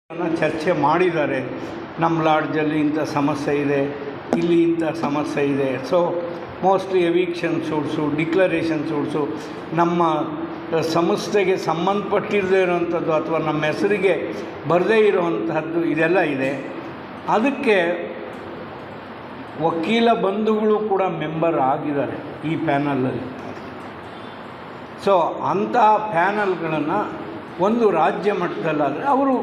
ಚರ್ಚೆ ಮಾಡಿದ್ದಾರೆ. ನಮ್ಮ ಲಾಡ್ಜಲ್ಲಿ ಇಂಥ ಸಮಸ್ಯೆ ಇದೆ, ಇಲ್ಲಿ ಇಂಥ ಸಮಸ್ಯೆ ಇದೆ. So mostly eviction suits, declaration suits ನಮ್ಮ ಸಂಸ್ಥೆಗೆ ಸಂಬಂಧಪಟ್ಟಿರದೇ ಇರೋವಂಥದ್ದು ಅಥವಾ ನಮ್ಮ ಹೆಸರಿಗೆ ಬರದೇ ಇರೋವಂತಹದ್ದು ಇದೆಲ್ಲ ಇದೆ. ಅದಕ್ಕೆ ವಕೀಲ ಬಂಧುಗಳು ಕೂಡ ಮೆಂಬರ್ ಆಗಿದ್ದಾರೆ ಈ ಪ್ಯಾನಲಲ್ಲಿ. ಸೊ ಅಂಥ ಪ್ಯಾನಲ್ಗಳನ್ನು ಒಂದು ರಾಜ್ಯ ಮಟ್ಟದಲ್ಲಾದರೆ ಅವರು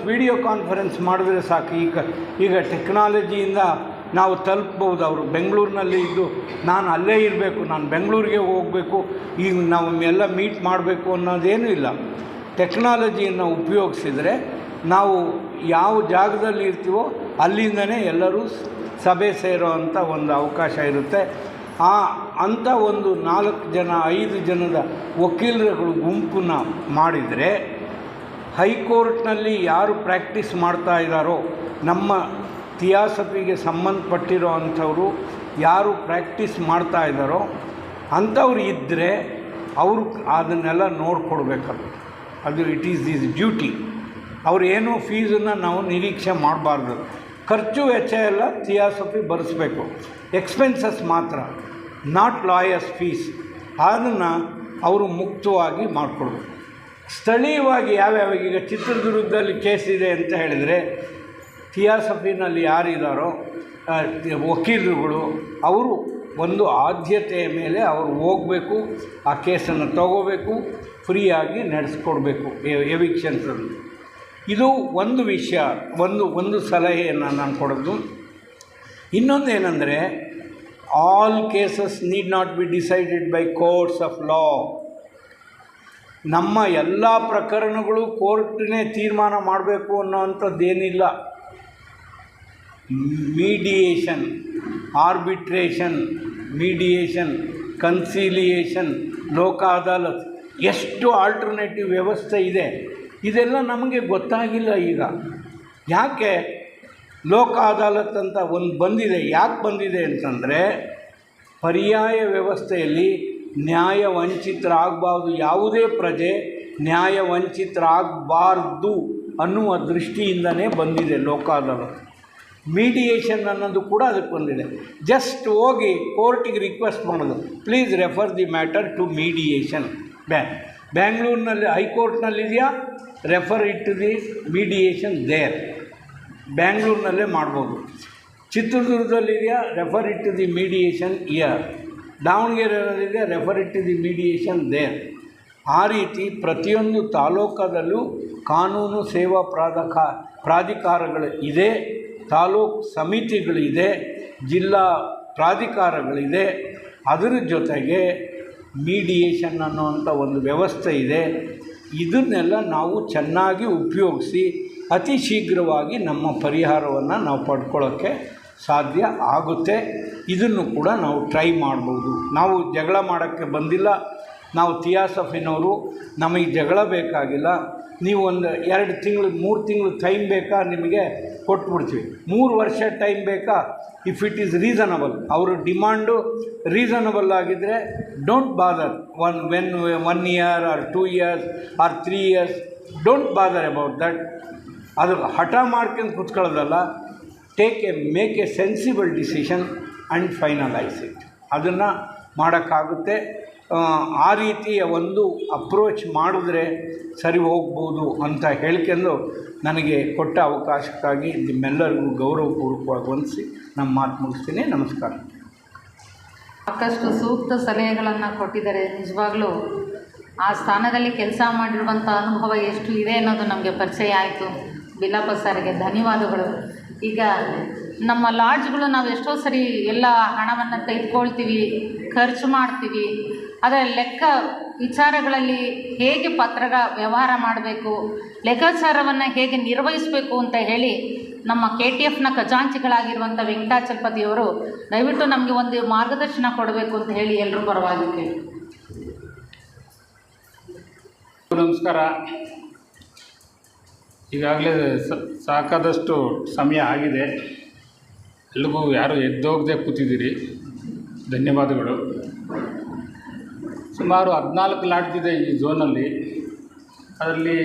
ವಿಡಿಯೋ ಕಾನ್ಫರೆನ್ಸ್ ಮಾಡಿದ್ರೆ ಸಾಕು. ಈಗ ಟೆಕ್ನಾಲಜಿಯಿಂದ ನಾವು ತಲುಪ್ಬೋದು. ಅವರು ಬೆಂಗಳೂರಿನಲ್ಲಿ ಇದ್ದು ನಾನು ಅಲ್ಲೇ ಇರಬೇಕು, ನಾನು ಬೆಂಗಳೂರಿಗೆ ಹೋಗಬೇಕು, ಈಗ ನಾವು ಎಲ್ಲ ಮೀಟ್ ಮಾಡಬೇಕು ಅನ್ನೋದೇನೂ ಇಲ್ಲ. ಟೆಕ್ನಾಲಜಿಯನ್ನು ಉಪಯೋಗಿಸಿದರೆ ನಾವು ಯಾವ ಜಾಗದಲ್ಲಿ ಇರ್ತೀವೋ ಅಲ್ಲಿಂದನೇ ಎಲ್ಲರೂ ಸಭೆ ಸೇರೋ ಅಂಥ ಒಂದು ಅವಕಾಶ ಇರುತ್ತೆ. ಅಂಥ ಒಂದು 4 ಜನ 5 ಜನದ ವಕೀಲರುಗಳು ಗುಂಪನ್ನು ಮಾಡಿದರೆ ಹೈಕೋರ್ಟ್ನಲ್ಲಿ ಯಾರು ಪ್ರಾಕ್ಟೀಸ್ ಮಾಡ್ತಾ ಇದ್ದಾರೋ, ನಮ್ಮ ಥಿಯಾಸಫಿಗೆ ಸಂಬಂಧಪಟ್ಟಿರೋ ಅಂಥವರು ಯಾರು ಪ್ರಾಕ್ಟೀಸ್ ಮಾಡ್ತಾ ಇದ್ದಾರೋ ಅಂಥವ್ರು ಇದ್ದರೆ ಅವರು ಅದನ್ನೆಲ್ಲ ನೋಡಿಕೊಡ್ಬೇಕಲ್ಲ. ಅದು ಇಟ್ ಈಸ್ ದಿಸ್ ಡ್ಯೂಟಿ. ಅವ್ರು ಏನೋ ಫೀಸನ್ನು ನಾವು ನಿರೀಕ್ಷೆ ಮಾಡಬಾರ್ದು. ಖರ್ಚು ವೆಚ್ಚ ಎಲ್ಲ ಥಿಯಾಸಫಿ ಭರಿಸ್ಬೇಕು, ಎಕ್ಸ್ಪೆನ್ಸಸ್ ಮಾತ್ರ, ನಾಟ್ ಲಾಯರ್ಸ್ ಫೀಸ್. ಅದನ್ನು ಅವರು ಮುಕ್ತವಾಗಿ ಮಾಡಿಕೊಡ್ಬೇಕು. ಸ್ಥಳೀಯವಾಗಿ ಯಾವ್ಯಾವ ಈಗ ಚಿತ್ರದುರ್ಗದಲ್ಲಿ ಕೇಸ್ ಇದೆ ಅಂತ ಹೇಳಿದರೆ ಥಿಯಾಸಫಿನಲ್ಲಿ ಯಾರಿದ್ದಾರೋ ವಕೀಲರುಗಳು ಅವರು ಒಂದು ಆದ್ಯತೆಯ ಮೇಲೆ ಅವರು ಹೋಗಬೇಕು, ಆ ಕೇಸನ್ನು ತಗೋಬೇಕು, ಫ್ರೀಯಾಗಿ ನಡೆಸ್ಕೊಡ್ಬೇಕು ಎವಿಕ್ಷನ್ಸನ್ನು. ಇದು ಒಂದು ವಿಷಯ, ಒಂದು ಸಲಹೆಯನ್ನು ನಾನು ಕೊಡೋದು. ಇನ್ನೊಂದೇನೆಂದರೆ all cases need not be decided by courts of law. ನಮ್ಮ ಎಲ್ಲ ಪ್ರಕರಣಗಳು ಕೋರ್ಟ್ನೇ ತೀರ್ಮಾನ ಮಾಡಬೇಕು ಅನ್ನೋವಂಥದ್ದೇನಿಲ್ಲ. Mediation, arbitration, mediation, conciliation, Lok Adalat, ಎಷ್ಟು ಆಲ್ಟರ್ನೇಟಿವ್ ವ್ಯವಸ್ಥೆ ಇದೆ. ಇದೆಲ್ಲ ನಮಗೆ ಗೊತ್ತಾಗಿಲ್ಲ ಈಗ. ಯಾಕೆ ಲೋಕ ಅದಾಲತ್ ಅಂತ ಒಂದು ಬಂದಿದೆ? ಯಾಕೆ ಬಂದಿದೆ ಅಂತಂದರೆ ಪರ್ಯಾಯ ವ್ಯವಸ್ಥೆಯಲ್ಲಿ ನ್ಯಾಯ ವಂಚಿತರಾಗಬಾರ್ದು, ಯಾವುದೇ ಪ್ರಜೆ ನ್ಯಾಯ ವಂಚಿತರಾಗಬಾರ್ದು ಅನ್ನುವ ದೃಷ್ಟಿಯಿಂದನೇ ಬಂದಿದೆ ಲೋಕ ಅದಾಲತ್. ಮೀಡಿಯೇಷನ್ ಅನ್ನೋದು ಕೂಡ ಅದಕ್ಕೆ ಬಂದಿದೆ. ಜಸ್ಟ್ ಹೋಗಿ ಕೋರ್ಟಿಗೆ ರಿಕ್ವೆಸ್ಟ್ ಮಾಡೋದು, please refer the matter to mediation. ಬ್ಯಾಂಗ್ಳೂರಿನಲ್ಲಿ ಹೈಕೋರ್ಟ್ನಲ್ಲಿದೆಯಾ, refer it to the mediation there. ಬ್ಯಾಂಗ್ಳೂರಿನಲ್ಲೇ ಮಾಡ್ಬೋದು. ಚಿತ್ರದುರ್ಗದಲ್ಲಿದೆಯಾ, refer it to the mediation here. ದಾವಣಗೆರೆಯಲ್ಲಿದೆ, refer it to the mediation there. ಆ ರೀತಿ ಪ್ರತಿಯೊಂದು ತಾಲೂಕದಲ್ಲೂ ಕಾನೂನು ಸೇವಾ ಪ್ರಾಧಿಕಾರಗಳು ಇದೆ, ತಾಲೂಕು ಸಮಿತಿಗಳಿದೆ, ಜಿಲ್ಲಾ ಪ್ರಾಧಿಕಾರಗಳಿದೆ. ಅದರ ಜೊತೆಗೆ ಮೀಡಿಯೇಷನ್ ಅನ್ನುವಂಥ ಒಂದು ವ್ಯವಸ್ಥೆ ಇದೆ. ಇದನ್ನೆಲ್ಲ ನಾವು ಚೆನ್ನಾಗಿ ಉಪಯೋಗಿಸಿ ಅತಿ ಶೀಘ್ರವಾಗಿ ನಮ್ಮ ಪರಿಹಾರವನ್ನು ನಾವು ಪಡ್ಕೊಳ್ಳೋಕ್ಕೆ ಸಾಧ್ಯ ಆಗುತ್ತೆ. ಇದನ್ನು ಕೂಡ ನಾವು ಟ್ರೈ ಮಾಡ್ಬೋದು. ನಾವು ಜಗಳ ಮಾಡೋಕ್ಕೆ ಬಂದಿಲ್ಲ. ನಾವು ಥಿಯಾಸಫಿನವರು, ನಮಗೆ ಜಗಳ ಬೇಕಾಗಿಲ್ಲ. ನೀವು ಒಂದು 2 ತಿಂಗಳು 3 ತಿಂಗಳು ಟೈಮ್ ಬೇಕಾ ನಿಮಗೆ ಕೊಟ್ಬಿಡ್ತೀವಿ. 3 ವರ್ಷ ಟೈಮ್ ಬೇಕಾ, ಇಫ್ ಇಟ್ ಈಸ್ ರೀಸನಬಲ್. ಅವರ ಡಿಮಾಂಡು ರೀಸನಬಲ್ ಆಗಿದ್ದರೆ don't bother. 1 year or 2 years or 3 years, don't bother about that. ಅದು ಹಠ ಮಾಡ್ಕೊಂಡು ಕೂತ್ಕೊಳ್ಳೋದಲ್ಲ. Make a sensible decision and finalise it. ಅದನ್ನು ಮಾಡೋಕ್ಕಾಗುತ್ತೆ. ಆ ರೀತಿಯ ಒಂದು ಅಪ್ರೋಚ್ ಮಾಡಿದ್ರೆ ಸರಿ ಹೋಗ್ಬೋದು ಅಂತ ಹೇಳ್ಕೊಂಡು ನನಗೆ ಕೊಟ್ಟ ಅವಕಾಶಕ್ಕಾಗಿ ನಿಮ್ಮೆಲ್ಲರಿಗೂ ಗೌರವಪೂರ್ವಕವಾಗಿ ವಂದಿಸಿ ನಮ್ಮ ಮಾತು ಮುಗಿಸ್ತೀನಿ. ನಮಸ್ಕಾರ. ಸಾಕಷ್ಟು ಸೂಕ್ತ ಸಲಹೆಗಳನ್ನು ಕೊಟ್ಟಿದ್ದಾರೆ. ನಿಜವಾಗ್ಲೂ ಆ ಸ್ಥಾನದಲ್ಲಿ ಕೆಲಸ ಮಾಡಿರುವಂಥ ಅನುಭವ ಎಷ್ಟು ಇದೆ ಅನ್ನೋದು ನಮಗೆ ಪರಿಚಯ ಆಯಿತು. ಬಿಲ್ಲಪ್ಪ ಸರ್ಗೆ ಧನ್ಯವಾದಗಳು. ಈಗ ನಮ್ಮ ಲಾಡ್ಜ್ಗಳು ನಾವು ಎಷ್ಟೋ ಸರಿ ಎಲ್ಲ ಹಣವನ್ನು ತೆಗೆದುಕೊಳ್ತೀವಿ, ಖರ್ಚು ಮಾಡ್ತೀವಿ. ಅದರ ಲೆಕ್ಕ ವಿಚಾರಗಳಲ್ಲಿ ಹೇಗೆ ವ್ಯವಹಾರ ಮಾಡಬೇಕು, ಲೆಕ್ಕಾಚಾರವನ್ನು ಹೇಗೆ ನಿರ್ವಹಿಸಬೇಕು ಅಂತ ಹೇಳಿ ನಮ್ಮ KTFನ ಖಜಾಂಚಿಗಳಾಗಿರುವಂಥ ವೆಂಕಟಾಚಲಪತಿಯವರು ದಯವಿಟ್ಟು ನಮಗೆ ಒಂದು ಮಾರ್ಗದರ್ಶನ ಕೊಡಬೇಕು ಅಂತ ಹೇಳಿ ಎಲ್ಲರೂ ಪರವಾಗಿ ಕೇಳಿ. ನಮಸ್ಕಾರ. ಈಗಾಗಲೇ ಸಾಕಾದಷ್ಟು ಸಮಯ ಆಗಿದೆ. ಎಲ್ರಿಗೂ ಯಾರು ಎದ್ದೋಗದೆ ಕೂತಿದ್ದೀರಿ, ಧನ್ಯವಾದಗಳು. ಸುಮಾರು 14 ಲಾಡ್ಜ್ ಇದೆ ಈ ಝೋನಲ್ಲಿ. ಅದರಲ್ಲಿ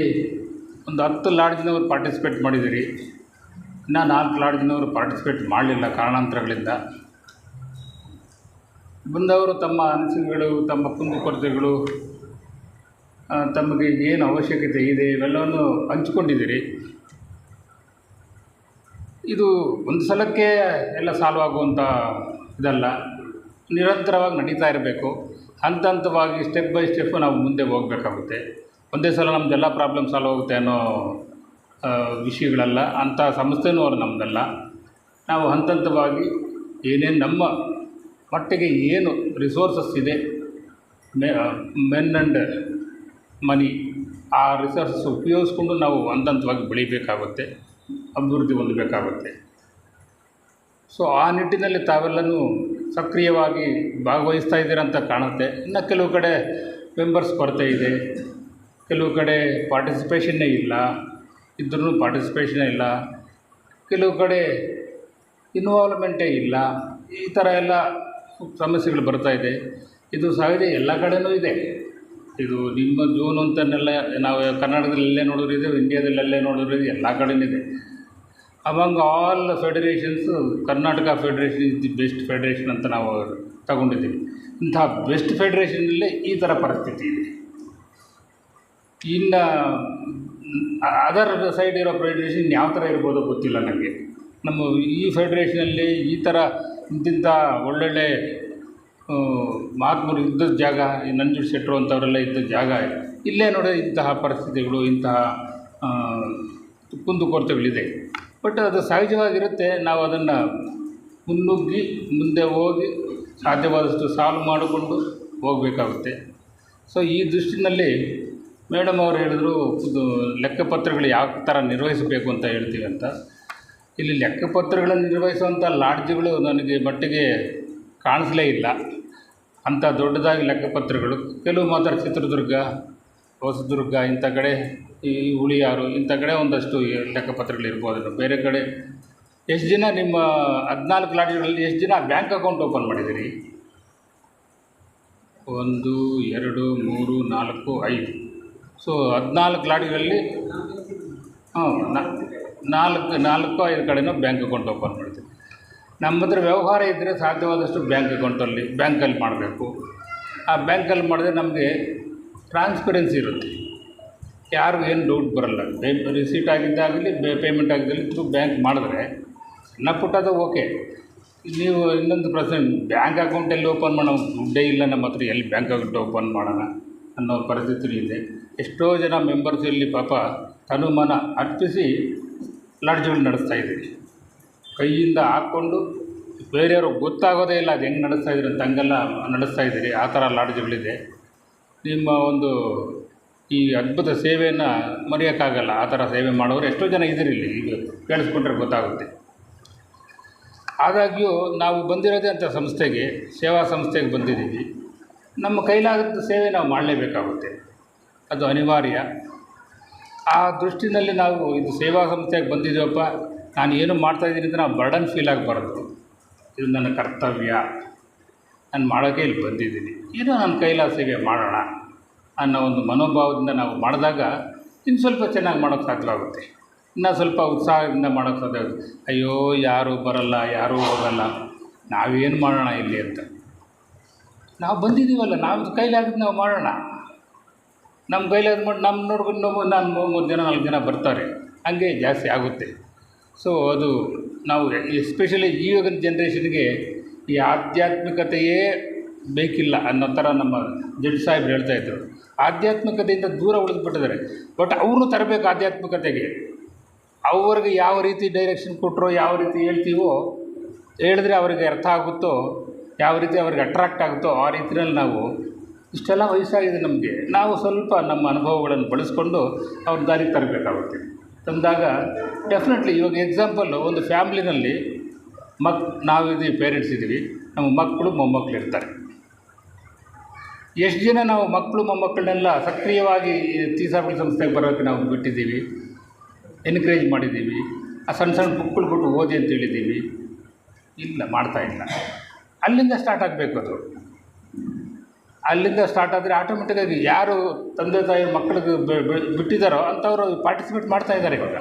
ಒಂದು 10 ಲಾಡ್ಜಿನವರು ಪಾರ್ಟಿಸಿಪೇಟ್ ಮಾಡಿದ್ದೀರಿ. ಇನ್ನೂ 4 ಲಾಡ್ಜಿನವರು ಪಾರ್ಟಿಸಿಪೇಟ್ ಮಾಡಲಿಲ್ಲ ಕಾರಣಾಂತರಗಳಿಂದ. ಬಂದವರು ತಮ್ಮ ಅನಿಸಿಕೆಗಳು, ತಮ್ಮ ಕುಂದುಕೊರತೆಗಳು, ತಮಗೆ ಏನು ಅವಶ್ಯಕತೆ ಇದೆ ಇವೆಲ್ಲವನ್ನು ಹಂಚ್ಕೊಂಡಿದ್ದೀರಿ. ಇದು ಒಂದು ಸಲಕ್ಕೆ ಎಲ್ಲ ಸಾಲ್ವ್ ಆಗುವಂಥ ಇದಲ್ಲ, ನಿರಂತರವಾಗಿ ನಡೀತಾ ಇರಬೇಕು. ಹಂತ ಹಂತವಾಗಿ ಸ್ಟೆಪ್ ಬೈ ಸ್ಟೆಪ್ ನಾವು ಮುಂದೆ ಹೋಗಬೇಕಾಗುತ್ತೆ. ಒಂದೇ ಸಲ ನಮ್ಮದೆಲ್ಲ ಪ್ರಾಬ್ಲಮ್ ಸಾಲ್ವ್ ಆಗುತ್ತೆ ಅನ್ನೋ ವಿಷಯಗಳಲ್ಲ, ಅಂಥ ಸಂಸ್ಥೆನೂ ಅವ್ರು ನಮ್ಮದಲ್ಲ. ನಾವು ಹಂತ ಹಂತವಾಗಿ ಏನೇನು ನಮ್ಮ ಮಟ್ಟಿಗೆ ಏನು ರಿಸೋರ್ಸಸ್ ಇದೆ, ಮೆನ್ ಆ್ಯಂಡ್ ಮನಿ, ಆ ರಿಸೋರ್ಸಸ್ ಉಪಯೋಗಿಸ್ಕೊಂಡು ನಾವು ಹಂತ ಹಂತವಾಗಿ ಬೆಳಿಬೇಕಾಗುತ್ತೆ, ಅಭಿವೃದ್ಧಿ ಹೊಂದಬೇಕಾಗುತ್ತೆ. ಸೊ ಆ ನಿಟ್ಟಿನಲ್ಲಿ ತಾವೆಲ್ಲನೂ ಸಕ್ರಿಯವಾಗಿ ಭಾಗವಹಿಸ್ತಾ ಇದ್ದೀರಂತ ಕಾಣುತ್ತೆ. ಇನ್ನು ಕೆಲವು ಕಡೆ ಮೆಂಬರ್ಸ್ ಕೊರತೆ ಇದೆ, ಕೆಲವು ಕಡೆ ಪಾರ್ಟಿಸಿಪೇಷನ್ನೇ ಇಲ್ಲ, ಇದ್ರೂ ಪಾರ್ಟಿಸಿಪೇಷನ್ನೇ ಇಲ್ಲ, ಕೆಲವು ಕಡೆ ಇನ್ವಾಲ್ವ್ಮೆಂಟೇ ಇಲ್ಲ. ಈ ಥರ ಎಲ್ಲ ಸಮಸ್ಯೆಗಳು ಬರ್ತಾಯಿದೆ. ಇದು ಸಹಜ, ಎಲ್ಲ ಕಡೆಯೂ ಇದೆ. ಇದು ನಿಮ್ಮ ಜೂನ್ ಅಂತನೆಲ್ಲ ನಾವು ಕರ್ನಾಟಕದಲ್ಲೇ ನೋಡೋರಿದೆ, ಇಂಡಿಯಾದಲ್ಲೇ ನೋಡೋರಿದೆ, ಎಲ್ಲ ಕಡೆಯೂ ಇದೆ. Among all federations Karnataka federation is the best federation ಅಂತ ನಾವು ತಗೊಂಡಿದ್ದೀವಿ. ಇಂಥ ಬೆಸ್ಟ್ ಫೆಡರೇಷನ್ನಲ್ಲೇ ಈ ಥರ ಪರಿಸ್ಥಿತಿ ಇದೆ. ಇನ್ನು ಅದರ್ ಸೈಡ್ ಇರೋ ಫೆಡರೇಷನ್ ಯಾವ ಥರ ಇರ್ಬೋದೋ ಗೊತ್ತಿಲ್ಲ ನನಗೆ. ನಮ್ಮ ಈ ಫೆಡರೇಷನಲ್ಲಿ ಈ ಥರ ಇಂತಿಂಥ ಒಳ್ಳೊಳ್ಳೆ ಮಹಾತ್ಮರು ಇದ್ದ ಜಾಗ, ಈ ನಂಜುಂಡ ಶೆಟ್ಟರು ಅಂಥವರೆಲ್ಲ ಇದ್ದ ಜಾಗ, ಇಲ್ಲೇ ನೋಡಿ ಇಂತಹ ಪರಿಸ್ಥಿತಿಗಳು, ಇಂತಹ ಕುಂದುಕೊರತೆಗಳಿದೆ. ಬಟ್ ಅದು ಸಹಜವಾಗಿರುತ್ತೆ. ನಾವು ಅದನ್ನು ಮುನ್ನುಗ್ಗಿ ಮುಂದೆ ಹೋಗಿ ಸಾಧ್ಯವಾದಷ್ಟು ಸಾಲ್ವ್ ಮಾಡಿಕೊಂಡು ಹೋಗಬೇಕಾಗುತ್ತೆ. ಸೊ ಈ ದೃಷ್ಟಿನಲ್ಲಿ ಮೇಡಮ್ ಅವರು ಹೇಳಿದ್ರು, ಇದು ಲೆಕ್ಕಪತ್ರಗಳು ಯಾವ ಥರ ನಿರ್ವಹಿಸಬೇಕು ಅಂತ ಹೇಳ್ತೀವಿ ಅಂತ. ಇಲ್ಲಿ ಲೆಕ್ಕಪತ್ರಗಳನ್ನು ನಿರ್ವಹಿಸುವಂಥ ಲಾಡ್ಜ್ಗಳು ನನಗೆ ಮಟ್ಟಿಗೆ ಕಾಣಿಸಲೇ ಇಲ್ಲ. ಅಂಥ ದೊಡ್ಡದಾಗಿ ಲೆಕ್ಕಪತ್ರಗಳು ಕೆಲವು ಮಾತ್ರ ಚಿತ್ರದುರ್ಗ, ಹೊಸದುರ್ಗ, ಇಂಥ ಕಡೆ, ಈ ಹುಳಿಯಾರು, ಇಂಥ ಕಡೆ ಒಂದಷ್ಟು ಲೆಕ್ಕಪತ್ರಗಳಿರ್ಬೋದು. ಬೇರೆ ಕಡೆ ಎಷ್ಟು ಜನ ನಿಮ್ಮ 14 ಲಾಡ್ಜ್ಗಳಲ್ಲಿ ಎಷ್ಟು ಜನ ಬ್ಯಾಂಕ್ ಅಕೌಂಟ್ ಓಪನ್ ಮಾಡಿದ್ದೀರಿ? 1 2 3 4 5. ಸೊ 14 ಲಾಡ್ಜ್ಗಳಲ್ಲಿ 4-5 ಕಡೆನೂ ಬ್ಯಾಂಕ್ ಅಕೌಂಟ್ ಓಪನ್ ಮಾಡ್ತೀವಿ. ನಮ್ಮ ಹತ್ರ ವ್ಯವಹಾರ ಇದ್ದರೆ ಸಾಧ್ಯವಾದಷ್ಟು ಬ್ಯಾಂಕಲ್ಲಿ ಮಾಡಬೇಕು. ಆ ಬ್ಯಾಂಕಲ್ಲಿ ಮಾಡಿದ್ರೆ ನಮಗೆ ಟ್ರಾನ್ಸ್ಪರೆನ್ಸಿ ಇರುತ್ತೆ, ಯಾರಿಗೂ ಏನು ಡೌಟ್ ಬರೋಲ್ಲ. ರಿಸೀಟ್ ಆಗಿದ್ದಾಗಲಿ ಪೇಮೆಂಟ್ ಆಗಿದ್ದಲ್ಲಿ ಥ್ರೂ ಬ್ಯಾಂಕ್ ಮಾಡಿದ್ರೆ ಸಣ್ಣ ಪುಟ್ಟದು ಓಕೆ. ನೀವು ಇನ್ನೊಂದು ಪ್ರಶ್ನೆ, ಬ್ಯಾಂಕ್ ಅಕೌಂಟ್ ಎಲ್ಲಿ ಓಪನ್ ಮಾಡೋಣ? ದುಡ್ಡೇ ಇಲ್ಲ ನಮ್ಮ ಹತ್ರ, ಎಲ್ಲಿ ಬ್ಯಾಂಕ್ ಅಕೌಂಟ್ ಓಪನ್ ಮಾಡೋಣ ಅನ್ನೋ ಪರಿಸ್ಥಿತಿ ಇದೆ. ಎಷ್ಟೋ ಜನ ಮೆಂಬರ್ಸ್ ಇಲ್ಲಿ ಪಾಪ ತನುಮನ ಅರ್ಪಿಸಿ ಲಾಡ್ಜ್ಗಳು ನಡೆಸ್ತಾಯಿದ್ದೀರಿ. ಕೈಯಿಂದ ಹಾಕ್ಕೊಂಡು ಬೇರೆಯವ್ರಿಗೆ ಗೊತ್ತಾಗೋದೇ ಇಲ್ಲ ಅದು ಹೆಂಗೆ ನಡೆಸ್ತಾಯಿದ್ದೀರಿ ಅಂತ, ಹಂಗೆಲ್ಲ ನಡೆಸ್ತಾಯಿದ್ದೀರಿ. ಆ ಥರ ಲಾಡ್ಜ್ಗಳಿದೆ. ನಿಮ್ಮ ಒಂದು ಈ ಅದ್ಭುತ ಸೇವೆಯನ್ನು ಮರೆಯೋಕ್ಕಾಗಲ್ಲ. ಆ ಥರ ಸೇವೆ ಮಾಡೋರು ಎಷ್ಟೋ ಜನ ಇದ್ದೀರಿ ಇಲ್ಲಿ, ಈಗ ಕೇಳಿಸ್ಕೊಂಡ್ರೆ ಗೊತ್ತಾಗುತ್ತೆ. ಆದಾಗ್ಯೂ ನಾವು ಬಂದಿರೋದೇ ಅಂಥ ಸಂಸ್ಥೆಗೆ, ಸೇವಾ ಸಂಸ್ಥೆಗೆ ಬಂದಿದ್ದೀವಿ. ನಮ್ಮ ಕೈಲಾದ ಸೇವೆ ನಾವು ಮಾಡಲೇಬೇಕಾಗುತ್ತೆ, ಅದು ಅನಿವಾರ್ಯ. ಆ ದೃಷ್ಟಿನಲ್ಲಿ ನಾವು ಇದು ಸೇವಾ ಸಂಸ್ಥೆಗೆ ಬಂದಿದ್ದೀವಪ್ಪ, ನಾನು ಏನು ಮಾಡ್ತಾಯಿದ್ದೀನಿ ಅಂತ ನಾವು ಬರ್ಡನ್ ಫೀಲ್ ಆಗಬಾರ್ದು. ಇದು ನನ್ನ ಕರ್ತವ್ಯ, ನಾನು ಮಾಡೋಕ್ಕೆ ಇಲ್ಲಿ ಬಂದಿದ್ದೀನಿ, ಏನೋ ನನ್ನ ಕೈಲಾದ ಸೇವೆ ಮಾಡೋಣ ಅನ್ನೋ ಒಂದು ಮನೋಭಾವದಿಂದ ನಾವು ಮಾಡಿದಾಗ ಇನ್ನು ಸ್ವಲ್ಪ ಚೆನ್ನಾಗಿ ಮಾಡೋಕ್ಕೆ ಸಾಧ್ಯವಾಗುತ್ತೆ. ಇನ್ನೂ ಸ್ವಲ್ಪ ಉತ್ಸಾಹದಿಂದ ಮಾಡೋಕ್ಕೆ ಸಾಧ್ಯ ಆಗುತ್ತೆ. ಅಯ್ಯೋ ಯಾರೂ ಬರಲ್ಲ, ಯಾರೂ ಹೋಗಲ್ಲ, ನಾವೇನು ಮಾಡೋಣ ಇಲ್ಲಿ ಅಂತ. ನಾವು ಬಂದಿದ್ದೀವಲ್ಲ, ನಾವು ಕೈಲಾಗಿದ್ದು ನಾವು ಮಾಡೋಣ. ನಮ್ಮ ಕೈಲಾದ ಮಾಡಿ ನಮ್ಮ ನೋಡ್ಕೊಂಡು ನಾನು 3 ಜನ 4 ಜನ ಬರ್ತಾರೆ, ಹಂಗೆ ಜಾಸ್ತಿ ಆಗುತ್ತೆ. ಸೊ ಅದು ನಾವು ಎಸ್ಪೆಷಲಿ ಈಗಿನ ಜನ್ರೇಷನ್ಗೆ ಈ ಆಧ್ಯಾತ್ಮಿಕತೆಯೇ ಬೇಕಿಲ್ಲ ಅನ್ನೋ ಥರ ನಮ್ಮ ಜಡ್ಜ್ ಸಾಹೇಬ್ರು ಹೇಳ್ತಾಯಿದ್ರು. ಆಧ್ಯಾತ್ಮಿಕತೆಯಿಂದ ದೂರ ಉಳಿದ್ಬಿಟ್ಟಿದ್ದಾರೆ. ಬಟ್ ಅವರು ತರಬೇಕು ಆಧ್ಯಾತ್ಮಿಕತೆಗೆ. ಅವ್ರಿಗೆ ಯಾವ ರೀತಿ ಡೈರೆಕ್ಷನ್ ಕೊಟ್ಟರೋ, ಯಾವ ರೀತಿ ಹೇಳ್ತೀವೋ, ಹೇಳಿದ್ರೆ ಅವರಿಗೆ ಅರ್ಥ ಆಗುತ್ತೋ, ಯಾವ ರೀತಿ ಅವ್ರಿಗೆ ಅಟ್ರಾಕ್ಟ್ ಆಗುತ್ತೋ ಆ ರೀತಿಯಲ್ಲಿ ನಾವು, ಇಷ್ಟೆಲ್ಲ ವಯಸ್ಸಾಗಿದೆ ನಮಗೆ, ನಾವು ಸ್ವಲ್ಪ ನಮ್ಮ ಅನುಭವಗಳನ್ನು ಬಳಸ್ಕೊಂಡು ಅವ್ರ ದಾರಿಗೆ ತರಬೇಕಾಗುತ್ತೆ. ತಂದಾಗ ಡೆಫಿನೆಟ್ಲಿ ಇವಾಗ ಎಕ್ಸಾಂಪಲ್ಲು, ಒಂದು ಫ್ಯಾಮ್ಲಿನಲ್ಲಿ ನಾವಿದ್ದೀವಿ, ಪೇರೆಂಟ್ಸ್ ಇದ್ದೀವಿ, ನಮ್ಮ ಮಕ್ಕಳು ಮೊಮ್ಮಕ್ಕಳು ಇರ್ತಾರೆ. ಎಷ್ಟು ಜನ ನಾವು ಮಕ್ಕಳು ಮೊಮ್ಮಕ್ಕಳನ್ನೆಲ್ಲ ಸಕ್ರಿಯವಾಗಿ ತೀಸಾಬಳಿ ಸಂಸ್ಥೆಗೆ ಬರೋಕ್ಕೆ ನಾವು ಬಿಟ್ಟಿದ್ದೀವಿ, ಎನ್ಕರೇಜ್ ಮಾಡಿದ್ದೀವಿ. ಆ ಸಣ್ಣ ಸಣ್ಣ ಬುಕ್ಗಳು ಕೊಟ್ಟು ಓದಿ ಅಂತ ಹೇಳಿದ್ದೀವಿ, ಇಲ್ಲ ಮಾಡ್ತಾಯಿಲ್ಲ. ಅಲ್ಲಿಂದ ಸ್ಟಾರ್ಟ್ ಆಗಬೇಕು ಅದು. ಅಲ್ಲಿಂದ ಸ್ಟಾರ್ಟ್ ಆದರೆ ಆಟೋಮೆಟಿಕ್ಕಾಗಿ ಯಾರು ತಂದೆ ತಾಯಿ ಮಕ್ಕಳಿಗೆ ಬಿಟ್ಟಿದ್ದಾರೋ ಅಂಥವರು ಪಾರ್ಟಿಸಿಪೇಟ್ ಮಾಡ್ತಾಯಿದ್ದಾರೆ ಇವಾಗ.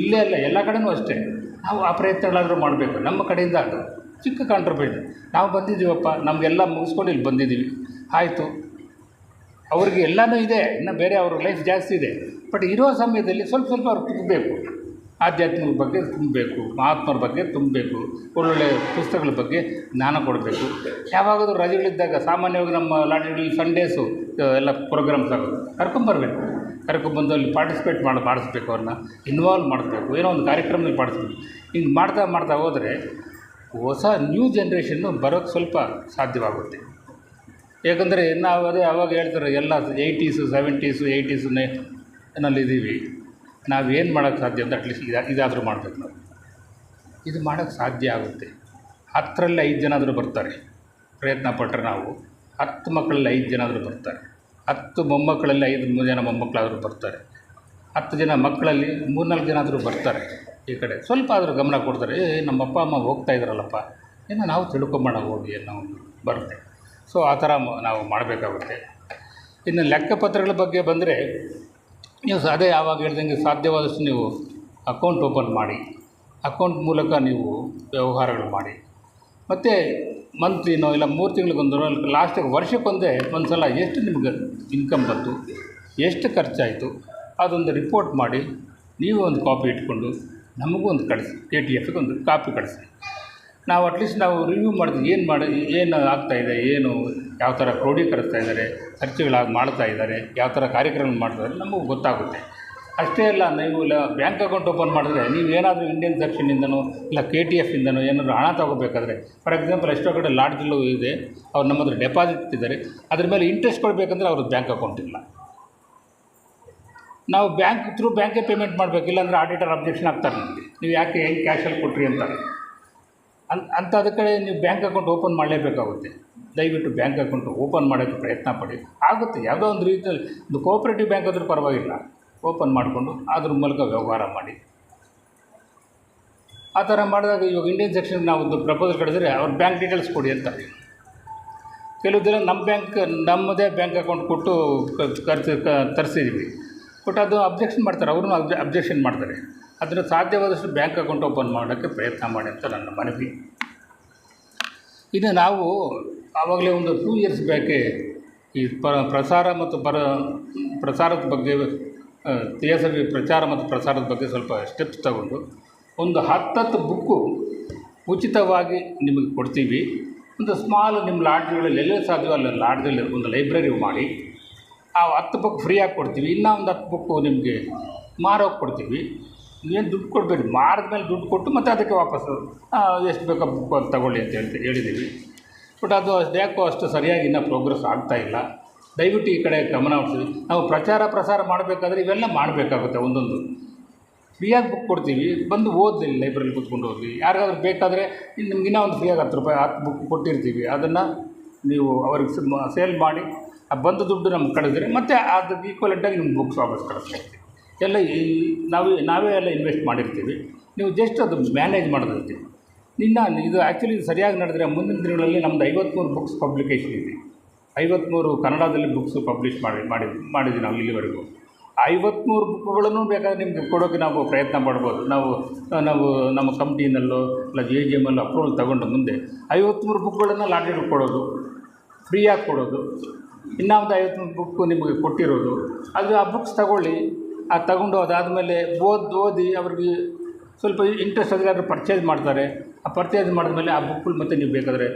ಇಲ್ಲೇ ಅಲ್ಲ, ಎಲ್ಲ ಕಡೆನೂ ಅಷ್ಟೇ. ನಾವು ಆ ಪ್ರಯತ್ನಗಳಾದರೂ ಮಾಡಬೇಕು ನಮ್ಮ ಕಡೆಯಿಂದ. ಅದು ಚಿಕ್ಕ ಕಾಂಟ್ರಿಬ್ಯೂಷನ್. ನಾವು ಬಂದಿದ್ದೀವಪ್ಪ, ನಮಗೆಲ್ಲ ಮುಗಿಸ್ಕೊಂಡು ಇಲ್ಲಿ ಬಂದಿದ್ದೀವಿ, ಆಯಿತು. ಅವ್ರಿಗೆ ಎಲ್ಲನೂ ಇದೆ, ಇನ್ನು ಬೇರೆ ಅವ್ರ ಲೈಫ್ ಜಾಸ್ತಿ ಇದೆ. ಬಟ್ ಇರೋ ಸಮಯದಲ್ಲಿ ಸ್ವಲ್ಪ ಸ್ವಲ್ಪ ಅವ್ರು ತುಂಬಬೇಕು. ಆಧ್ಯಾತ್ಮಿಕ ಬಗ್ಗೆ ತುಂಬಬೇಕು, ಮಹಾತ್ಮರ ಬಗ್ಗೆ ತುಂಬಬೇಕು, ಒಳ್ಳೊಳ್ಳೆ ಪುಸ್ತಕಗಳ ಬಗ್ಗೆ ಜ್ಞಾನ ಕೊಡಬೇಕು. ಯಾವಾಗಾದರೂ ರಜೆಗಳಿದ್ದಾಗ ಸಾಮಾನ್ಯವಾಗಿ ನಮ್ಮ ಲಾಡ್ಜ್ಗಳಲ್ಲಿ ಸಂಡೇಸು ಎಲ್ಲ ಪ್ರೋಗ್ರಾಮ್ಸ್ ಆಗೋದು, ಕರ್ಕೊಂಬರ್ಬೇಕು. ಕರ್ಕೊಂಬಂದು ಅಲ್ಲಿ ಪಾರ್ಟಿಸಿಪೇಟ್ ಮಾಡಿಸ್ಬೇಕು, ಅವ್ರನ್ನ ಇನ್ವಾಲ್ವ್ ಮಾಡಿಸ್ಬೇಕು, ಏನೋ ಒಂದು ಕಾರ್ಯಕ್ರಮದಲ್ಲಿ ಮಾಡಿಸ್ಬೇಕು. ಹಿಂಗೆ ಮಾಡ್ತಾ ಹೋದರೆ ಹೊಸ ನ್ಯೂ ಜನ್ರೇಷನ್ನು ಬರೋಕ್ಕೆ ಸ್ವಲ್ಪ ಸಾಧ್ಯವಾಗುತ್ತೆ. ಏಕೆಂದರೆ ನಾವು ಅದೇ ಅವಾಗ ಹೇಳ್ತಾರೆ ಎಲ್ಲ 80s 70s 80s ನಲ್ಲಿದ್ದೀವಿ, ನಾವೇನು ಮಾಡೋಕ್ಕೆ ಸಾಧ್ಯ ಅಂತ ಅಟ್ಲೀಸ್ಟ್ ಇದಾದರೂ ಮಾಡಬೇಕು. ನಾವು ಇದು ಮಾಡೋಕ್ಕೆ ಸಾಧ್ಯ ಆಗುತ್ತೆ. 10ರಲ್ಲಿ 5 ಜನ ಆದರೂ ಬರ್ತಾರೆ. ಪ್ರಯತ್ನ ಪಟ್ಟರೆ ನಾವು 10 ಮಕ್ಕಳಲ್ಲಿ 5 ಜನ ಆದರೂ ಬರ್ತಾರೆ. 10 ಮೊಮ್ಮಕ್ಕಳಲ್ಲಿ 5 ಜನ ಮೊಮ್ಮಕ್ಕಳಾದರೂ ಬರ್ತಾರೆ. 10 ಜನ ಮಕ್ಕಳಲ್ಲಿ 3-4 ಜನ ಆದರೂ ಬರ್ತಾರೆ. ಈ ಕಡೆ ಸ್ವಲ್ಪ ಆದರೂ ಗಮನ ಕೊಡ್ತಾರೆ. ನಮ್ಮ ಅಪ್ಪ ಅಮ್ಮ ಹೋಗ್ತಾ ಇದ್ದಾರಲ್ಲಪ್ಪ, ಏನೋ ನಾವು ತಿಳ್ಕೊಂಬೋಣ ಹೋಗಿ ಅನ್ನೋ ಒಂದು ಬರುತ್ತೆ. ಸೊ ಆ ಥರ ನಾವು ಮಾಡಬೇಕಾಗುತ್ತೆ. ಇನ್ನು ಲೆಕ್ಕಪತ್ರಗಳ ಬಗ್ಗೆ ಬಂದರೆ, ನೀವು ಅದೇ ಯಾವಾಗ ಹೇಳ್ದಂಗೆ ಸಾಧ್ಯವಾದಷ್ಟು ನೀವು ಅಕೌಂಟ್ ಓಪನ್ ಮಾಡಿ, ಅಕೌಂಟ್ ಮೂಲಕ ನೀವು ವ್ಯವಹಾರಗಳು ಮಾಡಿ. ಮತ್ತು ಮಂತ್ಲಿನೋ ಇಲ್ಲ 3 ತಿಂಗಳಿಗೊಂದು ಲಾಸ್ಟಿಗೆ ವರ್ಷಕ್ಕೊಂದೇ ಒಂದು ಸಲ ಎಷ್ಟು ನಿಮ್ಗೆ ಇನ್ಕಮ್ ಬಂತು, ಎಷ್ಟು ಖರ್ಚಾಯಿತು ಅದೊಂದು ರಿಪೋರ್ಟ್ ಮಾಡಿ ನೀವು ಒಂದು ಕಾಪಿ ಇಟ್ಕೊಂಡು ನಮಗೂ ಒಂದು ಕಳಿಸಿ, KTFಗೆ ಒಂದು ಕಾಪಿ ಕಳಿಸಿ. ನಾವು ಅಟ್ಲೀಸ್ಟ್ ನಾವು ರಿವ್ಯೂ ಮಾಡಿದ್ವಿ, ಏನು ಆಗ್ತಾಯಿದೆ, ಏನು ಯಾವ ಥರ ಕ್ರೋಢೀಕರಿಸ್ತಾ ಇದ್ದಾರೆ, ಖರ್ಚುಗಳಾಗಿ ಮಾಡ್ತಾ ಇದ್ದಾರೆ, ಯಾವ ಥರ ಕಾರ್ಯಕ್ರಮ ಮಾಡ್ತಾರೆ ನಮಗೂ ಗೊತ್ತಾಗುತ್ತೆ. ಅಷ್ಟೇ ಅಲ್ಲ, ನೀವು ಇಲ್ಲ ಬ್ಯಾಂಕ್ ಅಕೌಂಟ್ ಓಪನ್ ಮಾಡಿದ್ರೆ ನೀವು ಏನಾದರೂ ಇಂಡಿಯನ್ ಸೆಕ್ಷನಿಂದನೋ ಇಲ್ಲ KTFಯಿಂದನೋ ಏನಾದರೂ ಹಣ ತೊಗೋಬೇಕಾದ್ರೆ, ಫಾರ್ ಎಕ್ಸಾಂಪಲ್ ಎಷ್ಟೋ ಕಡೆ ಲಾಡ್ಜಲ್ಲೂ ಇದೆ, ಅವ್ರು ನಮ್ಮ ಹತ್ರ ಡೆಪಾಸಿಟ್ ಇಟ್ಟಿದ್ದಾರೆ, ಅದ್ರ ಮೇಲೆ ಇಂಟ್ರೆಸ್ಟ್ ಕೊಡಬೇಕಂದ್ರೆ ಅವ್ರದ್ದು ಬ್ಯಾಂಕ್ ಅಕೌಂಟ್ ಇಲ್ಲ. ನಾವು ಬ್ಯಾಂಕೇ ಪೇಮೆಂಟ್ ಮಾಡಬೇಕು, ಇಲ್ಲಾಂದರೆ ಆಡಿಟರ್ ಅಬ್ಜೆಕ್ಷನ್ ಆಗ್ತಾರೆ ನಮಗೆ, ನೀವು ಯಾಕೆ ಹೆಂಗೆ ಕ್ಯಾಶಲ್ಲಿ ಕೊಟ್ರಿ ಅಂತಾರೆ. ಅಂಥದ ಕಡೆ ನೀವು ಬ್ಯಾಂಕ್ ಅಕೌಂಟ್ ಓಪನ್ ಮಾಡಲೇಬೇಕಾಗುತ್ತೆ. ದಯವಿಟ್ಟು ಬ್ಯಾಂಕ್ ಅಕೌಂಟ್ ಓಪನ್ ಮಾಡೋಕ್ಕೆ ಪ್ರಯತ್ನ ಪಡಿ. ಆಗುತ್ತೆ, ಯಾವುದೋ ಒಂದು ರೀತಿಯಲ್ಲಿ ಒಂದು ಕೋಆಪ್ರೇಟಿವ್ ಬ್ಯಾಂಕ್ ಆದರೂ ಪರವಾಗಿಲ್ಲ, ಓಪನ್ ಮಾಡಿಕೊಂಡು ಅದ್ರ ಮೂಲಕ ವ್ಯವಹಾರ ಮಾಡಿ. ಆ ಥರ ಮಾಡಿದಾಗ ಇವಾಗ ಇಂಡಿಯನ್ ಸೆಕ್ಷನ್ ನಾವು ಒಂದು ಪ್ರಪೋಸಲ್ ಕಳಿಸಿದ್ರೆ ಅವ್ರ ಬ್ಯಾಂಕ್ ಡೀಟೇಲ್ಸ್ ಕೊಡಿ ಅಂತಾರೆ. ಕೆಲವು ದಿನ ನಮ್ಮದೇ ಬ್ಯಾಂಕ್ ಅಕೌಂಟ್ ಕೊಟ್ಟು ತರಿಸಿದ್ದೀವಿ, ಬಟ್ ಅದು ಅಬ್ಜೆಕ್ಷನ್ ಮಾಡ್ತಾರೆ, ಅವರು ಅಬ್ಜೆಕ್ಷನ್ ಮಾಡ್ತಾರೆ. ಅದನ್ನು ಸಾಧ್ಯವಾದಷ್ಟು ಬ್ಯಾಂಕ್ ಅಕೌಂಟ್ ಓಪನ್ ಮಾಡೋಕ್ಕೆ ಪ್ರಯತ್ನ ಮಾಡಿ ಅಂತ ನನ್ನ ಮನವಿ. ಇನ್ನು ನಾವು ಆವಾಗಲೇ ಒಂದು 2 ಇಯರ್ಸ್ ಬ್ಯಾಕೆ ಈ ಪ್ರಸಾರ ಮತ್ತು ಪ್ರಸಾರದ ಬಗ್ಗೆ TSV ಪ್ರಚಾರ ಮತ್ತು ಪ್ರಸಾರದ ಬಗ್ಗೆ ಸ್ವಲ್ಪ ಸ್ಟೆಪ್ಸ್ ತಗೊಂಡು ಒಂದು 10 ಬುಕ್ಕು ಉಚಿತವಾಗಿ ನಿಮಗೆ ಕೊಡ್ತೀವಿ. ಒಂದು ಸ್ಮಾಲ್ ನಿಮ್ಮ ಲಾಡ್ಜ್ಗಳಲ್ಲಿ ಎಲ್ಲೆಲ್ಲಿ ಸಾಧ್ಯವೋ ಅಲ್ಲಿ ಲಾಡ್ಜಲ್ಲಿ ಒಂದು ಲೈಬ್ರರಿ ಮಾಡಿ ಆ 10 ಬುಕ್ ಫ್ರೀಯಾಗಿ ಕೊಡ್ತೀವಿ. ಇನ್ನೂ ಒಂದು 10 ಬುಕ್ಕು ನಿಮಗೆ ಮಾರೋಕ್ಕೆ ಕೊಡ್ತೀವಿ. ಏನು ದುಡ್ಡು ಕೊಡಬೇಡಿ, ಮಾರಿದ ಮೇಲೆ ದುಡ್ಡು ಕೊಟ್ಟು ಮತ್ತು ಅದಕ್ಕೆ ವಾಪಸ್ಸು ಎಷ್ಟು ಬೇಕೋ ಬುಕ್ ಅದು ತಗೊಳ್ಳಿ ಅಂತ ಹೇಳಿದ್ದೀವಿ. ಬಟ್ ಅದು ಯಾಕೋ ಅಷ್ಟು ಸರಿಯಾಗಿ ಇನ್ನೂ ಪ್ರೋಗ್ರೆಸ್ ಆಗ್ತಾಯಿಲ್ಲ. ದಯವಿಟ್ಟು ಈ ಕಡೆ ಗಮನ ಹರಿಸಿ. ನಾವು ಪ್ರಸಾರ ಮಾಡಬೇಕಾದ್ರೆ ಇವೆಲ್ಲ ಮಾಡಬೇಕಾಗುತ್ತೆ. ಒಂದೊಂದು ಫ್ರೀಯಾಗಿ ಬುಕ್ ಕೊಡ್ತೀವಿ, ಬಂದು ಓದಿ ಲೈಬ್ರರಿ ಕೂತ್ಕೊಂಡು ಹೋಗಿ. ಯಾರಿಗಾದ್ರೂ ಬೇಕಾದರೆ ನಿಮ್ಗೆ ಇನ್ನೂ ಒಂದು ಫ್ರೀಯಾಗಿ 10 ರೂಪಾಯಿ 10 ಬುಕ್ ಕೊಟ್ಟಿರ್ತೀವಿ, ಅದನ್ನು ನೀವು ಅವ್ರಿಗೆ ಸೇಲ್ ಮಾಡಿ ಆ ಬಂದ ದುಡ್ಡು ನಮ್ಗೆ ಕಳಿಸಿದ್ರೆ ಮತ್ತು ಅದಕ್ಕೆ ಈಕ್ವಲೆಂಟಾಗಿ ನಿಮ್ಗೆ ಬುಕ್ಸ್ ವಾಪಸ್ ಕಳಿಸ್ತೀವಿ. ಎಲ್ಲ ನಾವೇ ಎಲ್ಲ ಇನ್ವೆಸ್ಟ್ ಮಾಡಿರ್ತೀವಿ, ನೀವು ಜಸ್ಟ್ ಅದು ಮ್ಯಾನೇಜ್ ಮಾಡೋದಿರ್ತೀವಿ. ಇದು ಆ್ಯಕ್ಚುಲಿ ಸರಿಯಾಗಿ ನಡೆದರೆ ಮುಂದಿನ ದಿನಗಳಲ್ಲಿ ನಮ್ಮದು 53 ಬುಕ್ಸ್ ಪಬ್ಲಿಕೇಷನ್ ಇದೆ. 53 ಕನ್ನಡದಲ್ಲಿ ಬುಕ್ಸು ಪಬ್ಲಿಷ್ ಮಾಡಿದ್ವಿ ನಾವು ಇಲ್ಲಿವರೆಗೂ. 53 ಬುಕ್ಗಳನ್ನು ಬೇಕಾದರೆ ನಿಮಗೆ ಕೊಡೋಕ್ಕೆ ನಾವು ಪ್ರಯತ್ನ ಪಡ್ಬೋದು. ನಾವು ನಮ್ಮ ಕಂಪ್ನಿನಲ್ಲೋ ಇಲ್ಲ JGMಲ್ಲೋ ಅಪ್ರೂವಲ್ ತಗೊಂಡು ಮುಂದೆ 53 ಬುಕ್ಗಳನ್ನು ಲಾಟ್ರಿಗೆ ಕೊಡೋದು, ಫ್ರೀಯಾಗಿ ಕೊಡೋದು. ಇನ್ನೂ ಒಂದು 53 ಬುಕ್ಕು ನಿಮಗೆ ಕೊಟ್ಟಿರೋದು, ಅದು ಆ ಬುಕ್ಸ್ ತಗೊಳ್ಳಿ. ತಗೊಂಡು ಅದಾದಮೇಲೆ ಓದಿ ಅವ್ರಿಗೆ ಸ್ವಲ್ಪ ಇಂಟ್ರೆಸ್ಟ್ ಆದರೆ ಪರ್ಚೇಸ್ ಮಾಡ್ತಾರೆ. ಆ ಪರ್ಚೇಸ್ ಮಾಡಿದ್ಮೇಲೆ ಆ ಬುಕ್ಗಳು ಮತ್ತೆ ನೀವು ಬೇಕಾದರೆ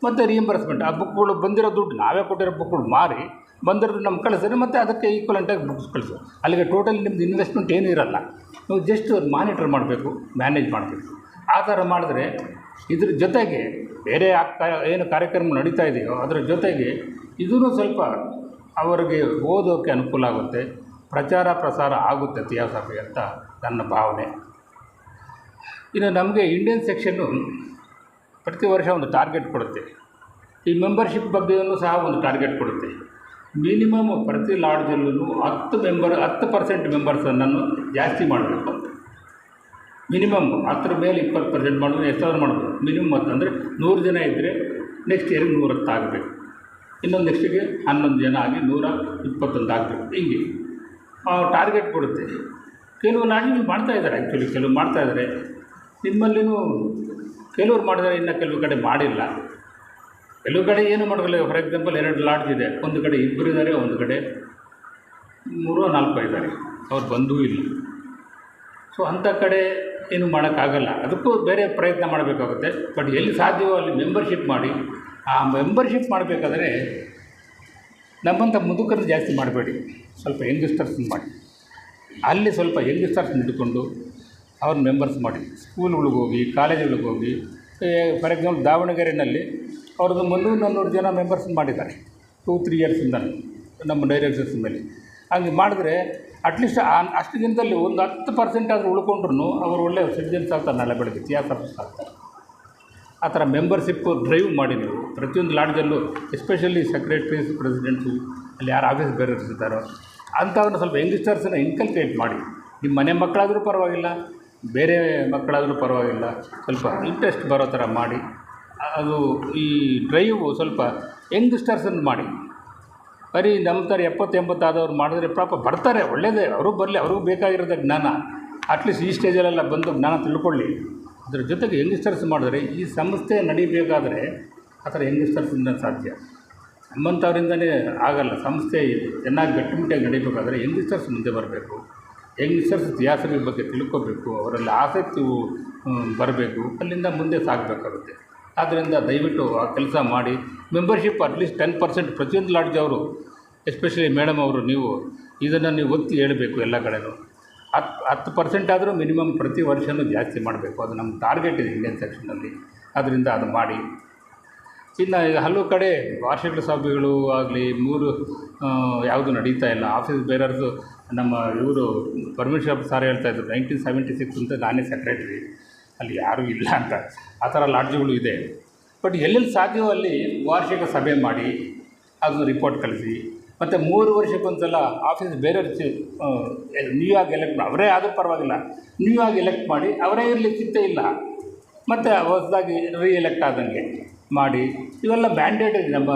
ಮತ್ತು ರಿಯಂಬರ್ಸ್ಮೆಂಟ್, ಆ ಬುಕ್ಗಳು ಬಂದಿರೋ ದುಡ್ಡು ನಾವೇ ಕೊಟ್ಟಿರೋ ಬುಕ್ಗಳು ಮಾರಿ ಬಂದಿರೋದು ನಮ್ಗೆ ಕಳಿಸಿದ್ರೆ ಮತ್ತು ಅದಕ್ಕೆ ಈಕ್ವಲೆಂಟಾಗಿ ಬುಕ್ಸ್ ಕಳಿಸು. ಅಲ್ಲಿಗೆ ಟೋಟಲ್ ನಿಮ್ಮದು ಇನ್ವೆಸ್ಟ್ಮೆಂಟ್ ಏನೂ ಇರೋಲ್ಲ. ನೀವು ಜಸ್ಟ್ ಮಾನಿಟರ್ ಮಾಡಬೇಕು, ಮ್ಯಾನೇಜ್ ಮಾಡಬೇಕು. ಆ ಥರ ಮಾಡಿದ್ರೆ ಇದ್ರ ಜೊತೆಗೆ ಬೇರೆ ಏನು ಕಾರ್ಯಕ್ರಮ ನಡೀತಾ ಇದೆಯೋ ಅದರ ಜೊತೆಗೆ ಇದೂ ಸ್ವಲ್ಪ ಅವರಿಗೆ ಓದೋಕ್ಕೆ ಅನುಕೂಲ ಆಗುತ್ತೆ, ಪ್ರಸಾರ ಆಗುತ್ತೆ TSV ಅಂತ ನನ್ನ ಭಾವನೆ. ಇನ್ನು ನಮಗೆ ಇಂಡಿಯನ್ ಸೆಕ್ಷನ್ನು ಪ್ರತಿ ವರ್ಷ ಒಂದು ಟಾರ್ಗೆಟ್ ಕೊಡುತ್ತೆ. ಈ ಮೆಂಬರ್ಶಿಪ್ ಬಗ್ಗೆಯೂ ಸಹ ಒಂದು ಟಾರ್ಗೆಟ್ ಕೊಡುತ್ತೆ. ಮಿನಿಮಮ್ ಪ್ರತಿ ಲಾಡ್ಜಲ್ಲೂ 10% ಮೆಂಬರ್ಸನ್ನು ಜಾಸ್ತಿ ಮಾಡಬೇಕು ಅಂತ. ಮಿನಿಮಮ್ 10 ಮೇಲೆ 20% ಮಾಡಿದ್ರೆ ಎಷ್ಟಾದ್ರೂ ಮಾಡ್ಬೋದು. ಮಿನಿಮಮ್ ಅಂತಂದರೆ 100 ಜನ ಇದ್ದರೆ ನೆಕ್ಸ್ಟ್ ಇಯರಿಗೆ 110 ಆಗಬೇಕು. ಇನ್ನೊಂದು ನೆಕ್ಸ್ಟಿಗೆ 11 ಜನ ಆಗಿ 121 ಆಗಬೇಕು. ಹಿಂಗೆ ಟಾರ್ಗೆಟ್ ಕೊಡುತ್ತೆ. ಕೆಲವು ಲಾಡ್ಜ್ಗಳು ಮಾಡ್ತಾಯಿದ್ದಾರೆ, ಆ್ಯಕ್ಚುಲಿ ಕೆಲವು ಮಾಡ್ತಾಯಿದ್ದಾರೆ. ನಿಮ್ಮಲ್ಲಿನೂ ಕೆಲವ್ರು ಮಾಡಿದ್ದಾರೆ, ಇನ್ನು ಕೆಲವು ಕಡೆ ಮಾಡಿಲ್ಲ. ಕೆಲವು ಕಡೆ ಏನು ಮಾಡೋಲ್ಲ. ಫಾರ್ ಎಕ್ಸಾಂಪಲ್ 2 ಲಾಡ್ಜ್ ಇದೆ, ಒಂದು ಕಡೆ 2 ಇದ್ದಾರೆ, ಒಂದು ಕಡೆ 3-4 ಇದ್ದಾರೆ, ಅವ್ರು ಬಂದೂ ಇಲ್ಲ. ಸೊ ಅಂಥ ಕಡೆ ಏನು ಮಾಡೋಕ್ಕಾಗಲ್ಲ. ಅದಕ್ಕೂ ಬೇರೆ ಪ್ರಯತ್ನ ಮಾಡಬೇಕಾಗುತ್ತೆ. ಬಟ್ ಎಲ್ಲಿ ಸಾಧ್ಯವೋ ಅಲ್ಲಿ ಮೆಂಬರ್ಶಿಪ್ ಮಾಡಿ. ಆ ಮೆಂಬರ್ಶಿಪ್ ಮಾಡಬೇಕಾದ್ರೆ ನಮ್ಮಂಥ ಮುದುಕರು ಜಾಸ್ತಿ ಮಾಡಬೇಡಿ, ಸ್ವಲ್ಪ ಯಂಗ್ಸ್ಟರ್ಸ್ ಮಾಡಿ. ಅಲ್ಲಿ ಸ್ವಲ್ಪ ಯಂಗ್ಸ್ಟರ್ಸ್ ಹಿಡ್ಕೊಂಡು ಅವ್ರ ಮೆಂಬರ್ಸ್ ಮಾಡಿ. ಸ್ಕೂಲ್ಗಳಿಗೆ ಹೋಗಿ, ಕಾಲೇಜುಗಳಿಗೆ ಹೋಗಿ. ಫಾರ್ ಎಕ್ಸಾಂಪಲ್ ದಾವಣಗೆರೆಯಲ್ಲಿ ಅವ್ರದ್ದು 300-400 ಜನ ಮೆಂಬರ್ಸ್ ಮಾಡಿದ್ದಾರೆ 2-3 ಇಯರ್ಸಿಂದ ನಮ್ಮ ಡೈರೆಕ್ಟರ್ಸ್ ಮೇಲೆ. ಹಂಗೆ ಮಾಡಿದ್ರೆ ಅಟ್ಲೀಸ್ಟ್ ಅಷ್ಟು ದಿನದಲ್ಲಿ ಒಂದು 10% ಆದರೂ ಉಳ್ಕೊಂಡ್ರು ಅವರು ಒಳ್ಳೆಯ ಸಿಟಿಜನ್ಸ್ ಆಗ್ತಾರೆ, ನಾಳೆ ಬೆಳಗ್ಗೆ CSRs ಆಗ್ತಾರೆ. ಆ ಥರ ಮೆಂಬರ್ಶಿಪ್ಪು ಡ್ರೈವ್ ಮಾಡಿ ನೀವು ಪ್ರತಿಯೊಂದು ಲಾಡ್ಜಲ್ಲೂ, ಎಸ್ಪೆಷಲಿ ಸೆಕ್ರೆಟ್ರೀಸ್, ಪ್ರೆಸಿಡೆಂಟ್ಸು, ಅಲ್ಲಿ ಯಾರು ಆಫೀಸ್ ಬೇರೆಯವ್ರು ಇರ್ತಾರೋ ಅಂಥವ್ರನ್ನ ಸ್ವಲ್ಪ ಯಂಗ್ಸ್ಟರ್ಸನ್ನ ಇನ್ಕಲ್ಕೇಟ್ ಮಾಡಿ. ನಿಮ್ಮ ಮನೆ ಮಕ್ಕಳಾದರೂ ಪರವಾಗಿಲ್ಲ, ಬೇರೆ ಮಕ್ಕಳಾದರೂ ಪರವಾಗಿಲ್ಲ, ಸ್ವಲ್ಪ ಇಂಟ್ರೆಸ್ಟ್ ಬರೋ ಥರ ಮಾಡಿ. ಅದು ಈ ಡ್ರೈವು ಸ್ವಲ್ಪ ಯಂಗ್ಸ್ಟರ್ಸನ್ನು ಮಾಡಿ. ಬರೀ ನಮ್ಮ ಥರ 70-80 ಆದವ್ರು ಮಾಡಿದ್ರೆ ಪಾಪ ಬರ್ತಾರೆ, ಒಳ್ಳೆಯದೇ, ಅವರು ಬರಲಿ, ಅವ್ರಿಗೂ ಬೇಕಾಗಿರೋದೇ ಜ್ಞಾನ. ಅಟ್ಲೀಸ್ಟ್ ಈ ಸ್ಟೇಜಲ್ಲೆಲ್ಲ ಬಂದು ಜ್ಞಾನ ತಿಳ್ಕೊಳ್ಳಿ. ಅದ್ರ ಜೊತೆಗೆ ಯಂಗ್ಸ್ಟರ್ಸ್ ಮಾಡಿದ್ರೆ ಈ ಸಂಸ್ಥೆ ನಡಿಬೇಕಾದ್ರೆ ಆ ಥರ ಯಂಗ್ಸ್ಟರ್ಸಿಂದ ಸಾಧ್ಯ. ನಮ್ಮಂಥವ್ರಿಂದಲೇ ಆಗಲ್ಲ. ಸಂಸ್ಥೆ ಚೆನ್ನಾಗಿ ಗಟ್ಟಿಮುಟ್ಟಿಯಾಗಿ ನಡೀಬೇಕಾದ್ರೆ ಯಂಗ್ಸ್ಟರ್ಸ್ ಮುಂದೆ ಬರಬೇಕು. ಯಂಗ್ಸ್ಟರ್ಸ್ ಇತಿಹಾಸಗಳ ಬಗ್ಗೆ ತಿಳ್ಕೊಬೇಕು, ಅವರಲ್ಲಿ ಆಸಕ್ತಿ ಬರಬೇಕು, ಅಲ್ಲಿಂದ ಮುಂದೆ ಸಾಗಬೇಕಾಗುತ್ತೆ. ಆದ್ದರಿಂದ ದಯವಿಟ್ಟು ಆ ಕೆಲಸ ಮಾಡಿ. ಮೆಂಬರ್ಶಿಪ್ ಅಟ್ಲೀಸ್ಟ್ 10% ಪ್ರತಿಯೊಂದು ಲಾಡ್ಜ್ ಅವರು, ಎಸ್ಪೆಷಲಿ ಮೇಡಮ್ ಅವರು, ನೀವು ಇದನ್ನು ನೀವು ಒತ್ತಿ ಹೇಳಬೇಕು ಎಲ್ಲ ಕಡೆಯೂ. 10% ಆದರೂ ಮಿನಿಮಮ್ ಪ್ರತಿ ವರ್ಷವೂ ಜಾಸ್ತಿ ಮಾಡಬೇಕು. ಅದು ನಮ್ಮ ಟಾರ್ಗೆಟ್ ಇದೆ ಇಂಡಿಯನ್ ಸೆಕ್ಷನಲ್ಲಿ. ಅದರಿಂದ ಅದು ಮಾಡಿ. ಇನ್ನು ಹಲವು ಕಡೆ ವಾರ್ಷಿಕ ಸಭೆಗಳು ಆಗಲಿ 3 ಯಾವುದು ನಡೀತಾ ಇಲ್ಲ. ಆಫೀಸ್ ಬೇರರ್ದು ನಮ್ಮ ಇವರು ಪರಮೇಶ್ವರ್ ಸಾರ್ ಹೇಳ್ತಾಯಿದ್ರು 1976 ಅಂತ ನಾನೇ ಸೆಕ್ರೆಟ್ರಿ, ಅಲ್ಲಿ ಯಾರೂ ಇಲ್ಲ ಅಂತ. ಆ ಥರ ಲಾಡ್ಜ್ಗಳು ಇದೆ. ಬಟ್ ಎಲ್ಲೆಲ್ಲಿ ಸಾಧ್ಯವೋ ಅಲ್ಲಿ ವಾರ್ಷಿಕ ಸಭೆ ಮಾಡಿ ಅದನ್ನು ರಿಪೋರ್ಟ್ ಕಳಿಸಿ. ಮತ್ತು 3 ವರ್ಷಕ್ಕೊಂದ್ಸಲ ಆಫೀಸ್ ಬೇರೆಯವ್ರು ನ್ಯೂಯಾಗಿ ಎಲೆಕ್ಟ್, ಅವರೇ ಆದರೂ ಪರವಾಗಿಲ್ಲ, ನ್ಯೂಯಾಗಿ ಎಲೆಕ್ಟ್ ಮಾಡಿ. ಅವರೇ ಇರಲಿ ಚಿಂತೆ ಇಲ್ಲ, ಮತ್ತು ಹೊಸದಾಗಿ ರೀಎಲೆಕ್ಟ್ ಆದಂಗೆ ಮಾಡಿ. ಇವೆಲ್ಲ ಮ್ಯಾಂಡೇಟರಿ. ನಮ್ಮ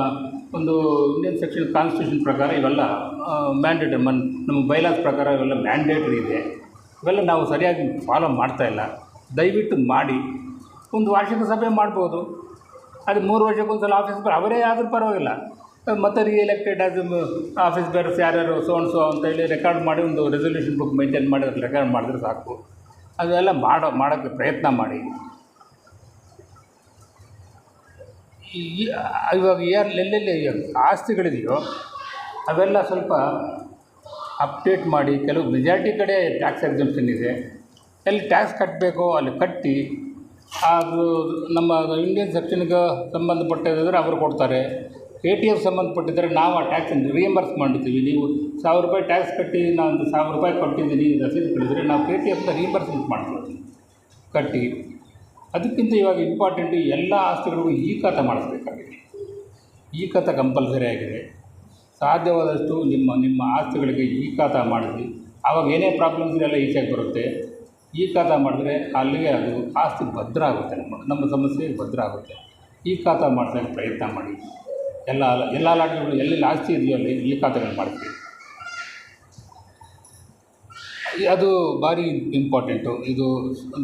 ಒಂದು ಇಂಡಿಯನ್ ಸೆಕ್ಷನ್ ಕಾನ್ಸ್ಟಿಟ್ಯೂಷನ್ ಪ್ರಕಾರ ಇವೆಲ್ಲ ಮ್ಯಾಂಡೇಟರಿ. ನಮ್ಮ ಬೈಲಾಸ್ ಪ್ರಕಾರ ಇವೆಲ್ಲ ಮ್ಯಾಂಡೇಟರಿ ಇದೆ. ಇವೆಲ್ಲ ನಾವು ಸರಿಯಾಗಿ ಫಾಲೋ ಮಾಡ್ತಾಯಿಲ್ಲ. ದಯವಿಟ್ಟು ಮಾಡಿ. ಒಂದು ವಾರ್ಷಿಕ ಸಭೆ ಮಾಡ್ಬೋದು. ಅದು 3 ವರ್ಷಕ್ಕೊಂದ್ಸಲ ಆಫೀಸ್ ಅವರೇ ಆದರೂ ಪರವಾಗಿಲ್ಲ, ಮತ್ತು ರೀಎಲೆಕ್ಟೆಡ್ ಅದು ಆಫೀಸ್ ಬೇರೆ ಯಾರ್ಯಾರು ಸೋ ಅಂತ ಹೇಳಿ ರೆಕಾರ್ಡ್ ಮಾಡಿ ಒಂದು ರೆಸೊಲ್ಯೂಷನ್ ಬುಕ್ ಮೇಂಟೈನ್ ಮಾಡಿ ಅದು ರೆಕಾರ್ಡ್ ಮಾಡಿದ್ರೆ ಸಾಕು. ಅದೆಲ್ಲ ಮಾಡೋಕ್ಕೆ ಪ್ರಯತ್ನ ಮಾಡಿ. ಇವಾಗ ಎಲ್ಲೆಲ್ಲಿ ಆಸ್ತಿಗಳಿದೆಯೋ ಅವೆಲ್ಲ ಸ್ವಲ್ಪ ಅಪ್ಡೇಟ್ ಮಾಡಿ. ಕೆಲವು ಮೆಜಾರಿಟಿ ಕಡೆ ಟ್ಯಾಕ್ಸ್ ಎಕ್ಸಂಪ್ಷನ್ ಇದೆ, ಎಲ್ಲಿ ಟ್ಯಾಕ್ಸ್ ಕಟ್ಟಬೇಕೋ ಅಲ್ಲಿ ಕಟ್ಟಿ. ಅದು ನಮ್ಮ ಇಂಡಿಯನ್ ಸೆಕ್ಷನ್ಗೆ ಸಂಬಂಧಪಟ್ಟಿದ್ರೆ ಅವರು ಕೊಡ್ತಾರೆ. KTF ಸಂಬಂಧಪಟ್ಟಿದ್ದರೆ ನಾವು ಆ ಟ್ಯಾಕ್ಸನ್ನು ರಿಯಂಬರ್ಸ್ ಮಾಡಿರ್ತೀವಿ. ನೀವು 1000 ರೂಪಾಯಿ ಟ್ಯಾಕ್ಸ್ ಕಟ್ಟಿ ನಾನು 1000 ರೂಪಾಯಿ ಕೊಟ್ಟಿದ್ದೀನಿ ರಸೀದು ಕಳಿದ್ರೆ ನಾವು KTFನ ರಿಯಂಬರ್ಸ್ಮೆಂಟ್ ಮಾಡ್ತೀವಿ ಕಟ್ಟಿ. ಅದಕ್ಕಿಂತ ಇವಾಗ ಇಂಪಾರ್ಟೆಂಟು ಎಲ್ಲ ಆಸ್ತಿಗಳಿಗೂ ಈ ಖಾತೆ ಮಾಡಿಸ್ಬೇಕಾಗಿದೆ. ಈ ಖಾತೆ ಕಂಪಲ್ಸರಿ ಆಗಿದೆ. ಸಾಧ್ಯವಾದಷ್ಟು ನಿಮ್ಮ ಆಸ್ತಿಗಳಿಗೆ ಈ ಖಾತೆ ಮಾಡಿಸಿ. ಆವಾಗ ಏನೇ ಪ್ರಾಬ್ಲಮ್ಸ್ ಎಲ್ಲ ಈಚೆಗೆ ಬರುತ್ತೆ. ಈ ಖಾತೆ ಮಾಡಿದ್ರೆ ಅಲ್ಲಿಗೆ ಅದು ಆಸ್ತಿ ಭದ್ರ ಆಗುತ್ತೆ. ನಮ್ಮ ಸಮಸ್ಯೆ ಭದ್ರ ಆಗುತ್ತೆ. ಈ ಖಾತೆ ಮಾಡಿಸೋಕ್ಕೆ ಪ್ರಯತ್ನ ಮಾಡಿ. ಎಲ್ಲ ಲಾಡ್ಜ್ಗಳು ಎಲ್ಲೆಲ್ಲಿ ಆಸ್ತಿ ಇದೆಯೋ ಅಲ್ಲಿ ಈ ಖಾತೆಗಳು ಮಾಡ್ತೀವಿ. ಅದು ಭಾರಿ ಇಂಪಾರ್ಟೆಂಟು. ಇದು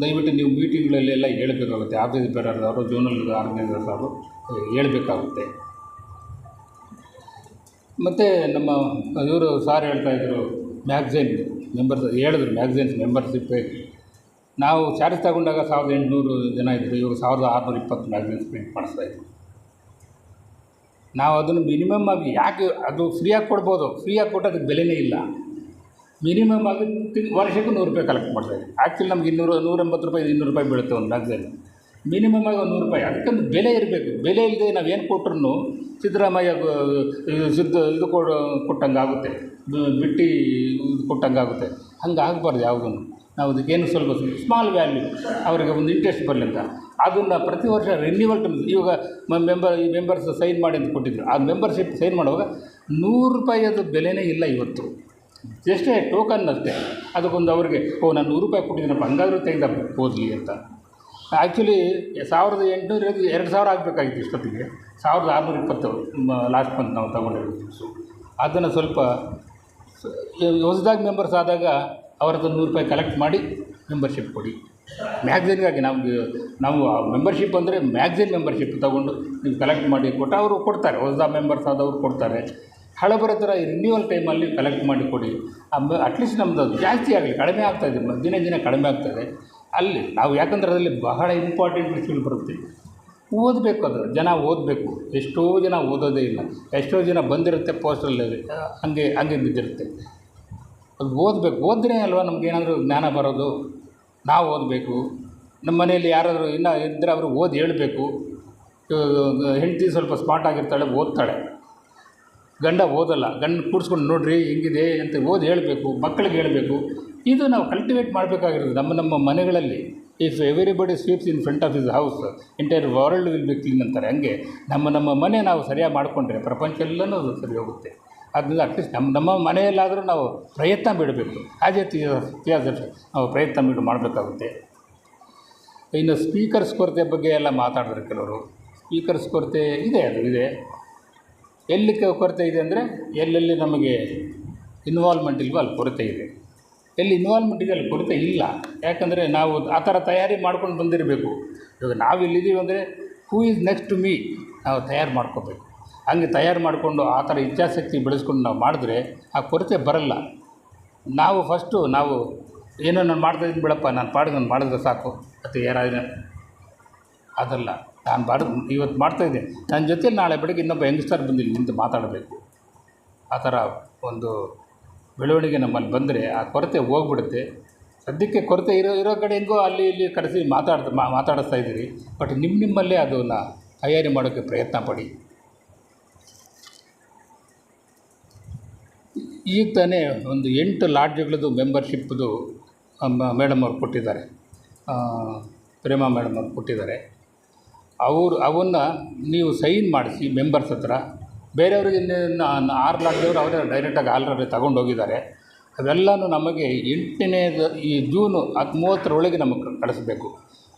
ದಯವಿಟ್ಟು ನೀವು ಮೀಟಿಂಗ್ಗಳಲ್ಲೆಲ್ಲ ಹೇಳಬೇಕಾಗುತ್ತೆ. ಆಫೀಸ್ ಬೇರೆಯವರು, ಜೋನಲ್ ಆರ್ಗನೈಸರ್ಸ್ ಅವರು ಹೇಳಬೇಕಾಗುತ್ತೆ. ಮತ್ತು ನಮ್ಮ ಇವರು ಸಾರ್ ಹೇಳ್ತಾಯಿದ್ರು ಮ್ಯಾಗ್ಝೈನ್ ಮೆಂಬರ್ಸ್ ಹೇಳಿದ್ರು, ಮ್ಯಾಗ್ಝೈನ್ಸ್ ಮೆಂಬರ್ಶಿಪ್ ನಾವು ಚಾರ್ಜ್ ತಗೊಂಡಾಗ 1800 ಜನ ಇದ್ದರು. ಇವಾಗ 1620 ಮ್ಯಾಗ್ಝೈನ್ಸ್ ಪ್ರಿಂಟ್ ಮಾಡಿಸ್ತಾಯಿದ್ರು. ನಾವು ಅದನ್ನು ಮಿನಿಮಮ್ ಆಗಿ ಯಾಕೆ ಅದು ಫ್ರೀಯಾಗಿ ಕೊಡ್ಬೋದು, ಫ್ರೀಯಾಗಿ ಕೊಟ್ಟು ಅದಕ್ಕೆ ಬೆಲೆನೇ ಇಲ್ಲ. ಮಿನಿಮಮ್ ಆಗಿ ವರ್ಷಕ್ಕೆ 100 ರೂಪಾಯಿ ಕಲೆಕ್ಟ್ ಮಾಡ್ತಾಯಿದ್ವಿ. ಆ್ಯಕ್ಚುಲಿ ನಮ್ಗೆ 180 ರೂಪಾಯಿ 200 ರೂಪಾಯಿ ಬೀಳುತ್ತೆ ಒಂದು ಮ್ಯಾಗ್ಝೈನ್. ಮಿನಿಮಮ್ ಆಗಿ 100 ರೂಪಾಯಿ. ಅದಕ್ಕೊಂದು ಬೆಲೆ ಇರಬೇಕು. ಬೆಲೆ ಇಲ್ಲದೆ ನಾವೇನು ಕೊಟ್ಟರು ಸಿದ್ದರಾಮಯ್ಯ ಇದು ಕೊಟ್ಟಂಗೆ ಆಗುತ್ತೆ, ಬಿಟ್ಟು ಕೊಟ್ಟಂಗೆ ಆಗುತ್ತೆ. ಹಂಗೆ ಆಗಬಾರ್ದು ಯಾವುದನ್ನು. ನಾವು ಅದಕ್ಕೇನು ಸ್ವಲ್ಪ ಸ್ಮಾಲ್ ವ್ಯಾಲ್ಯೂ ಅವರಿಗೆ ಒಂದು ಇಂಟ್ರೆಸ್ಟ್ ಬರಲಿ ಅಂತ ಅದನ್ನು ಪ್ರತಿ ವರ್ಷ ರಿನ್ಯೂವಲ್ ಟರ್ಮ್ಸ್. ಇವಾಗ ಮೆಂಬರ್ಸ್ ಸೈನ್ ಮಾಡಿ ಅಂತ ಕೊಟ್ಟಿದ್ರು. ಆ ಮೆಂಬರ್ಶಿಪ್ ಸೈನ್ ಮಾಡುವಾಗ 100 ರೂಪಾಯಿ ಅದು ಬೆಲೆನೇ ಇಲ್ಲ ಇವತ್ತು. ಎಷ್ಟೇ ಟೋಕನ್ ಅಷ್ಟೇ. ಅದಕ್ಕೊಂದು ಅವ್ರಿಗೆ ನಾನು 100 ರೂಪಾಯಿ ಕೊಟ್ಟಿದ್ದೀನಪ್ಪ, ಹಂಗಾದರೂ ತೆಗೆದ ಓದಲಿ ಅಂತ. ಆ್ಯಕ್ಚುಲಿ 1800 2000 ಆಗಬೇಕಾಗಿತ್ತು ಇಷ್ಟೊತ್ತಿಗೆ. 1620 ಲಾಸ್ಟ್ ಮಂತ್ ನಾವು ತಗೊಂಡಿರೋದು. ಅದನ್ನು ಸ್ವಲ್ಪ ಹೊಸದಾಗಿ ಮೆಂಬರ್ಸ್ ಆದಾಗ ಅವ್ರ ಹತ್ರ ₹100 ಕಲೆಕ್ಟ್ ಮಾಡಿ ಮೆಂಬರ್ಶಿಪ್ ಕೊಡಿ. ಮ್ಯಾಗ್ಝಿನ್ಗಾಗಿ ನಾವು ಮೆಂಬರ್ಶಿಪ್ ಅಂದರೆ ಮ್ಯಾಗ್ಝಿನ್ ಮೆಂಬರ್ಶಿಪ್ ತೊಗೊಂಡು ನೀವು ಕಲೆಕ್ಟ್ ಮಾಡಿ ಕೊಟ್ಟು ಅವರು ಕೊಡ್ತಾರೆ. ಹೊಸದಾಗಿ ಮೆಂಬರ್ಸ್ ಆದವರು ಕೊಡ್ತಾರೆ. ಹಳಬರ ಥರ ಈ ರಿನ್ಯೂವಲ್ ಟೈಮಲ್ಲಿ ಕಲೆಕ್ಟ್ ಮಾಡಿ ಕೊಡಿ. ಅಟ್ಲೀಸ್ಟ್ ನಮ್ಮದು ಜಾಸ್ತಿ ಆಗಲಿ, ಕಡಿಮೆ ಆಗ್ತಾಯಿದೆ, ದಿನ ದಿನ ಕಡಿಮೆ ಆಗ್ತಾಯಿದೆ. ಅಲ್ಲಿ ನಾವು ಯಾಕಂದರೆ ಅದರಲ್ಲಿ ಬಹಳ ಇಂಪಾರ್ಟೆಂಟ್ ವಿಷಯಗಳು ಬರುತ್ತೆ. ಓದಬೇಕು, ಅದು ಜನ ಓದಬೇಕು. ಎಷ್ಟೋ ಜನ ಓದೋದೇ ಇಲ್ಲ. ಎಷ್ಟೋ ಜನ ಬಂದಿರುತ್ತೆ ಪೋಸ್ಟಲ್ಲಿ ಹಂಗೆ ಬಿದ್ದಿರುತ್ತೆ. ಅದು ಓದಬೇಕು. ಓದಿದ್ರೆ ಅಲ್ವಾ ನಮಗೇನಾದರೂ ಜ್ಞಾನ ಬರೋದು. ನಾವು ಓದಬೇಕು. ನಮ್ಮ ಮನೆಯಲ್ಲಿ ಯಾರಾದರೂ ಇನ್ನೂ ಇದ್ದರೆ ಅವರು ಓದಿ ಹೇಳಬೇಕು. ಹೆಂಡತಿ ಸ್ವಲ್ಪ ಸ್ಮಾರ್ಟ್ ಆಗಿರ್ತಾಳೆ, ಓದ್ತಾಳೆ. ಗಂಡ ಓದಲ್ಲ. ಗಂಡ ಕೂಡಿಸ್ಕೊಂಡು ನೋಡಿರಿ ಹಿಂಗಿದೆ ಅಂತ ಓದಿ ಹೇಳಬೇಕು, ಮಕ್ಕಳಿಗೆ ಹೇಳಬೇಕು. ಇದು ನಾವು ಕಲ್ಟಿವೇಟ್ ಮಾಡಬೇಕಾಗಿರೋದು ನಮ್ಮ ಮನೆಗಳಲ್ಲಿ. If everybody sweeps in front of his house entire world will be clean ಅಂತಾರೆ. ಹಂಗೆ ನಮ್ಮ ಮನೆ ನಾವು ಸರಿಯಾಗಿ ಮಾಡಿಕೊಂಡ್ರೆ ಪ್ರಪಂಚ ಎಲ್ಲನೂ ಸರಿ ಹೋಗುತ್ತೆ. ಅದರಿಂದ ಅಟ್ಲೀಸ್ಟ್ ನಮ್ಮ ಮನೆಯಲ್ಲಾದರೂ ನಾವು ಪ್ರಯತ್ನ ಬಿಡಬೇಕು. ಹಾಗೆ ನಾವು ಪ್ರಯತ್ನ ಮಾಡಬೇಕಾಗುತ್ತೆ. ಇನ್ನು ಸ್ಪೀಕರ್ಸ್ ಕೊರತೆ ಬಗ್ಗೆ ಎಲ್ಲ ಮಾತಾಡಿದ್ರೆ ಕೆಲವರು. ಸ್ಪೀಕರ್ಸ್ ಕೊರತೆ ಇದೆ. ಎಲ್ಲಿ ಕೊರತೆ ಇದೆ ಅಂದರೆ ಎಲ್ಲೆಲ್ಲಿ ನಮಗೆ ಇನ್ವಾಲ್ವ್ಮೆಂಟ್ ಇಲ್ವೋ ಅಲ್ಲಿ ಕೊರತೆ ಇದೆ. ಎಲ್ಲಿ ಇನ್ವಾಲ್ವ್ಮೆಂಟ್ ಇದೆ ಅಲ್ಲಿ ಕೊರತೆ ಇಲ್ಲ. ಯಾಕಂದರೆ ನಾವು ಆ ಥರ ತಯಾರಿ ಮಾಡ್ಕೊಂಡು ಬಂದಿರಬೇಕು. ಇವಾಗ ನಾವು ಇಲ್ಲಿದ್ದೀವಿ ಅಂದರೆ who is next to me ನಾವು ತಯಾರು ಮಾಡ್ಕೋಬೇಕು. ಹಂಗೆ ತಯಾರು ಮಾಡಿಕೊಂಡು ಆ ಥರ ಇಚ್ಛಾಶಕ್ತಿ ಬೆಳೆಸ್ಕೊಂಡು ನಾವು ಮಾಡಿದ್ರೆ ಆ ಕೊರತೆ ಬರಲ್ಲ. ನಾವು ಫಸ್ಟು ಏನೋ ನಾನು ಮಾಡ್ತಾಯಿದ್ದೀನಿ ಬಿಡಪ್ಪ, ನಾನು ನಾನು ಮಾಡಿದ್ರೆ ಸಾಕು ಮತ್ತು ಯಾರಾದ್ರೆ ಅದಲ್ಲ. ನಾನು ಇವತ್ತು ಮಾಡ್ತಾಯಿದ್ದೀನಿ, ನನ್ನ ಜೊತೆಲಿ ನಾಳೆ ಬೆಳಗ್ಗೆ ಇನ್ನೊಬ್ಬ ಯಂಗ್ಸ್ಟರ್ ಬಂದಿಲ್ಲ ನಿಂತು ಮಾತಾಡಬೇಕು. ಆ ಥರ ಒಂದು ಬೆಳವಣಿಗೆ ನಮ್ಮಲ್ಲಿ ಬಂದರೆ ಆ ಕೊರತೆ ಹೋಗ್ಬಿಡುತ್ತೆ. ಸದ್ಯಕ್ಕೆ ಕೊರತೆ ಇರೋ ಕಡೆ ಹೆಂಗೋ ಅಲ್ಲಿ ಇಲ್ಲಿ ಕರೆಸಿ ಮಾತಾಡಿಸ್ತಾ ಇದ್ದೀರಿ. ಬಟ್ ನಿಮ್ಮಲ್ಲೇ ಅದನ್ನು ತಯಾರಿ ಮಾಡೋಕ್ಕೆ ಪ್ರಯತ್ನ ಪಡಿ. ಈಗ ತಾನೇ ಒಂದು 8 ಲಾಡ್ಜ್ಗಳದ್ದು ಮೆಂಬರ್ಶಿಪ್ದು ಮೇಡಮ್ ಅವ್ರು ಕೊಟ್ಟಿದ್ದಾರೆ. ಪ್ರೇಮಾ ಮೇಡಮ್ ಅವ್ರು ಕೊಟ್ಟಿದ್ದಾರೆ. ಅವನ್ನು ನೀವು ಸೈನ್ ಮಾಡಿಸಿ ಮೆಂಬರ್ಸ್ ಹತ್ರ. ಬೇರೆಯವ್ರಿಗೆ 6 ಲಾಡ್ಜವರು ಅವರೇ ಡೈರೆಕ್ಟಾಗಿ ಆಲ್ರೆಡಿ ತಗೊಂಡೋಗಿದ್ದಾರೆ. ಅವೆಲ್ಲನೂ ನಮಗೆ 8ನೇದು ಈ ಜೂನು 30 ನಮಗೆ ಕಳಿಸ್ಬೇಕು.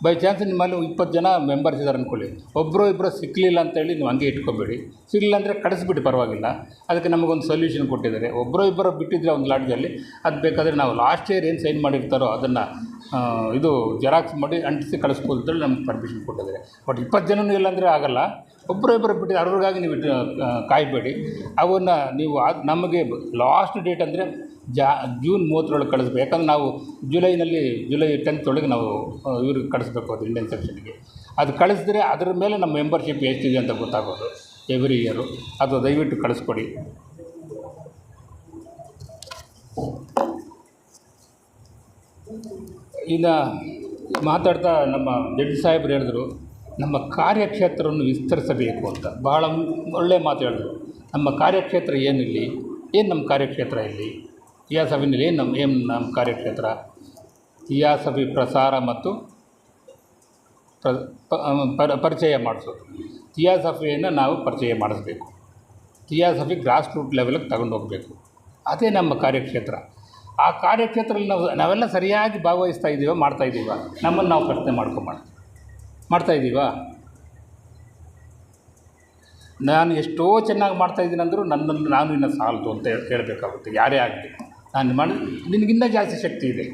ಬೈ ಚಾನ್ಸ್ ನಿಮ್ಮಲ್ಲಿ 20 ಜನ ಮೆಂಬರ್ಸ್ ಇದ್ದಾರೆ ಅಂದ್ಕೊಳ್ಳಿ, ಒಬ್ಬರು ಇಬ್ಬರು ಸಿಕ್ಕಲಿಲ್ಲ ಅಂತೇಳಿ ನೀವು ಹಂಗೆ ಇಟ್ಕೊಬೇಡಿ. ಸಿಗಲಿಲ್ಲ ಅಂದರೆ ಕಳಿಸ್ಬಿಟ್ಟು ಪರವಾಗಿಲ್ಲ. ಅದಕ್ಕೆ ನಮಗೊಂದು ಸೊಲ್ಯೂಷನ್ ಕೊಟ್ಟಿದ್ದಾರೆ. ಒಬ್ಬರು ಇಬ್ಬರು ಬಿಟ್ಟಿದ್ರೆ ಒಂದು ಲಾಡ್ಜಲ್ಲಿ ಅದು ಬೇಕಾದರೆ ನಾವು ಲಾಸ್ಟ್ ಇಯರ್ ಏನು ಸೈನ್ ಮಾಡಿರ್ತಾರೋ ಅದನ್ನು ಜೆರಾಕ್ಸ್ ಮಾಡಿ ಅಂಟಿಸಿ ಕಳಿಸ್ಬೋದು ಅಂತೇಳಿ ನಮ್ಗೆ ಪರ್ಮಿಷನ್ ಕೊಟ್ಟಿದ್ದಾರೆ. ಬಟ್ 20 ಜನನೂ ಇಲ್ಲಾಂದರೆ ಆಗೋಲ್ಲ. ಒಬ್ಬರು ಇಬ್ಬರು ಬಿಟ್ಟಿದ್ದು ಅವ್ರಿಗಾಗಿ ನೀವು ಕಾಯಬೇಡಿ. ಅವನ್ನು ನೀವು ನಮಗೆ ಲಾಸ್ಟ್ ಡೇಟ್ ಅಂದರೆ ಜೂನ್ 30 ಕಳಿಸ್ಬೇಕು. ಯಾಕಂದ್ರೆ ನಾವು ಜುಲೈ 10 ನಾವು ಇವ್ರಿಗೆ ಕಳಿಸ್ಬೇಕು ಅದು ಇಂಡಿಯನ್ ಸೆಕ್ಷನ್ಗೆ. ಅದು ಕಳಿಸಿದ್ರೆ ಅದ್ರ ಮೇಲೆ ನಮ್ಮ ಮೆಂಬರ್ಶಿಪ್ ಎಷ್ಟಿದೆ ಅಂತ ಗೊತ್ತಾಗೋದು ಎವ್ರಿ ಇಯರು. ಅದು ದಯವಿಟ್ಟು ಕಳಿಸ್ಕೊಡಿ. ಇನ್ನು ಮಾತಾಡ್ತಾ ನಮ್ಮ ಜಡ್ಜ್ ಸಾಹೇಬ್ರು ಹೇಳಿದ್ರು ನಮ್ಮ ಕಾರ್ಯಕ್ಷೇತ್ರವನ್ನು ವಿಸ್ತರಿಸಬೇಕು ಅಂತ. ಭಾಳ ಒಳ್ಳೆಯ ಮಾತು ಹೇಳಿದ್ರು. ನಮ್ಮ ಕಾರ್ಯಕ್ಷೇತ್ರ ಏನಿಲ್ಲಿ, ನಮ್ಮ ಕಾರ್ಯಕ್ಷೇತ್ರ ಇಲ್ಲಿ ತಿಯಾಸಫಿನಲ್ಲಿ ಏನು ನಮ್ಮ ಕಾರ್ಯಕ್ಷೇತ್ರ, ತಿಯಾಸಫಿ ಪ್ರಸಾರ ಮತ್ತು ಪರಿಚಯ ಮಾಡಿಸೋದು. ತಿಯಾಸಫಿಯನ್ನು ನಾವು ಪರಿಚಯ ಮಾಡಿಸ್ಬೇಕು. ತಿಯಾಸಫಿ ಗ್ರಾಸ್ ರೂಟ್ ಲೆವೆಲಿಗೆ ತಗೊಂಡೋಗಬೇಕು. ಅದೇ ನಮ್ಮ ಕಾರ್ಯಕ್ಷೇತ್ರ. ಆ ಕಾರ್ಯಕ್ಷೇತ್ರದಲ್ಲಿ ನಾವೆಲ್ಲ ಸರಿಯಾಗಿ ಭಾಗವಹಿಸ್ತಾ ಇದ್ದೀವ, ಮಾಡ್ತಾಯಿದ್ದೀವ? ನಮ್ಮನ್ನು ನಾವು ಪ್ರಶ್ನೆ ಮಾಡ್ತಾಯಿದ್ದೀವ? ನಾನು ಎಷ್ಟೋ ಚೆನ್ನಾಗಿ ಮಾಡ್ತಾಯಿದ್ದೀನಿ ಅಂದರೂ ನಾನು ಇನ್ನೂ ಸಾಲದು ಅಂತ ಹೇಳಬೇಕಾಗುತ್ತೆ. ಯಾರೇ ಆಗಲಿ ನಿನಗಿನ್ನ ಜಾಸ್ತಿ ಶಕ್ತಿ ಇದೆ.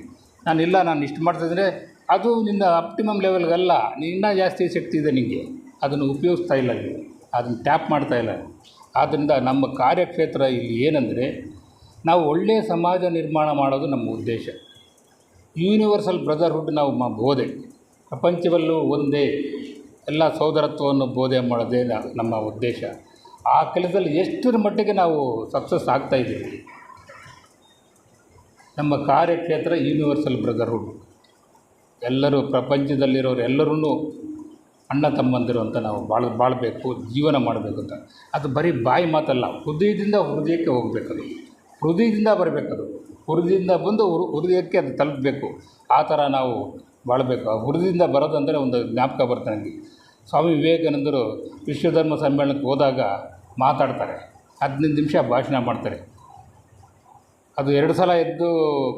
ನಾನು ಇಷ್ಟು ಮಾಡ್ತಾಯಿದ್ರೆ ಅದು ನಿನ್ನ ಆಪ್ಟಿಮಮ್ ಲೆವೆಲ್ಗಲ್ಲ, ಇನ್ನೂ ಜಾಸ್ತಿ ಶಕ್ತಿ ಇದೆ ನಿನಗೆ. ಅದನ್ನು ಉಪಯೋಗಿಸ್ತಾ ಇಲ್ಲ ನೀವು, ಅದನ್ನು ಟ್ಯಾಪ್ ಮಾಡ್ತಾಯಿಲ್ಲ. ಆದ್ದರಿಂದ ನಮ್ಮ ಕಾರ್ಯಕ್ಷೇತ್ರ ಇಲ್ಲಿ ಏನಂದರೆ ನಾವು ಒಳ್ಳೆಯ ಸಮಾಜ ನಿರ್ಮಾಣ ಮಾಡೋದು ನಮ್ಮ ಉದ್ದೇಶ. ಯೂನಿವರ್ಸಲ್ ಬ್ರದರ್ಹುಡ್ ನಾವು ಬೋಧೆ, ಪ್ರಪಂಚವಲ್ಲೂ ಒಂದೇ ಎಲ್ಲ ಸೋದರತ್ವವನ್ನು ಬೋಧೆ ಮಾಡೋದೇ ನಮ್ಮ ಉದ್ದೇಶ. ಆ ಕೆಲಸದಲ್ಲಿ ಎಷ್ಟರ ಮಟ್ಟಿಗೆ ನಾವು ಸಕ್ಸಸ್ ಆಗ್ತಾಯಿದ್ದೀವಿ. ನಮ್ಮ ಕಾರ್ಯಕ್ಷೇತ್ರ ಯೂನಿವರ್ಸಲ್ ಬ್ರದರ್ಹುಡ್. ಎಲ್ಲರೂ ಪ್ರಪಂಚದಲ್ಲಿರೋರು ಎಲ್ಲರೂ ಅಣ್ಣ ತಮ್ಮಂದಿರು ಅಂತ ನಾವು ಬಾಳಬೇಕು, ಜೀವನ ಮಾಡಬೇಕು ಅಂತ. ಅದು ಬರೀ ಬಾಯಿ ಮಾತಲ್ಲ, ಹೃದಯದಿಂದ ಹೃದಯಕ್ಕೆ ಹೋಗಬೇಕದು. ಹೃದಯದಿಂದ ಬರಬೇಕದು. ಹೃದಯದಿಂದ ಬಂದು ಹೃದಯಕ್ಕೆ ಅದು ತಲುಪಬೇಕು. ಆ ಥರ ನಾವು ಬಾಳಬೇಕು. ಆ ಹೃದಯದಿಂದ ಬರೋದಂದರೆ ಒಂದು ಜ್ಞಾಪಕ ಬರುತ್ತೆ ನನಗೆ. ಸ್ವಾಮಿ ವಿವೇಕಾನಂದರು ವಿಶ್ವಧರ್ಮ ಸಮ್ಮೇಳನಕ್ಕೆ ಹೋದಾಗ ಮಾತಾಡ್ತಾರೆ. 15 ನಿಮಿಷ ಭಾಷಣ ಮಾಡ್ತಾರೆ. ಅದು 2 ಸಲ ಎದ್ದು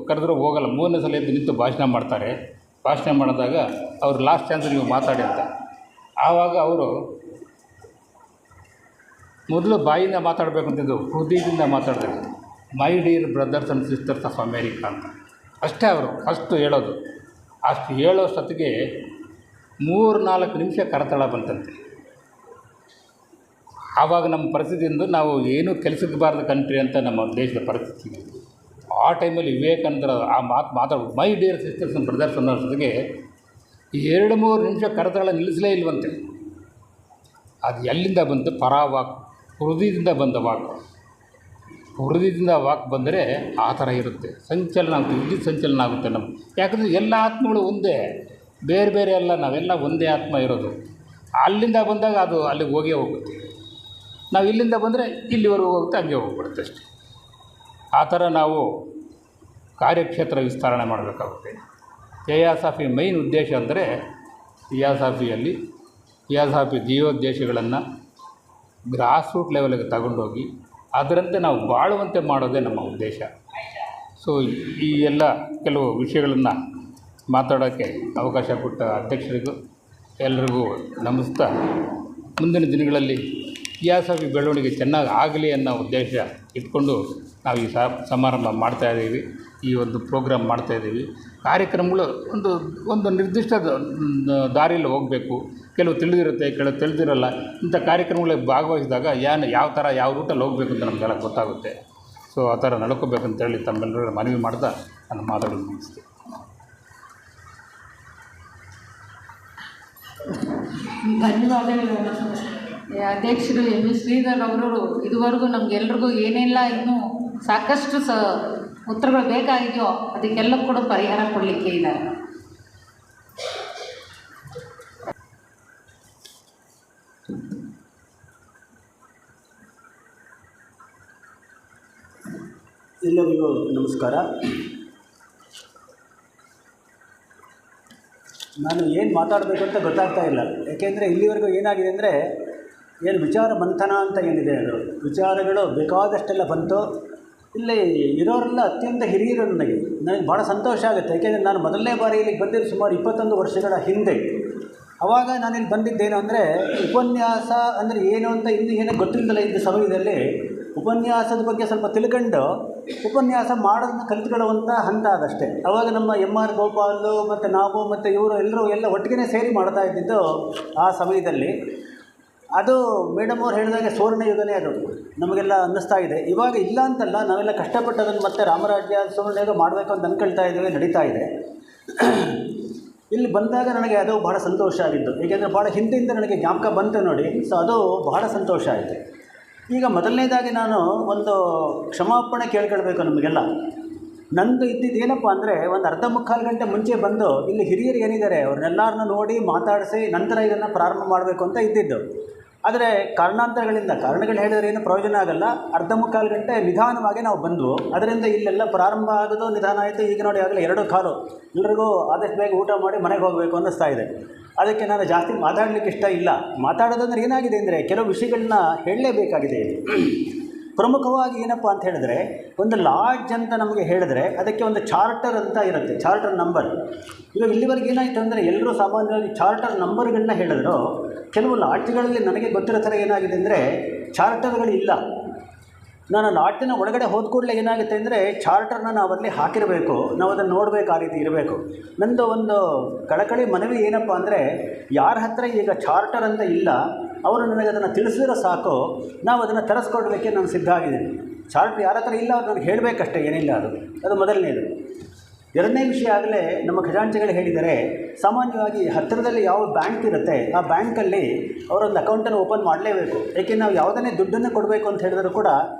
ಕರೆದ್ರೂ ಹೋಗಲ್ಲ, 3ನೇ ಸಲ ಎದ್ದು ನಿಂತು ಭಾಷಣ ಮಾಡ್ತಾರೆ. ಭಾಷಣ ಮಾಡಿದಾಗ ಅವ್ರು ಲಾಸ್ಟ್ ಚಾನ್ಸ್ ನೀವು ಮಾತಾಡಿ ಅಂತ. ಆವಾಗ ಅವರು ಮೊದಲು ಬಾಯಿಂದ ಮಾತಾಡಬೇಕು ಅಂತಿದ್ದು ಹೃದಯದಿಂದ ಮಾತಾಡ್ತಾರೆ. My dear brothers and sisters of America ಅಂತ ಅಷ್ಟೇ ಅವರು ಫಸ್ಟು ಹೇಳೋದು. ಅಷ್ಟು ಹೇಳೋಷ್ಟೊತ್ತಿಗೆ 3-4 ನಿಮಿಷ ಕರತಳ ಬಂತಂತೆ. ಆವಾಗ ನಮ್ಮ ಪರಿಸ್ಥಿತಿಯಿಂದ ನಾವು ಏನೂ ಕೆಲಸಕ್ಕೆ ಬಾರದ ಕಂಟ್ರಿ ಅಂತ ನಮ್ಮ ದೇಶದ ಪರಿಸ್ಥಿತಿ. ಆ ಟೈಮಲ್ಲಿ ವಿವೇಕಾನಂದರ ಆ ಮಾತಾಡೋದು my dear sisters and brothers ಅನ್ನೋಷ್ಟೊತ್ತಿಗೆ 2-3 ನಿಮಿಷ ಕರತಳ ನಿಲ್ಲಿಸಲೇ ಇಲ್ವಂತೆ. ಅದು ಎಲ್ಲಿಂದ ಬಂತು? ಪರಾವಾಕ್, ಹೃದಯದಿಂದ ಬಂದ ವಾಕ್. ಹೃದಯದಿಂದ ವಾಕ್ ಬಂದರೆ ಆ ಥರ ಇರುತ್ತೆ, ಸಂಚಲನ ಆಗುತ್ತೆ, ವಿದ್ಯುತ್ ಸಂಚಲನ ಆಗುತ್ತೆ ನಮ್ಮ. ಯಾಕಂದರೆ ಎಲ್ಲ ಆತ್ಮಗಳು ಒಂದೇ, ಬೇರೆ ಬೇರೆ ಅಲ್ಲ, ನಾವೆಲ್ಲ ಒಂದೇ ಆತ್ಮ ಇರೋದು. ಅಲ್ಲಿಂದ ಬಂದಾಗ ಅದು ಅಲ್ಲಿಗೆ ಹೋಗೇ ಹೋಗುತ್ತೆ. ನಾವು ಇಲ್ಲಿಂದ ಬಂದರೆ ಇಲ್ಲಿವರೆಗೂ ಹೋಗುತ್ತೆ, ಹಂಗೆ ಹೋಗ್ಬಿಡುತ್ತೆ ಅಷ್ಟೆ. ಆ ಥರ ನಾವು ಕಾರ್ಯಕ್ಷೇತ್ರ ವಿಸ್ತರಣೆ ಮಾಡಬೇಕಾಗುತ್ತೆ. ಥಿಯಾಸಾಫಿ ಮೈನ್ ಉದ್ದೇಶ ಅಂದರೆ ಥಿಯಾಸಾಫಿ ಜೀವೋದ್ದೇಶಗಳನ್ನು ಗ್ರಾಸ್ ರೂಟ್ ಲೆವೆಲ್ಗೆ ತಗೊಂಡೋಗಿ ಅದರಂತೆ ನಾವು ಬಾಳುವಂತೆ ಮಾಡೋದೇ ನಮ್ಮ ಉದ್ದೇಶ. ಸೊ ಈ ಎಲ್ಲ ಕೆಲವು ವಿಷಯಗಳನ್ನು ಮಾತಾಡೋಕ್ಕೆ ಅವಕಾಶ ಕೊಟ್ಟ ಅಧ್ಯಕ್ಷರಿಗೂ ಎಲ್ರಿಗೂ ನಮಿಸ್ತಾ, ಮುಂದಿನ ದಿನಗಳಲ್ಲಿ ಥಿಯಾಸಾಫಿ ಬೆಳವಣಿಗೆ ಚೆನ್ನಾಗಿ ಆಗಲಿ ಅನ್ನೋ ಉದ್ದೇಶ ಇಟ್ಕೊಂಡು ನಾವು ಈ ಸಮಾರಂಭ ಮಾಡ್ತಾಯಿದ್ದೀವಿ, ಈ ಒಂದು ಪ್ರೋಗ್ರಾಮ್ ಮಾಡ್ತಾಯಿದ್ದೀವಿ. ಕಾರ್ಯಕ್ರಮಗಳು ಒಂದು ನಿರ್ದಿಷ್ಟ ದಾರಿಯಲ್ಲಿ ಹೋಗಬೇಕು. ಕೆಲವು ತಿಳಿದಿರುತ್ತೆ, ಕೆಲವು ತಿಳಿದಿರಲ್ಲ. ಇಂಥ ಕಾರ್ಯಕ್ರಮಗಳಿಗೆ ಭಾಗವಹಿಸಿದಾಗ ಯಾವ ಥರ ಯಾವ ರೂಟಲ್ಲಿ ಹೋಗಬೇಕು ಅಂತ ನಮಗೆಲ್ಲ ಗೊತ್ತಾಗುತ್ತೆ. ಸೊ ಆ ಥರ ನಡ್ಕೋಬೇಕಂತೇಳಿ ತಮ್ಮೆಲ್ಲರೂ ಮನವಿ ಮಾಡ್ತಾ ನಾನು ಮಾತಾಡೋದು ಮುಗಿಸ್ತೀನಿ. ಧನ್ಯವಾದಗಳು ಅಧ್ಯಕ್ಷರು ಎಂ ಎಸ್ ಶ್ರೀಧರ್ ಅವರು. ಇದುವರೆಗೂ ನಮಗೆಲ್ರಿಗೂ ಏನೆಲ್ಲ ಇನ್ನೂ ಸಾಕಷ್ಟು ಉತ್ತರಗಳು ಬೇಕಾಗಿದೆಯೋ ಅದಕ್ಕೆಲ್ಲ ಕೂಡ ಪರಿಹಾರ ಕೊಡಲಿಕ್ಕೆ ಇದ್ದಾರೆ. ಎಲ್ಲರಿಗೂ ನಮಸ್ಕಾರ. ನಾನು ಏನು ಮಾತಾಡಬೇಕು ಅಂತ ಗೊತ್ತಾಗ್ತಾ ಇಲ್ಲ. ಯಾಕೆಂದರೆ ಇಲ್ಲಿವರೆಗೂ ಏನಾಗಿದೆ ಅಂದರೆ ಏನು ವಿಚಾರ ಮಂಥನ ಅಂತ ಏನಿದೆ, ಅದು ವಿಚಾರಗಳು ಬೇಕಾದಷ್ಟೆಲ್ಲ ಬಂತು. ಇಲ್ಲಿ ಇರೋರೆಲ್ಲ ಅತ್ಯಂತ ಹಿರಿಯರು. ನನಗೆ ಭಾಳ ಸಂತೋಷ ಆಗುತ್ತೆ. ಯಾಕೆಂದರೆ ನಾನು ಮೊದಲನೇ ಬಾರಿ ಇಲ್ಲಿಗೆ ಬಂದಿದ್ದು ಸುಮಾರು 21 ವರ್ಷಗಳ ಹಿಂದೆ. ಆವಾಗ ನಾನಿಲ್ಲಿ ಬಂದಿದ್ದೇನು ಅಂದರೆ ಉಪನ್ಯಾಸ ಅಂದರೆ ಏನು ಅಂತ ಇನ್ನೂ ಏನೋ ಗೊತ್ತಿಲ್ಲದಲ್ಲ ಇದ್ದ ಸಮಯದಲ್ಲಿ ಉಪನ್ಯಾಸದ ಬಗ್ಗೆ ಸ್ವಲ್ಪ ತಿಳ್ಕೊಂಡು ಉಪನ್ಯಾಸ ಮಾಡೋದನ್ನ ಕಲಿತ್ಕೊಳ್ಳುವಂಥ ಹಂತ ಅದಷ್ಟೇ. ಆವಾಗ ನಮ್ಮ MR ಗೋಪಾಲು ಮತ್ತು ನಾವು ಮತ್ತು ಇವರು ಎಲ್ಲರೂ ಒಟ್ಟಿಗೆ ಸೇರಿ ಮಾಡ್ತಾ ಇದ್ದಿದ್ದು ಆ ಸಮಯದಲ್ಲಿ. ಅದು ಮೇಡಮ್ ಅವ್ರು ಹೇಳಿದಾಗೆ ಸುವರ್ಣ ಯುಗನೇ ಅದು ನಮಗೆಲ್ಲ ಅನ್ನಿಸ್ತಾ ಇದೆ. ಇವಾಗ ಇಲ್ಲ ಅಂತಲ್ಲ, ನಾವೆಲ್ಲ ಕಷ್ಟಪಟ್ಟು ಅದನ್ನು ಮತ್ತೆ ರಾಮರಾಜ್ಯ ಸುವರ್ಣ ಯುಗ ಮಾಡಬೇಕು ಅಂತ ಅಂದ್ಕೊಳ್ತಾ ಇದ್ದೀವಿ, ನಡೀತಾ ಇದೆ. ಇಲ್ಲಿ ಬಂದಾಗ ನನಗೆ ಅದು ಬಹಳ ಸಂತೋಷ ಆಗಿದ್ದು. ಏಕೆಂದರೆ ಭಾಳ ಹಿಂದಿಂದ ನನಗೆ ಜ್ಞಾಪಕ ಬಂತು ನೋಡಿ. ಸೊ ಅದು ಬಹಳ ಸಂತೋಷ ಆಯಿತು. ಈಗ ಮೊದಲನೇದಾಗಿ ನಾನು ಒಂದು ಕ್ಷಮಾಪಣೆ ಕೇಳ್ಕೊಳ್ಬೇಕು ನಮಗೆಲ್ಲ. ನಂದು ಇದ್ದಿದ್ದು ಏನಪ್ಪ ಅಂದರೆ ಒಂದು ಅರ್ಧ ಮುಕ್ಕಾಲು ಗಂಟೆ ಮುಂಚೆ ಬಂದು ಇಲ್ಲಿ ಹಿರಿಯರು ಏನಿದ್ದಾರೆ ಅವ್ರನ್ನೆಲ್ಲರನ್ನ ನೋಡಿ ಮಾತಾಡಿಸಿ ನಂತರ ಇದನ್ನು ಪ್ರಾರಂಭ ಮಾಡಬೇಕು ಅಂತ ಇದ್ದಿದ್ದು. ಆದರೆ ಕಾರಣಗಳು ಹೇಳಿದ್ರೆ ಏನು ಪ್ರಯೋಜನ ಆಗಲ್ಲ. ಅರ್ಧ ಮುಕ್ಕಾಲು ಗಂಟೆ ನಿಧಾನವಾಗಿ ನಾವು ಬಂದವು. ಅದರಿಂದ ಇಲ್ಲೆಲ್ಲ ಪ್ರಾರಂಭ ಆಗೋದು ನಿಧಾನ ಆಯಿತು. ಈಗ ನೋಡಿ ಆಗಲೇ 2:15. ಎಲ್ರಿಗೂ ಆದಷ್ಟು ಬೇಗ ಊಟ ಮಾಡಿ ಮನೆಗೆ ಹೋಗಬೇಕು ಅನ್ನಿಸ್ತಾ ಇದೆ. ಅದಕ್ಕೆ ನಾನು ಜಾಸ್ತಿ ಮಾತಾಡಲಿಕ್ಕೆ ಇಷ್ಟ ಇಲ್ಲ. ಮಾತಾಡೋದಂದ್ರೆ ಏನಾಗಿದೆ ಅಂದರೆ ಕೆಲವು ವಿಷಯಗಳನ್ನ ಹೇಳಲೇಬೇಕಾಗಿದೆ. ಪ್ರಮುಖವಾಗಿ ಏನಪ್ಪ ಅಂತ ಹೇಳಿದ್ರೆ, ಒಂದು ಲಾಡ್ಜ್ ಅಂತ ನಮಗೆ ಹೇಳಿದ್ರೆ ಅದಕ್ಕೆ ಒಂದು ಚಾರ್ಟರ್ ಅಂತ ಇರುತ್ತೆ, ಚಾರ್ಟರ್ ನಂಬರ್. ಇವಾಗ ಇಲ್ಲಿವರೆಗೆ ಏನಾಯಿತು ಅಂದರೆ ಎಲ್ಲರೂ ಸಾಮಾನ್ಯವಾಗಿ ಚಾರ್ಟರ್ ನಂಬರ್ಗಳನ್ನ ಹೇಳಿದ್ರು. ಕೆಲವು ಲಾಡ್ಜ್ಗಳಲ್ಲಿ ನನಗೆ ಗೊತ್ತಿರೋ ಥರ ಏನಾಗಿದೆ ಅಂದರೆ ಚಾರ್ಟರ್ಗಳು ಇಲ್ಲ. ನಾನು ಲಾಡ್ಜಿನ ಒಳಗಡೆ ಹೋದ ಕೂಡಲೇ ಏನಾಗುತ್ತೆ ಅಂದರೆ ಚಾರ್ಟರ್ನ ನಾವಲ್ಲಿ ಹಾಕಿರಬೇಕು, ನಾವು ಅದನ್ನು ನೋಡಬೇಕು, ಆ ರೀತಿ ಇರಬೇಕು. ನಂದು ಒಂದು ಕಳಕಳಿ ಮನವಿ ಏನಪ್ಪ ಅಂದರೆ, ಯಾರ ಹತ್ರ ಈಗ ಚಾರ್ಟರ್ ಅಂತ ಇಲ್ಲ ಅವರು ನನಗೆ ಅದನ್ನು ತಿಳಿಸಿದ್ರೆ ಸಾಕು, ನಾವು ಅದನ್ನು ತರಿಸ್ಕೊಡ್ಲಿಕ್ಕೆ ನಾನು ಸಿದ್ಧ ಆಗಿದ್ದೀನಿ. ಚಾರ್ಟರ್ ಯಾರ ಹತ್ರ ಇಲ್ಲ ಅವ್ರು ನನಗೆ ಹೇಳಬೇಕಷ್ಟೇ, ಏನಿಲ್ಲ. ಅದು ಮೊದಲನೇದು. ಎರಡನೇ ವಿಷಯ ಆಗಲೇ ನಮ್ಮ ಖಜಾಂಚಿಗಳು ಹೇಳಿದರೆ, ಸಾಮಾನ್ಯವಾಗಿ ಹತ್ತಿರದಲ್ಲಿ ಯಾವ ಬ್ಯಾಂಕ್ ಇರುತ್ತೆ ಆ ಬ್ಯಾಂಕಲ್ಲಿ ಅವರೊಂದು ಅಕೌಂಟನ್ನು ಓಪನ್ ಮಾಡಲೇಬೇಕು. ಏಕೆಂದರೆ ನಾವು ಯಾವುದನ್ನೇ ದುಡ್ಡನ್ನು ಕೊಡಬೇಕು ಅಂತ ಹೇಳಿದ್ರು ಕೂಡ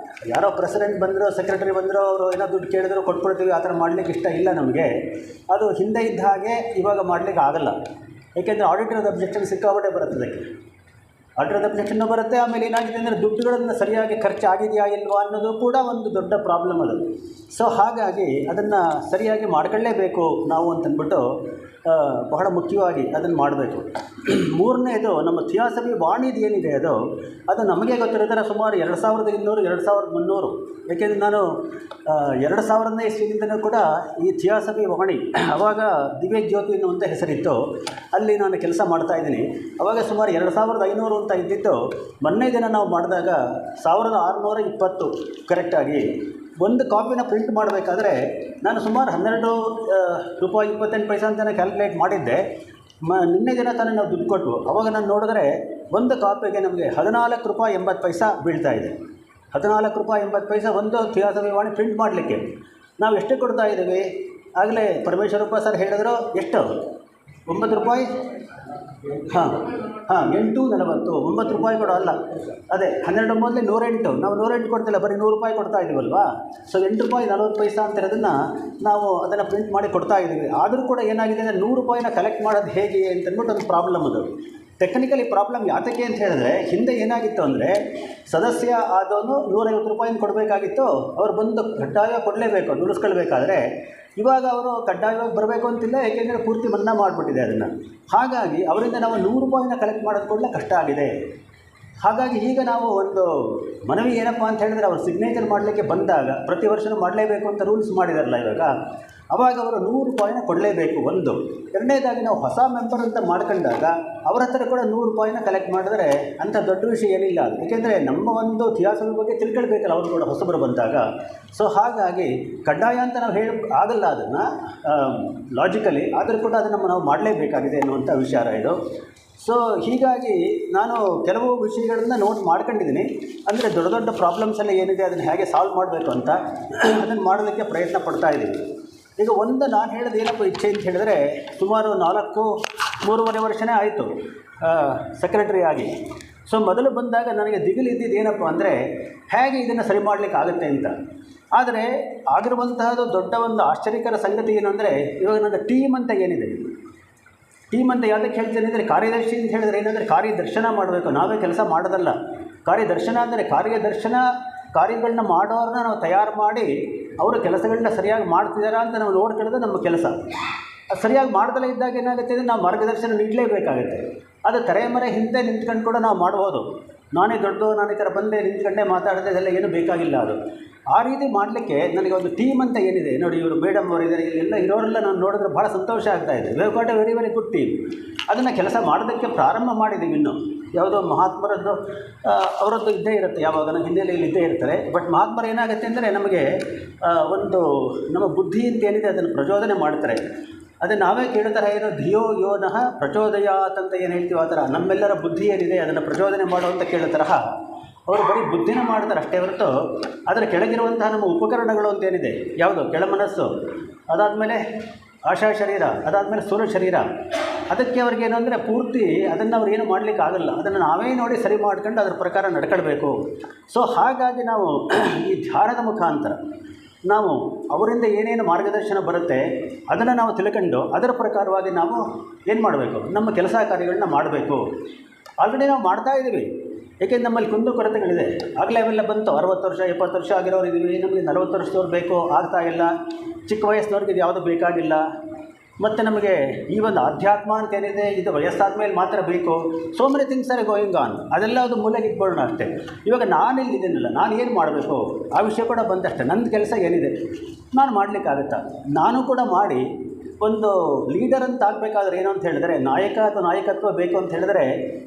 ಯಾರೋ ಪ್ರೆಸಿಡೆಂಟ್ ಬಂದರೂ ಸೆಕ್ರೆಟರಿ ಬಂದರೂ ಅವರು ಏನೋ ದುಡ್ಡು ಕೇಳಿದ್ರು ಕೊಟ್ಬಿಡ್ತೀವಿ. ಆ ಥರ ಮಾಡಲಿಕ್ಕೆ ಇಷ್ಟ ಇಲ್ಲ ನಮಗೆ. ಅದು ಹಿಂದೆ ಇದ್ದ ಹಾಗೆ ಇವಾಗ ಮಾಡಲಿಕ್ಕೆ ಆಗಲ್ಲ. ಏಕೆಂದರೆ ಆಡಿಟರ್ ಅಬ್ಜೆಕ್ಷನ್ ಸಿಕ್ಕಾಪಟ್ಟೆ ಬರುತ್ತೆ ಅದಕ್ಕೆ. ಆರ್ಡರ್ ಅಪ್ಲಿಕೇಶನ್ನು ಬರುತ್ತೆ. ಆಮೇಲೆ ಏನಾಗಿದೆ ಅಂದರೆ ದುಡ್ಡುಗಳನ್ನು ಸರಿಯಾಗಿ ಖರ್ಚಾಗಿದೆಯಾ ಇಲ್ವಾ ಅನ್ನೋದು ಕೂಡ ಒಂದು ದೊಡ್ಡ ಪ್ರಾಬ್ಲಮ್ ಅದು. ಸೊ ಹಾಗಾಗಿ ಅದನ್ನು ಸರಿಯಾಗಿ ಮಾಡ್ಕೊಳ್ಳೇಬೇಕು ನಾವು ಅಂತಂದ್ಬಿಟ್ಟು ಬಹಳ ಮುಖ್ಯವಾಗಿ ಅದನ್ನು ಮಾಡಬೇಕು. ಮೂರನೇದು ನಮ್ಮ ಥಿಯಾಸಫಿ ವಾಣಿದು ಏನಿದೆ ಅದು ನಮಗೆ ಗೊತ್ತಿರೋ ಥರ ಸುಮಾರು 2200 2300. ಏಕೆಂದರೆ ನಾನು 2000ನೇ ಇಸ್ವಿಯಿಂದಲೂ ಕೂಡ ಈ ಥಿಯಾಸಫಿ ವಾಣಿ, ಆವಾಗ ದಿವ್ಯ ಜ್ಯೋತಿ ಎನ್ನುವಂಥ ಹೆಸರಿತ್ತು, ಅಲ್ಲಿ ನಾನು ಕೆಲಸ ಮಾಡ್ತಾಯಿದ್ದೀನಿ. ಆವಾಗ ಸುಮಾರು 2500 ಅಂತ ಇದ್ದಿದ್ದು, ಮೊನ್ನೆ ದಿನ ನಾವು ಮಾಡಿದಾಗ 1620 ಕರೆಕ್ಟಾಗಿ ಒಂದು ಕಾಪಿನ ಪ್ರಿಂಟ್ ಮಾಡಬೇಕಾದ್ರೆ ನಾನು ಸುಮಾರು 12 ರೂಪಾಯಿ 28 ಪೈಸೆ ಅಂತ ಕ್ಯಾಲ್ಕುಲೇಟ್ ಮಾಡಿದ್ದೆ. ನಿನ್ನೆ ದಿನ ತಾನೇ ನಾವು ದುಡ್ಡು ಕೊಟ್ಟು ಅವಾಗ ನಾನು ನೋಡಿದ್ರೆ ಒಂದು ಕಾಪಿಗೆ ನಮಗೆ 14 ರೂಪಾಯಿ 80 ಪೈಸೆ ಬೀಳ್ತಾ ಇದೆ. 14 ರೂಪಾಯಿ 80 ಪೈಸೆ ಒಂದು ಥಿಯಾಸಫಿ ವಾಣಿ ಪ್ರಿಂಟ್ ಮಾಡಲಿಕ್ಕೆ. ನಾವು ಎಷ್ಟು ಕೊಡ್ತಾ ಇದ್ದೀವಿ? ಆಗಲೇ ಪರಮೇಶ್ವರಪ್ಪ ಸರ್ ಹೇಳಿದ್ರು, ಎಷ್ಟು 9 ರೂಪಾಯಿ? ಹಾಂ 8.40 9 ರೂಪಾಯಿ ಕೂಡ ಅಲ್ಲ, ಅದೇ 12 ಮೊದಲೇ 108. ನಾವು 108 ಕೊಡ್ತಿಲ್ಲ, ಬರೀ 100 ರೂಪಾಯಿ ಕೊಡ್ತಾ ಇದ್ದೀವಲ್ವಾ. ಸೊ 8 ರೂಪಾಯಿ 40 ಪೈಸೆ ಅಂತ ಇರೋದನ್ನು ನಾವು ಅದನ್ನು ಪ್ರಿಂಟ್ ಮಾಡಿ ಕೊಡ್ತಾ ಇದ್ದೀವಿ. ಆದರೂ ಕೂಡ ಏನಾಗಿದೆ ಅಂದರೆ 100 ರೂಪಾಯಿನ ಕಲೆಕ್ಟ್ ಮಾಡೋದು ಹೇಗೆ ಅಂತಂದ್ಬಿಟ್ಟು ಒಂದು ಪ್ರಾಬ್ಲಮ್ ಅದು. ಟೆಕ್ನಿಕಲಿ ಪ್ರಾಬ್ಲಮ್ ಯಾತಕ್ಕೆ ಅಂತ ಹೇಳಿದ್ರೆ, ಹಿಂದೆ ಏನಾಗಿತ್ತು ಅಂದರೆ ಸದಸ್ಯ ಆದವನು 150 ರೂಪಾಯಿನ ಕೊಡಬೇಕಾಗಿತ್ತು, ಅವ್ರು ಬಂದು ಕಡ್ಡಾಯ ಕೊಡಲೇಬೇಕು ದುಡಿಸ್ಕೊಳ್ಬೇಕಾದ್ರೆ. ಇವಾಗ ಅವರು ಕಡ್ಡಾಯವಾಗಿ ಬರಬೇಕು ಅಂತಿಲ್ಲ, ಏಕೆಂದರೆ ಪೂರ್ತಿ ಮನ್ನಾ ಮಾಡಿಬಿಟ್ಟಿದೆ ಅದನ್ನು. ಹಾಗಾಗಿ ಅವರಿಂದ ನಾವು 100 ರೂಪಾಯಿನ ಕಲೆಕ್ಟ್ ಮಾಡೋದು ಕೂಡ ಕಷ್ಟ ಆಗಿದೆ. ಹಾಗಾಗಿ ಈಗ ನಾವು ಒಂದು ಮನವಿ ಏನಪ್ಪ ಅಂತ ಹೇಳಿದ್ರೆ, ಅವರು ಸಿಗ್ನೇಚರ್ ಮಾಡಲಿಕ್ಕೆ ಬಂದಾಗ ಪ್ರತಿ ವರ್ಷವೂ ಮಾಡಲೇಬೇಕು ಅಂತ ರೂಲ್ಸ್ ಮಾಡಿದಾರಲ್ಲ ಇವಾಗ, ಅವಾಗ ಅವರು 100 ರೂಪಾಯಿನ ಕೊಡಲೇಬೇಕು ಒಂದು. ಎರಡನೇದಾಗಿ ನಾವು ಹೊಸ ಮೆಂಬರ್ ಅಂತ ಮಾಡ್ಕೊಂಡಾಗ ಅವರ ಹತ್ರ ಕೂಡ 100 ರೂಪಾಯಿನ ಕಲೆಕ್ಟ್ ಮಾಡಿದ್ರೆ ಅಂಥ ದೊಡ್ಡ ವಿಷಯ ಏನಿಲ್ಲ ಅದು. ಏಕೆಂದರೆ ನಮ್ಮ ಒಂದು ಥಿಯಾಸಫಿ ಬಗ್ಗೆ ತಿಳ್ಕೊಳ್ಬೇಕಲ್ಲ ಅವರು ಕೂಡ ಹೊಸಬರು ಬಂದಾಗ. ಸೊ ಹಾಗಾಗಿ ಕಡ್ಡಾಯ ಅಂತ ನಾವು ಆಗಲ್ಲ ಅದನ್ನು ಲಾಜಿಕಲಿ, ಆದರೂ ಕೂಡ ಅದನ್ನು ನಾವು ಮಾಡಲೇಬೇಕಾಗಿದೆ ಅನ್ನುವಂಥ ವಿಚಾರ ಇದು. ಸೊ ಹೀಗಾಗಿ ನಾನು ಕೆಲವು ವಿಷಯಗಳನ್ನ ನೋಟ್ ಮಾಡ್ಕೊಂಡಿದ್ದೀನಿ. ಅಂದರೆ ದೊಡ್ಡ ದೊಡ್ಡ ಪ್ರಾಬ್ಲಮ್ಸ್ ಎಲ್ಲ ಏನಿದೆ ಅದನ್ನು ಹೇಗೆ ಸಾಲ್ವ್ ಮಾಡಬೇಕು ಅಂತ ಅದನ್ನು ಮಾಡೋದಕ್ಕೆ ಪ್ರಯತ್ನ ಪಡ್ತಾ ಇದ್ದೀನಿ. ಈಗ ಒಂದು ನಾನು ಹೇಳೋದು ಏನಪ್ಪ ಇಚ್ಛೆ ಅಂತ ಹೇಳಿದ್ರೆ, ಸುಮಾರು 3.5 ವರ್ಷನೇ ಆಯಿತು ಸೆಕ್ರೆಟರಿ ಆಗಿ. ಸೊ ಮೊದಲು ಬಂದಾಗ ನನಗೆ ದಿಗಿಲು ಇದ್ದಿದ್ದು ಏನಪ್ಪ ಅಂದರೆ, ಹೇಗೆ ಇದನ್ನು ಸರಿ ಮಾಡಲಿಕ್ಕೆ ಆಗುತ್ತೆ ಅಂತ. ಆದರೆ ಆಗಿರುವಂತಹದ್ದು ದೊಡ್ಡ ಒಂದು ಆಶ್ಚರ್ಯಕರ ಸಂಗತಿ ಏನು ಅಂದರೆ, ಇವಾಗ ನನ್ನ ಟೀಮ್ ಅಂತ ಏನಿದೆ, ಟೀಮ್ ಅಂತ ಯಾವುದಕ್ಕೆ ಹೇಳ್ತೇನೆ ಅಂದರೆ, ಕಾರ್ಯದರ್ಶಿ ಅಂತ ಹೇಳಿದ್ರೆ ಏನಂದರೆ ಕಾರ್ಯದರ್ಶನ ಮಾಡಬೇಕು, ನಾವೇ ಕೆಲಸ ಮಾಡೋದಲ್ಲ. ಕಾರ್ಯದರ್ಶನ ಅಂದರೆ ಕಾರ್ಯಗಳನ್ನ ಮಾಡೋರನ್ನ ನಾವು ತಯಾರು ಮಾಡಿ ಅವರು ಕೆಲಸಗಳನ್ನ ಸರಿಯಾಗಿ ಮಾಡ್ತಿದ್ದಾರಾ ಅಂತ ನಾವು ನೋಡ್ಕೊಳ್ಳೋದು ನಮ್ಮ ಕೆಲಸ. ಅದು ಸರಿಯಾಗಿ ಮಾಡ್ದಲೇ ಇದ್ದಾಗ ಏನಾಗುತ್ತೆ ಅಂದರೆ ನಾವು ಮಾರ್ಗದರ್ಶನ ನೀಡಲೇಬೇಕಾಗುತ್ತೆ. ಅದು ತೆರೆಮರೆ ಹಿಂದೆ ನಿಂತ್ಕೊಂಡು ಕೂಡ ನಾವು ಮಾಡ್ಬೋದು. ನಾನೇ ದೊಡ್ಡದು, ನಾನು ಈ ಥರ ಬಂದೆ ನಿಂತ್ಕೊಂಡೇ ಮಾತಾಡಿದೆ, ಇದೆಲ್ಲ ಏನೂ ಬೇಕಾಗಿಲ್ಲ. ಅದು ಆ ರೀತಿ ಮಾಡಲಿಕ್ಕೆ ನನಗೆ ಒಂದು ಟೀಮ್ ಅಂತ ಏನಿದೆ ನೋಡಿ, ಇವರು ಮೇಡಮ್ ಅವರು ಇದ್ದಾರೆ, ಇಲ್ಲೆಲ್ಲ ಇರೋರೆಲ್ಲ ನಾನು ನೋಡಿದ್ರೆ ಭಾಳ ಸಂತೋಷ ಆಗ್ತಾಯಿದೆ. We have got A very very good team. ಅದನ್ನು ಕೆಲಸ ಮಾಡೋದಕ್ಕೆ ಪ್ರಾರಂಭ ಮಾಡಿದ್ದೀವಿ. ಇನ್ನೂ ಯಾವುದೋ ಮಹಾತ್ಮರದ್ದು ಅವರದ್ದು ಇದ್ದೇ ಇರುತ್ತೆ, ಯಾವಾಗ ನಮ್ಮ ಹಿನ್ನೆಲೆಯಲ್ಲಿ ಇದ್ದೇ ಇರ್ತಾರೆ. ಬಟ್ ಮಹಾತ್ಮರು ಏನಾಗುತ್ತೆ ಅಂದರೆ ನಮಗೆ ಒಂದು ನಮ್ಮ ಬುದ್ಧಿ ಅಂತ ಏನಿದೆ ಅದನ್ನು ಪ್ರಚೋದನೆ ಮಾಡ್ತಾರೆ. ಅದೇ ನಾವೇ ಕೇಳೋ ಥರ ಏನೋ ಧಿಯೋ ಯೋನಃ ಪ್ರಚೋದಯಾತ್ ಅಂತ ಏನು ಹೇಳ್ತೀವಿ, ಆ ಥರ ನಮ್ಮೆಲ್ಲರ ಬುದ್ಧಿ ಏನಿದೆ ಅದನ್ನು ಪ್ರಚೋದನೆ ಮಾಡುವಂಥ ಕೇಳೋ ತರಹ ಅವರು ಬರೀ ಬುದ್ಧಿನ ಮಾಡ್ತಾರೆ ಅಷ್ಟೇ ಹೊರತು ಅದರ ಕೆಳಗಿರುವಂತಹ ನಮ್ಮ ಉಪಕರಣಗಳು ಅಂತೇನಿದೆ, ಯಾವುದು ಕೆಳ ಮನಸ್ಸು, ಅದಾದಮೇಲೆ ಆಶಾ ಶರೀರ, ಅದಾದಮೇಲೆ ಸ್ಥೂಲ ಶರೀರ, ಅದಕ್ಕೆ ಅವ್ರಿಗೇನು ಅಂದರೆ ಪೂರ್ತಿ ಅದನ್ನು ಅವ್ರು ಏನು ಮಾಡಲಿಕ್ಕೆ ಆಗಲ್ಲ. ಅದನ್ನು ನಾವೇ ನೋಡಿ ಸರಿ ಮಾಡ್ಕೊಂಡು ಅದರ ಪ್ರಕಾರ ನಡ್ಕೊಳ್ಬೇಕು. ಸೊ ಹಾಗಾಗಿ ನಾವು ಈ ಧ್ಯಾನದ ಮುಖಾಂತರ ನಾವು ಅವರಿಂದ ಏನೇನು ಮಾರ್ಗದರ್ಶನ ಬರುತ್ತೆ ಅದನ್ನು ನಾವು ತಿಳ್ಕೊಂಡು ಅದರ ಪ್ರಕಾರವಾಗಿ ನಾವು ಏನು ಮಾಡಬೇಕು, ನಮ್ಮ ಕೆಲಸ ಕಾರ್ಯಗಳನ್ನ ಮಾಡಬೇಕು. ಆಲ್ರೆಡಿ ನಾವು ಮಾಡ್ತಾಯಿದ್ದೀವಿ, ಏಕೆಂದರೆ ನಮ್ಮಲ್ಲಿ ಕುಂದುಕೊರತೆಗಳಿದೆ. ಆಗಲೇ ಅವೆಲ್ಲ ಬಂತು. 60 ವರ್ಷ 70 ವರ್ಷ ಆಗಿರೋರು ಇದ್ದೀವಿ, ನಮಗೆ 40 ವರ್ಷದವ್ರು ಬೇಕು, ಆಗ್ತಾಯಿಲ್ಲ. ಚಿಕ್ಕ ವಯಸ್ಸಿನವ್ರಿಗೆ ಇದು ಯಾವುದು ಬೇಕಾಗಿಲ್ಲ. ಮತ್ತು ನಮಗೆ ಈ ಒಂದು ಅಧ್ಯಾತ್ಮ ಅಂತ ಏನಿದೆ ಇದು ವಯಸ್ಸಾದ ಮೇಲೆ ಮಾತ್ರ ಬೇಕು. So many things are going on. ಅದೆಲ್ಲ ಅದು ಮೂಲೆಗೆ ಇಟ್ಕೊಳ್ಳೋಣ ಅಷ್ಟೇ. ಇವಾಗ ನಾನು ಇಲ್ಲಿದ್ದೀನಲ್ಲ, ನಾನು ಏನು ಮಾಡಬೇಕು ಆ ವಿಷಯ ಕೂಡ ಬಂದಷ್ಟೇ. ನನ್ನ ಕೆಲಸ ಏನಿದೆ ನಾನು ಮಾಡಲಿಕ್ಕಾಗುತ್ತಾ, ನಾನು ಕೂಡ ಮಾಡಿ ಒಂದು ಲೀಡರ್ ಅಂತ ಆಗಬೇಕಾದ್ರೆ ಏನು ಅಂತ ಹೇಳಿದ್ರೆ, ನಾಯಕ ಅಥವಾ ನಾಯಕತ್ವ ಬೇಕು ಅಂತ ಹೇಳಿದ್ರೆ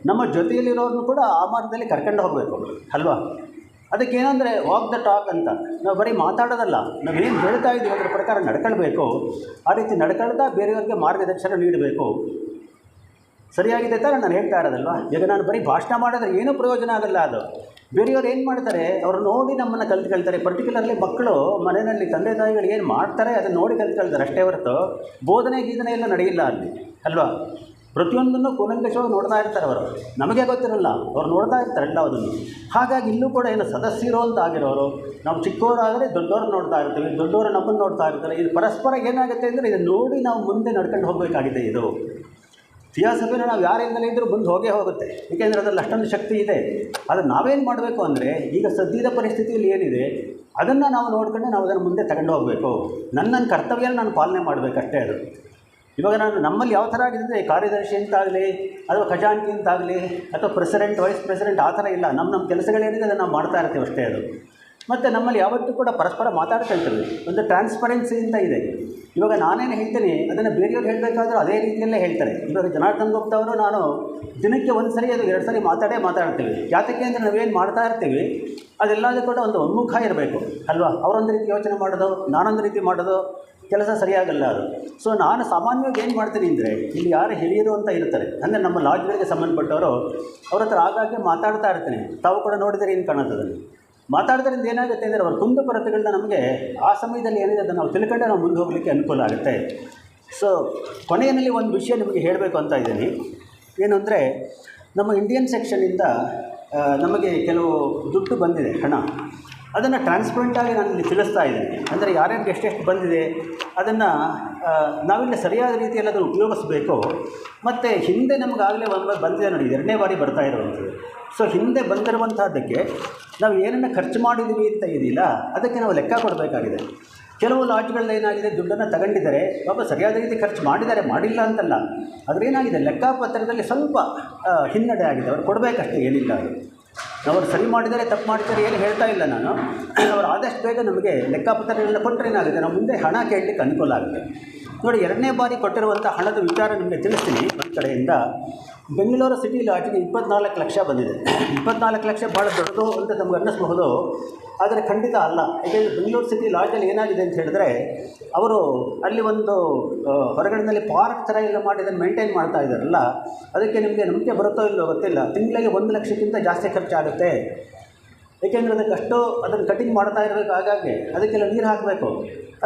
ನಮ್ಮ ಜೊತೆಯಲ್ಲಿರೋರನ್ನು ಕೂಡ ಆ ಮಾರ್ಗದಲ್ಲಿ ಕರ್ಕೊಂಡು ಹೋಗಬೇಕು ಅಲ್ವಾ. ಅದಕ್ಕೇನೆಂದರೆ ವಾಕ್ ದ ಟಾಕ್ ಅಂತ. ನಾವು ಬರೀ ಮಾತಾಡೋದಲ್ಲ, ನಾವೇನು ಹೇಳ್ತಾ ಇದ್ದೀವಿ ಅದರ ಪ್ರಕಾರ ನಡ್ಕೊಳ್ಬೇಕು. ಆ ರೀತಿ ನಡ್ಕೊಳ್ತಾ ಬೇರೆಯವ್ರಿಗೆ ಮಾರ್ಗದರ್ಶನ ನೀಡಬೇಕು. ಸರಿಯಾಗಿದೆ ತಾನೆ ನಾನು ಹೇಳ್ತಾ ಇರೋದಲ್ವ. ಈಗ ನಾನು ಬರೀ ಭಾಷಣ ಮಾಡಿದ್ರೆ ಏನೂ ಪ್ರಯೋಜನ ಆಗಲ್ಲ. ಅದು ಬೇರೆಯವ್ರು ಏನು ಮಾಡ್ತಾರೆ, ಅವ್ರು ನೋಡಿ ನಮ್ಮನ್ನು ಕಲ್ತ್ಕೊಳ್ತಾರೆ. ಪರ್ಟಿಕ್ಯುಲರ್ಲಿ ಮಕ್ಕಳು ಮನೆಯಲ್ಲಿ ತಂದೆ ತಾಯಿಗಳು ಏನು ಮಾಡ್ತಾರೆ ಅದನ್ನು ನೋಡಿ ಕಲ್ತ್ಕೊಳ್ತಾರೆ ಅಷ್ಟೇ ಹೊರತು ಬೋಧನೆ ಗೀದನೆ ಎಲ್ಲ ನಡೆಯಿಲ್ಲ ಅಲ್ಲಿ ಅಲ್ವಾ. ಪ್ರತಿಯೊಂದನ್ನು ಕೂಲಂಕಷವಾಗಿ ನೋಡ್ತಾ ಇರ್ತಾರೆ ಅವರು, ನಮಗೆ ಗೊತ್ತಿರಲ್ಲ, ಅವ್ರು ನೋಡ್ತಾ ಇರ್ತಾರೆ ಎಲ್ಲದನ್ನು. ಹಾಗಾಗಿ ಇಲ್ಲೂ ಕೂಡ ಏನು ಸದಸ್ಯರು ಅಂತ ಆಗಿರೋರು, ನಾವು ಚಿಕ್ಕವರಾದರೆ ದೊಡ್ಡವ್ರು ನೋಡ್ತಾ ಇರ್ತೀವಿ, ದೊಡ್ಡವರು ನಮ್ಮನ್ನು ನೋಡ್ತಾ ಇರ್ತಾರೆ. ಇದು ಪರಸ್ಪರ ಏನಾಗುತ್ತೆ ಅಂದರೆ ಇದನ್ನು ನೋಡಿ ನಾವು ಮುಂದೆ ನಡ್ಕೊಂಡು ಹೋಗಬೇಕಾಗಿದೆ. ಇದು ಥಿಯಾಸಫಿನ ನಾವು ಯಾರಿಂದಲೇ ಇದ್ದರೂ ಬಂದು ಹೋಗೇ ಹೋಗುತ್ತೆ, ಏಕೆಂದರೆ ಅದರಲ್ಲಿ ಅಷ್ಟೊಂದು ಶಕ್ತಿ ಇದೆ. ಆದರೆ ನಾವೇನು ಮಾಡಬೇಕು ಅಂದರೆ, ಈಗ ಸದ್ಯದ ಪರಿಸ್ಥಿತಿಯಲ್ಲಿ ಏನಿದೆ ಅದನ್ನು ನಾವು ನೋಡ್ಕೊಂಡು ನಾವು ಅದನ್ನು ಮುಂದೆ ತಗೊಂಡು ಹೋಗಬೇಕು. ನನ್ನ ಕರ್ತವ್ಯನ ನಾನು ಪಾಲನೆ ಮಾಡಬೇಕಷ್ಟೇ. ಅದು ಇವಾಗ ನಮ್ಮಲ್ಲಿ ಯಾವ ಥರ ಆಗಿದೆ ಅಂದರೆ, ಕಾರ್ಯದರ್ಶಿ ಅಂತಾಗಲಿ ಅಥವಾ ಖಜಾಂಚಿ ಅಂತಾಗಲಿ ಅಥವಾ ಪ್ರೆಸಿಡೆಂಟ್, ವೈಸ್ ಪ್ರೆಸಿಡೆಂಟ್ ಆ ಥರ ಇಲ್ಲ. ನಮ್ಮ ಕೆಲಸಗಳೇನಿದೆ ಅದನ್ನು ನಾವು ಮಾಡ್ತಾ ಇರ್ತೀವಿ ಅಷ್ಟೇ. ಅದು ಮತ್ತು ನಮ್ಮಲ್ಲಿ ಯಾವತ್ತೂ ಕೂಡ ಪರಸ್ಪರ ಮಾತಾಡ್ಕೊಳ್ತೀವಿ. ಒಂದು ಟ್ರಾನ್ಸ್ಪರೆನ್ಸಿ ಅಂತ ಇದೆ. ಇವಾಗ ನಾನೇನು ಹೇಳ್ತೀನಿ ಅದನ್ನು ಬೇರೆಯವ್ರು ಹೇಳಬೇಕಾದ್ರೂ ಅದೇ ರೀತಿಯಲ್ಲೇ ಹೇಳ್ತಾರೆ. ಇವಾಗ ಜನಾರ್ದನ್ ಗುಪ್ತಾ ಅವರು ನಾನು ದಿನಕ್ಕೆ ಒಂದು ಸರಿ ಅದು 2 ಸರಿ ಮಾತಾಡ್ತೀವಿ. ಯಾತಕ್ಕೆ ಅಂದರೆ ನಾವೇನು ಮಾಡ್ತಾ ಇರ್ತೀವಿ ಅದೆಲ್ಲದೂ ಕೂಡ ಒಂದು ಒಮ್ಮುಖ ಇರಬೇಕು ಅಲ್ವಾ. ಅವರೊಂದು ರೀತಿ ಯೋಚನೆ ಮಾಡೋದು, ನಾನೊಂದು ರೀತಿ ಮಾಡೋದು, ಕೆಲಸ ಸರಿಯಾಗಲ್ಲ ಅದು. ಸೊ ನಾನು ಸಾಮಾನ್ಯವಾಗಿ ಏನು ಮಾಡ್ತೀನಿ ಅಂದರೆ, ಇಲ್ಲಿ ಯಾರು ಹಿರಿಯರು ಅಂತ ಇರ್ತಾರೆ ಅಂದರೆ ನಮ್ಮ ಲಾಡ್ಜ್ಗಳಿಗೆ ಸಂಬಂಧಪಟ್ಟವರು, ಅವ್ರ ಹತ್ರ ಆಗಾಗ್ಗೆ ಮಾತಾಡ್ತಾ ಇರ್ತೀನಿ. ತಾವು ಕೂಡ ನೋಡಿದರೆ ಏನು ಕಾಣುತ್ತದೆ. ಮಾತಾಡೋದ್ರಿಂದ ಏನಾಗುತ್ತೆ ಅಂದರೆ ಅವರ ಕುಂದುಕೊರತೆಗಳನ್ನ ನಮಗೆ ಆ ಸಮಯದಲ್ಲಿ ಏನಿದೆ ಅದನ್ನು ನಾವು ತಿಳ್ಕೊಂಡೆ ನಾವು ಮುಂದೆ ಹೋಗಲಿಕ್ಕೆ ಅನುಕೂಲ ಆಗುತ್ತೆ. ಸೊ ಕೊನೆಯಲ್ಲಿ ಒಂದು ವಿಷಯ ನಿಮಗೆ ಹೇಳಬೇಕು ಅಂತ ಇದ್ದೀನಿ. ಏನು ಅಂದರೆ, ನಮ್ಮ ಇಂಡಿಯನ್ ಸೆಕ್ಷನಿಂದ ನಮಗೆ ಕೆಲವು ದುಡ್ಡು ಬಂದಿದೆ, ಹಣ. ಅದನ್ನು ಟ್ರಾನ್ಸ್ಪರೆಂಟಾಗಿ ನಾನು ಇಲ್ಲಿ ತಿಳಿಸ್ತಾ ಇದ್ದೀನಿ. ಅಂದರೆ ಯಾರ್ಯಾರಿಗೆ ಎಷ್ಟೆಷ್ಟು ಬಂದಿದೆ ಅದನ್ನು ನಾವಿಲ್ಲಿ ಸರಿಯಾದ ರೀತಿಯಲ್ಲಿ ಅದನ್ನು ಉಪಯೋಗಿಸಬೇಕು. ಮತ್ತು ಹಿಂದೆ ನಮಗಾಗಲೇ ಬಂದಿದೆ ನೋಡಿ, 2ನೇ ಬಾರಿ ಬರ್ತಾ ಇರುವಂಥದ್ದು. ಸೊ ಹಿಂದೆ ಬಂದಿರುವಂಥದ್ದಕ್ಕೆ ನಾವು ಏನನ್ನು ಖರ್ಚು ಮಾಡಿದ್ದೀವಿ ಅಂತ ಇದೆಯಲ್ಲ, ಅದಕ್ಕೆ ನಾವು ಲೆಕ್ಕ ಕೊಡಬೇಕಾಗಿದೆ. ಕೆಲವು ಲಾಡ್ಜ್ಗಳಲ್ಲಿ ಏನಾಗಿದೆ, ದುಡ್ಡನ್ನು ತಗೊಂಡಿದ್ದಾರೆ, ಪಾಪ ಸರಿಯಾದ ರೀತಿ ಖರ್ಚು ಮಾಡಿದ್ದಾರೆ, ಮಾಡಿಲ್ಲ ಅಂತಲ್ಲ. ಅದರೇನಾಗಿದೆ, ಲೆಕ್ಕಪತ್ರದಲ್ಲಿ ಸ್ವಲ್ಪ ಹಿನ್ನಡೆ ಆಗಿದೆ. ಅವ್ರು ಕೊಡಬೇಕಷ್ಟೇ, ಏನಿಲ್ಲ. ಅದು ಅವರು ಸರಿ ಮಾಡಿದರೆ ತಪ್ಪು ಮಾಡಿದ್ದಾರೆ ಏನು ಹೇಳ್ತಾ ಇಲ್ಲ ನಾನು. ಅವರು ಆದಷ್ಟು ಬೇಗ ನಮಗೆ ಲೆಕ್ಕಪತ್ರಗಳನ್ನ ಕೊಟ್ಟರೆ ಏನಾಗುತ್ತೆ, ನಾವು ಮುಂದೆ ಹಣ ಕೇಳಲಿಕ್ಕೆ ಅನುಕೂಲ ಆಗುತ್ತೆ. ನೋಡಿ, 2ನೇ ಬಾರಿ ಕೊಟ್ಟಿರುವಂಥ ಹಣದ ವಿಚಾರ ನಿಮಗೆ ತಿಳಿಸ್ತೀನಿ. ಒಂದು ಕಡೆಯಿಂದ ಬೆಂಗಳೂರು ಸಿಟಿ ಲಾಡ್ಜ್ಗೆ 24 ಲಕ್ಷ ಬಂದಿದೆ. 24 ಲಕ್ಷ ಭಾಳ ದೊಡ್ಡದು ಅಂತ ನಮ್ಗೆ ಅನ್ನಿಸ್ಬಹುದು, ಆದರೆ ಖಂಡಿತ ಅಲ್ಲ. ಯಾಕೆಂದರೆ ಬೆಂಗಳೂರು ಸಿಟಿ ಲಾಡ್ಜಲ್ಲಿ ಏನಾಗಿದೆ ಅಂತ ಹೇಳಿದ್ರೆ, ಅವರು ಅಲ್ಲಿ ಒಂದು ಹೊರಗಡೆಯಲ್ಲಿ ಪಾರ್ಕ್ ಥರ ಎಲ್ಲ ಮಾಡಿ ಅದನ್ನು ಮೇಂಟೈನ್ ಮಾಡ್ತಾ ಇದ್ದಾರಲ್ಲ, ಅದಕ್ಕೆ ನಿಮಗೆ ನಂಬಿಕೆ ಬರುತ್ತೋ ಇಲ್ಲೋ ಗೊತ್ತಿಲ್ಲ, ತಿಂಗಳಿಗೆ 1 ಲಕ್ಷಕ್ಕಿಂತ ಜಾಸ್ತಿ ಖರ್ಚಾಗುತ್ತೆ. ಏಕೆಂದರೆ ಅದಕ್ಕಷ್ಟು ಅದನ್ನು ಕಟಿಂಗ್ ಮಾಡ್ತಾ ಇರಬೇಕು. ಹಾಗಾಗಿ ಅದಕ್ಕೆಲ್ಲ ನೀರು ಹಾಕಬೇಕು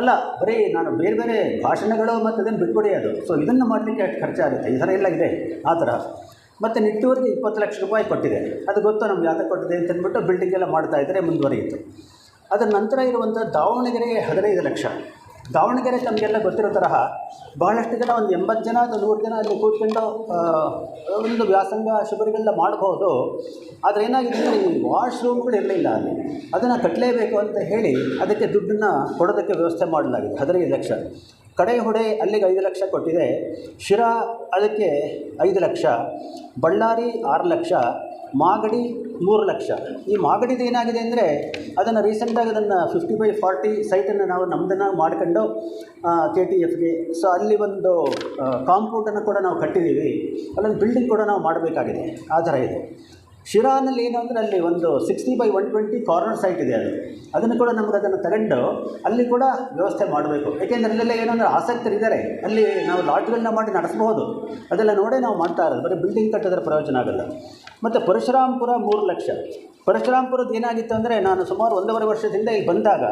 ಅಲ್ಲ. ಬರೀ ನಾನು ಬೇರೆ ಬೇರೆ ಭಾಷಣಗಳು ಮತ್ತು ಅದನ್ನು ಬಿಟ್ಬಿಡಿ ಅದು. ಸೊ ಇದನ್ನು ಮಾಡಲಿಕ್ಕೆ ಅಷ್ಟು ಖರ್ಚಾಗುತ್ತೆ. ಈ ಥರ ಎಲ್ಲ ಇದೆ ಆ ಥರ. ಮತ್ತು ನಿಟ್ಟೂರಿಗೆ 20 ಲಕ್ಷ ರೂಪಾಯಿ ಕೊಟ್ಟಿದೆ. ಅದು ಗೊತ್ತು ನಮ್ಗೆ ಯಾಕೆ ಕೊಟ್ಟಿದೆ ಅಂತಂದ್ಬಿಟ್ಟು ಬಿಲ್ಡಿಂಗ್ ಎಲ್ಲ ಮಾಡ್ತಾಯಿದ್ರೆ ಮುಂದುವರಿಯಿತು. ಅದರ ನಂತರ ಇರುವಂಥ ದಾವಣಗೆರೆಗೆ 15 ಲಕ್ಷ. ದಾವಣಗೆರೆ ತಮಗೆಲ್ಲ ಗೊತ್ತಿರೋ ತರಹ ಬಹಳಷ್ಟು ಜನ, ಒಂದು 80 ಜನ ಅಥವಾ 100 ಜನ ಅಲ್ಲಿ ಕೂತ್ಕೊಂಡು ಒಂದು ವ್ಯಾಸಂಗ ಶಿಬಿರಗಳನ್ನ ಮಾಡ್ಬೋದು. ಆದರೆ ಏನಾಗಿದೆ ಅಂದರೆ, ಈ ವಾಶ್ರೂಮ್ಗಳು ಇರಲಿಲ್ಲ ಅಲ್ಲಿ. ಅದನ್ನು ಕಟ್ಟಲೇಬೇಕು ಅಂತ ಹೇಳಿ ಅದಕ್ಕೆ ದುಡ್ಡನ್ನು ಕೊಡೋದಕ್ಕೆ ವ್ಯವಸ್ಥೆ ಮಾಡಲಾಗಿದೆ. 15 ಲಕ್ಷ. ಕಡೆ ಹೊಡೆ ಅಲ್ಲಿಗೆ 5 ಲಕ್ಷ ಕೊಟ್ಟಿದೆ. ಶಿರಾ ಅದಕ್ಕೆ 5 ಲಕ್ಷ. ಬಳ್ಳಾರಿ 6 ಲಕ್ಷ. ಮಾಗಡಿ 3 ಲಕ್ಷ. ಈ ಮಾಗಡಿದು ಏನಾಗಿದೆ ಅಂದರೆ, ಅದನ್ನು ರೀಸೆಂಟಾಗಿ ಅದನ್ನು 50/40 ಸೈಟನ್ನು ನಾವು ನಮ್ಮದನ್ನು ಮಾಡ್ಕೊಂಡು KTFಗೆ, ಸೊ ಅಲ್ಲಿ ಒಂದು ಕಾಂಪೌಂಡನ್ನು ಕೂಡ ನಾವು ಕಟ್ಟಿದ್ದೀವಿ. ಅಲ್ಲೊಂದು ಬಿಲ್ಡಿಂಗ್ ಕೂಡ ನಾವು ಮಾಡಬೇಕಾಗಿದೆ. ಆ ಥರ ಇದೆ. ಶಿರಾನಲ್ಲಿ ಏನು ಅಂದರೆ, ಅಲ್ಲಿ ಒಂದು 60/120 ಕಾರ್ನರ್ ಸೈಟ್ ಇದೆ. ಅದನ್ನು ಕೂಡ ನಮಗೆ ಅದನ್ನು ತಗೊಂಡು ಅಲ್ಲಿ ಕೂಡ ವ್ಯವಸ್ಥೆ ಮಾಡಬೇಕು. ಏಕೆಂದರೆ ಅಲ್ಲೆಲ್ಲ ಏನಂದರೆ ಆಸಕ್ತರಿದ್ದಾರೆ, ಅಲ್ಲಿ ನಾವು ಲಾಡ್ಜ್ಗಳನ್ನ ಮಾಡಿ ನಡೆಸ್ಬೋದು. ಅದೆಲ್ಲ ನೋಡೇ ನಾವು ಮಾಡ್ತಾ ಇರೋದು. ಬರೀ ಬಿಲ್ಡಿಂಗ್ ಕಟ್ಟಿದ್ರೆ ಪ್ರಯೋಜನ ಆಗೋಲ್ಲ. ಮತ್ತು ಪರಶುರಾಂಪುರ 3 ಲಕ್ಷ. ಪರಶುರಾಂಪುರದ್ದು ಏನಾಗಿತ್ತು ಅಂದರೆ, ನಾನು ಸುಮಾರು 1.5 ವರ್ಷದಿಂದ ಇಲ್ಲಿ ಬಂದಾಗ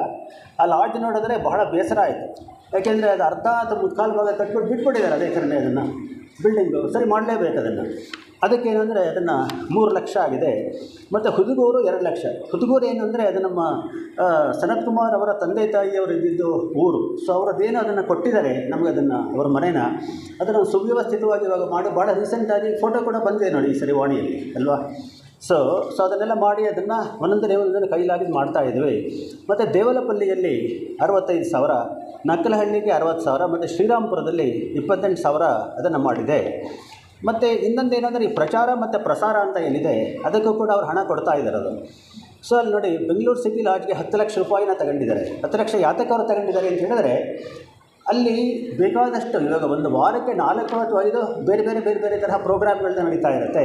ಆ ಲಾಡ್ಜ್ ನೋಡಿದ್ರೆ ಬಹಳ ಬೇಸರ ಆಯಿತು. ಯಾಕೆಂದರೆ ಅದು ಅರ್ಧ ಅಥವಾ ಮುಕ್ಕಾಲು ಭಾಗ ಕಟ್ಬಿಟ್ಟು ಬಿಟ್ಬಿಟ್ಟಿದ್ದಾರೆ. ಅದೇ ಥರನೇ ಅದನ್ನು ಬಿಲ್ಡಿಂಗು ಸರಿ ಮಾಡಲೇಬೇಕು ಅದನ್ನು. ಅದಕ್ಕೇನೆಂದರೆ ಅದನ್ನು 3 ಲಕ್ಷ ಆಗಿದೆ. ಮತ್ತು ಹುದುಗೂರು 2 ಲಕ್ಷ. ಹುದುಗೂರು ಏನು ಅಂದರೆ, ಅದು ನಮ್ಮ ಸನತ್ ಕುಮಾರ್ ಅವರ ತಂದೆ ತಾಯಿಯವರು ಇದ್ದಿದ್ದು ಊರು. ಸೊ ಅವರದ್ದೇನು ಅದನ್ನು ಕೊಟ್ಟಿದ್ದಾರೆ ನಮಗೆ, ಅದನ್ನು ಅವರ ಮನೇನ ಅದನ್ನು ಸುವ್ಯವಸ್ಥಿತವಾಗಿ ಇವಾಗ ಮಾಡಿ ಭಾಳ ರೀಸೆಂಟಾಗಿ ಫೋಟೋ ಕೂಡ ಬಂದಿದೆ ನೋಡಿ ಈ ಸರಿ ವಾಣಿಯಲ್ಲಿ ಅಲ್ವಾ. ಸೊ ಅದನ್ನೆಲ್ಲ ಮಾಡಿ ಅದನ್ನು ಒಂದೊಂದನ್ನು ಕೈಲಾಗಿ ಮಾಡ್ತಾಯಿದ್ವಿ. ಮತ್ತು ದೇವಲಪಲ್ಲಿಯಲ್ಲಿ 65,000, ನಕ್ಕಲಹಳ್ಳಿಗೆ 60,000 ಮತ್ತು ಶ್ರೀರಾಮ್ಪುರದಲ್ಲಿ 28,000 ಅದನ್ನು ಮಾಡಿದೆ. ಮತ್ತು ಇನ್ನೊಂದೇನೆಂದರೆ, ಈ ಪ್ರಚಾರ ಮತ್ತು ಪ್ರಸಾರ ಅಂತ ಏನಿದೆ ಅದಕ್ಕೂ ಕೂಡ ಅವ್ರು ಹಣ ಕೊಡ್ತಾ ಇದ್ದಾರೆ. ಅದು ಸೊ ಅಲ್ಲಿ ನೋಡಿ, ಬೆಂಗಳೂರು ಸಿಟಿ ಲಾಡ್ಜ್ಗೆ 10 ಲಕ್ಷ ರೂಪಾಯಿನ ತಗೊಂಡಿದ್ದಾರೆ. 10 ಲಕ್ಷ ಯಾತಕ್ಕೆ ಅವರು ತಗೊಂಡಿದ್ದಾರೆ ಅಂತ ಹೇಳಿದ್ರೆ, ಅಲ್ಲಿ ಬೇಕಾದಷ್ಟು ಇವಾಗ ಒಂದು ವಾರಕ್ಕೆ 4 ಅಥವಾ 5 ಬೇರೆ ಬೇರೆ ತರಹ ಪ್ರೋಗ್ರಾಮ್ಗಳನ್ನ ನಡೀತಾ ಇರುತ್ತೆ.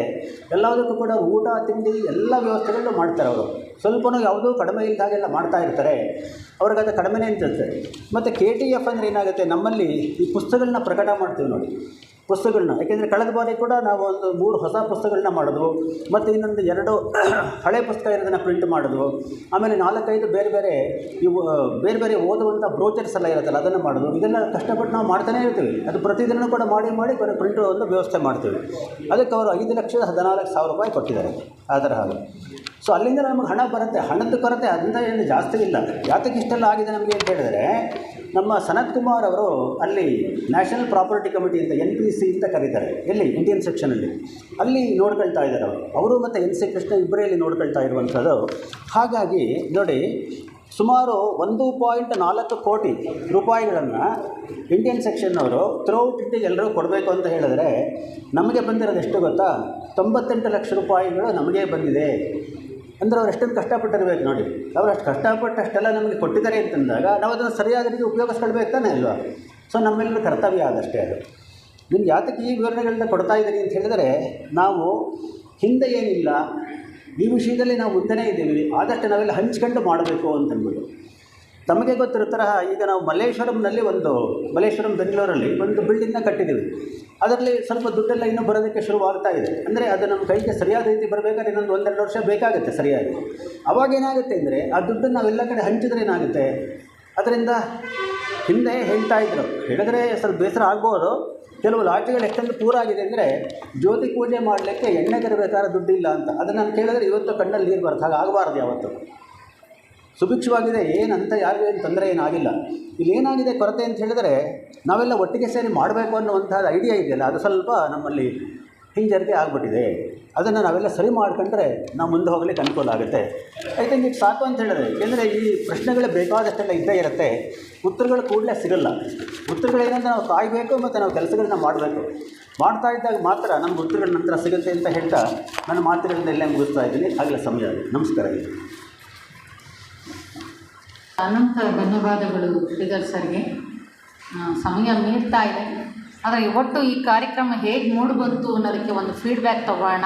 ಎಲ್ಲದಕ್ಕೂ ಕೂಡ ಊಟ ತಿಂಡಿ ಎಲ್ಲ ವ್ಯವಸ್ಥೆಗಳನ್ನೂ ಮಾಡ್ತಾರೆ ಅವರು. ಸ್ವಲ್ಪನೂ ಯಾವುದೂ ಕಡಿಮೆ ಇಲ್ದಾಗೆಲ್ಲ ಮಾಡ್ತಾ ಇರ್ತಾರೆ. ಅವ್ರಿಗದು ಕಡಿಮೆನೇ ಅನಿಸುತ್ತೆ. ಮತ್ತು KTF ಅಂದರೆ ಏನಾಗುತ್ತೆ, ನಮ್ಮಲ್ಲಿ ಈ ಪುಸ್ತಕಗಳನ್ನ ಪ್ರಕಟ ಮಾಡ್ತೀವಿ ನೋಡಿ, ಪುಸ್ತಕಗಳನ್ನ. ಯಾಕೆಂದರೆ ಕಳೆದ ಬಾರಿ ಕೂಡ ನಾವು ಒಂದು 3 ಹೊಸ ಪುಸ್ತಕಗಳನ್ನ ಮಾಡಿದ್ವು. ಮತ್ತು ಇನ್ನೊಂದು 2 ಹಳೆ ಪುಸ್ತಕ ಇರೋದನ್ನು ಪ್ರಿಂಟ್ ಮಾಡಿದ್ವು. ಆಮೇಲೆ 4-5 ಬೇರೆ ಬೇರೆ ಓದುವಂಥ ಬ್ರೋಚರ್ಸ್ ಎಲ್ಲ ಇರುತ್ತಲ್ಲ ಅದನ್ನು ಮಾಡಿದ್ವು. ಇದೆಲ್ಲ ಕಷ್ಟಪಟ್ಟು ನಾವು ಮಾಡ್ತಾನೇ ಇರ್ತೀವಿ. ಅದು ಪ್ರತಿದಿನ ಕೂಡ ಮಾಡಿ ಪ್ರಿಂಟ್ ಒಂದು ವ್ಯವಸ್ಥೆ ಮಾಡ್ತೀವಿ. ಅದಕ್ಕೆ ಅವರು 5,14,000 ರೂಪಾಯಿ ಕೊಟ್ಟಿದ್ದಾರೆ. ಆ ಥರ ಹಾಗೆ. ಸೊ ಅಲ್ಲಿಂದ ನಮಗೆ ಹಣ ಬರುತ್ತೆ. ಹಣದ ಕೊರತೆ ಅದರಿಂದ ಏನು ಜಾಸ್ತಿ ಇಲ್ಲ. ಯಾತಕ್ಕೆ ಇಷ್ಟೆಲ್ಲ ಆಗಿದೆ ನಮಗೆ ಅಂತ ಹೇಳಿದರೆ, ನಮ್ಮ ಸನತ್ ಕುಮಾರ್ ಅವರು ಅಲ್ಲಿ ನ್ಯಾಷನಲ್ ಪ್ರಾಪರ್ಟಿ ಕಮಿಟಿ ಅಂತ NPC ಅಂತ ಕರೀತಾರೆ, ಎಲ್ಲಿ ಇಂಡಿಯನ್ ಸೆಕ್ಷನಲ್ಲಿ ಅಲ್ಲಿ ನೋಡ್ಕೊಳ್ತಾ ಇದ್ದಾರೆ ಅವರು ಮತ್ತು NC ಕೃಷ್ಣ ಇಬ್ಬರಲ್ಲಿ ನೋಡ್ಕೊಳ್ತಾ ಇರುವಂಥದ್ದು. ಹಾಗಾಗಿ ನೋಡಿ, ಸುಮಾರು 1.4 ಕೋಟಿ ರೂಪಾಯಿಗಳನ್ನು ಇಂಡಿಯನ್ ಸೆಕ್ಷನ್ನವರು ಥ್ರೂಔಟ್ ಇಂಡಿಯಾಗೆ ಎಲ್ಲರೂ ಕೊಡಬೇಕು ಅಂತ ಹೇಳಿದ್ರೆ ನಮಗೆ ಬಂದಿರೋದು ಎಷ್ಟು ಗೊತ್ತಾ? 98 ಲಕ್ಷ ರೂಪಾಯಿಗಳು ನಮಗೆ ಬಂದಿದೆ. ಅಂದರೆ ಅವ್ರು ಎಷ್ಟೊಂದು ಕಷ್ಟಪಟ್ಟಿರ್ಬೇಕು ನೋಡಿ. ಅವ್ರು ಅಷ್ಟು ಕಷ್ಟಪಟ್ಟು ಅಷ್ಟೆಲ್ಲ ನಮಗೆ ಕೊಟ್ಟಿದ್ದಾರೆ ಅಂತಂದಾಗ ನಾವು ಅದನ್ನು ಸರಿಯಾದ ರೀತಿ ಉಪಯೋಗಿಸ್ಕೊಳ್ಬೇಕು ತಾನೇ ಅಲ್ವಾ? ಸೊ ನಮ್ಮೆಲ್ಲರ ಕರ್ತವ್ಯ ಆದಷ್ಟೇ ಅದು. ನಿಮ್ಗೆ ಯಾತಕ್ಕೆ ಈ ವಿವರಣೆಗಳನ್ನ ಕೊಡ್ತಾ ಇದ್ದೀನಿ ಅಂತ ಹೇಳಿದರೆ, ನಾವು ಹಿಂದೆ ಏನಿಲ್ಲ, ಈ ವಿಷಯದಲ್ಲಿ ನಾವು ಮುಂದೆನೇ ಇದ್ದೀವಿ, ಆದಷ್ಟು ನಾವೆಲ್ಲ ಹಂಚ್ಕೊಂಡು ಮಾಡಬೇಕು ಅಂತಂದ್ಬಿಟ್ಟು. ತಮಗೆ ಗೊತ್ತಿರೋ ತರಹ ಈಗ ನಾವು ಮಲ್ಲೇಶ್ವರಂ ಬೆಂಗಳೂರಲ್ಲಿ ಒಂದು ಬಿಲ್ಡಿಂಗ್ನ ಕಟ್ಟಿದ್ದೀವಿ. ಅದರಲ್ಲಿ ಸ್ವಲ್ಪ ದುಡ್ಡೆಲ್ಲ ಇನ್ನೂ ಬರೋದಕ್ಕೆ ಶುರುವಾಗ್ತಾ ಇದೆ. ಅಂದರೆ ಅದು ನಮ್ಮ ಕೈಗೆ ಸರಿಯಾದ ರೀತಿ ಬರಬೇಕಾದ್ರೆ ಇನ್ನೊಂದು 1-2 ವರ್ಷ ಬೇಕಾಗುತ್ತೆ ಸರಿಯಾಗಿ. ಅವಾಗೇನಾಗುತ್ತೆ ಅಂದರೆ ಆ ದುಡ್ಡನ್ನು ನಾವೆಲ್ಲ ಕಡೆ ಹಂಚಿದ್ರೆ ಏನಾಗುತ್ತೆ, ಅದರಿಂದ ಹಿಂದೆ ಹೇಳ್ತಾ ಇದ್ರು, ಹೇಳಿದ್ರೆ ಸ್ವಲ್ಪ ಬೇಸರ ಆಗ್ಬೋದು, ಕೆಲವು ಲಾಡ್ಜ್ಗಳು ಎಷ್ಟೊಂದು ಪೂರಾಗಿದೆ ಅಂದರೆ ಜ್ಯೋತಿ ಪೂಜೆ ಮಾಡಲಿಕ್ಕೆ ಎಣ್ಣೆ ತರಬೇಕಾದ್ರೆ ದುಡ್ಡಿಲ್ಲ ಅಂತ. ಅದನ್ನು ನಾನು ಕೇಳಿದ್ರೆ ಇವತ್ತು ಕಣ್ಣಲ್ಲಿ ನೀರು ಬರುತ್ತೆ. ಹಾಗೆ ಆಗಬಾರ್ದು ಯಾವತ್ತು. ಸುಭಿಕ್ಷವಾಗಿದೆ, ಏನಂತ ಯಾರಿಗೂ ಏನು ತೊಂದರೆ ಏನಾಗಿಲ್ಲ. ಇಲ್ಲಿ ಏನಾಗಿದೆ ಕೊರತೆ ಅಂತ ಹೇಳಿದರೆ, ನಾವೆಲ್ಲ ಒಟ್ಟಿಗೆ ಸೇರಿ ಮಾಡಬೇಕು ಅನ್ನುವಂಥದ್ದು ಐಡಿಯಾ ಇದೆಯಲ್ಲ, ಅದು ಸ್ವಲ್ಪ ನಮ್ಮಲ್ಲಿ ಹಿಂಜರಿಕೆ ಆಗಿಬಿಟ್ಟಿದೆ. ಅದನ್ನು ನಾವೆಲ್ಲ ಸರಿ ಮಾಡ್ಕೊಂಡ್ರೆ ನಾವು ಮುಂದೆ ಹೋಗ್ಲಿಕ್ಕೆ ಅನುಕೂಲ ಆಗುತ್ತೆ. ಐ ಥಿಂಕ್ ಇದು ಸಾಕು ಅಂತ ಹೇಳಿದ್ರೆ, ಏಕೆಂದರೆ ಈ ಪ್ರಶ್ನೆಗಳು ಬೇಕಾದಷ್ಟೆಲ್ಲ ಇದ್ದೇ ಇರುತ್ತೆ, ಉತ್ತರಗಳು ಕೂಡಲೇ ಸಿಗಲ್ಲ. ಉತ್ತರಗಳೇನಂದ್ರೆ ನಾವು ಕಾಯಬೇಕು ಮತ್ತು ನಾವು ಕೆಲಸಗಳನ್ನ ಮಾಡಬೇಕು. ಮಾಡ್ತಾ ಇದ್ದಾಗ ಮಾತ್ರ ನಮ್ಗೆ ಉತ್ತರಗಳ ನಂತರ ಸಿಗುತ್ತೆ ಅಂತ ಹೇಳ್ತಾ ನನ್ನ ಮಾತುಗಳಿಂದ ಇಲ್ಲೇ ಮುಗಿಸ್ತಾ ಇದ್ದೀನಿ. ಆಗಲೇ ಸಮಯ ಆಗಿದೆ. ನಮಸ್ಕಾರ. ಅನಂತ ಧನ್ಯವಾದಗಳು ಶ್ರೀಧರ್ ಸರ್ಗೆ. ಸಮಯ ಮೀರ್ತಾ ಇದೆ, ಆದರೆ ಒಟ್ಟು ಈ ಕಾರ್ಯಕ್ರಮ ಹೇಗೆ ಮೂಡಿಬಂತು ಅನ್ನೋದಕ್ಕೆ ಒಂದು ಫೀಡ್ಬ್ಯಾಕ್ ತಗೊಳ್ಳೋಣ.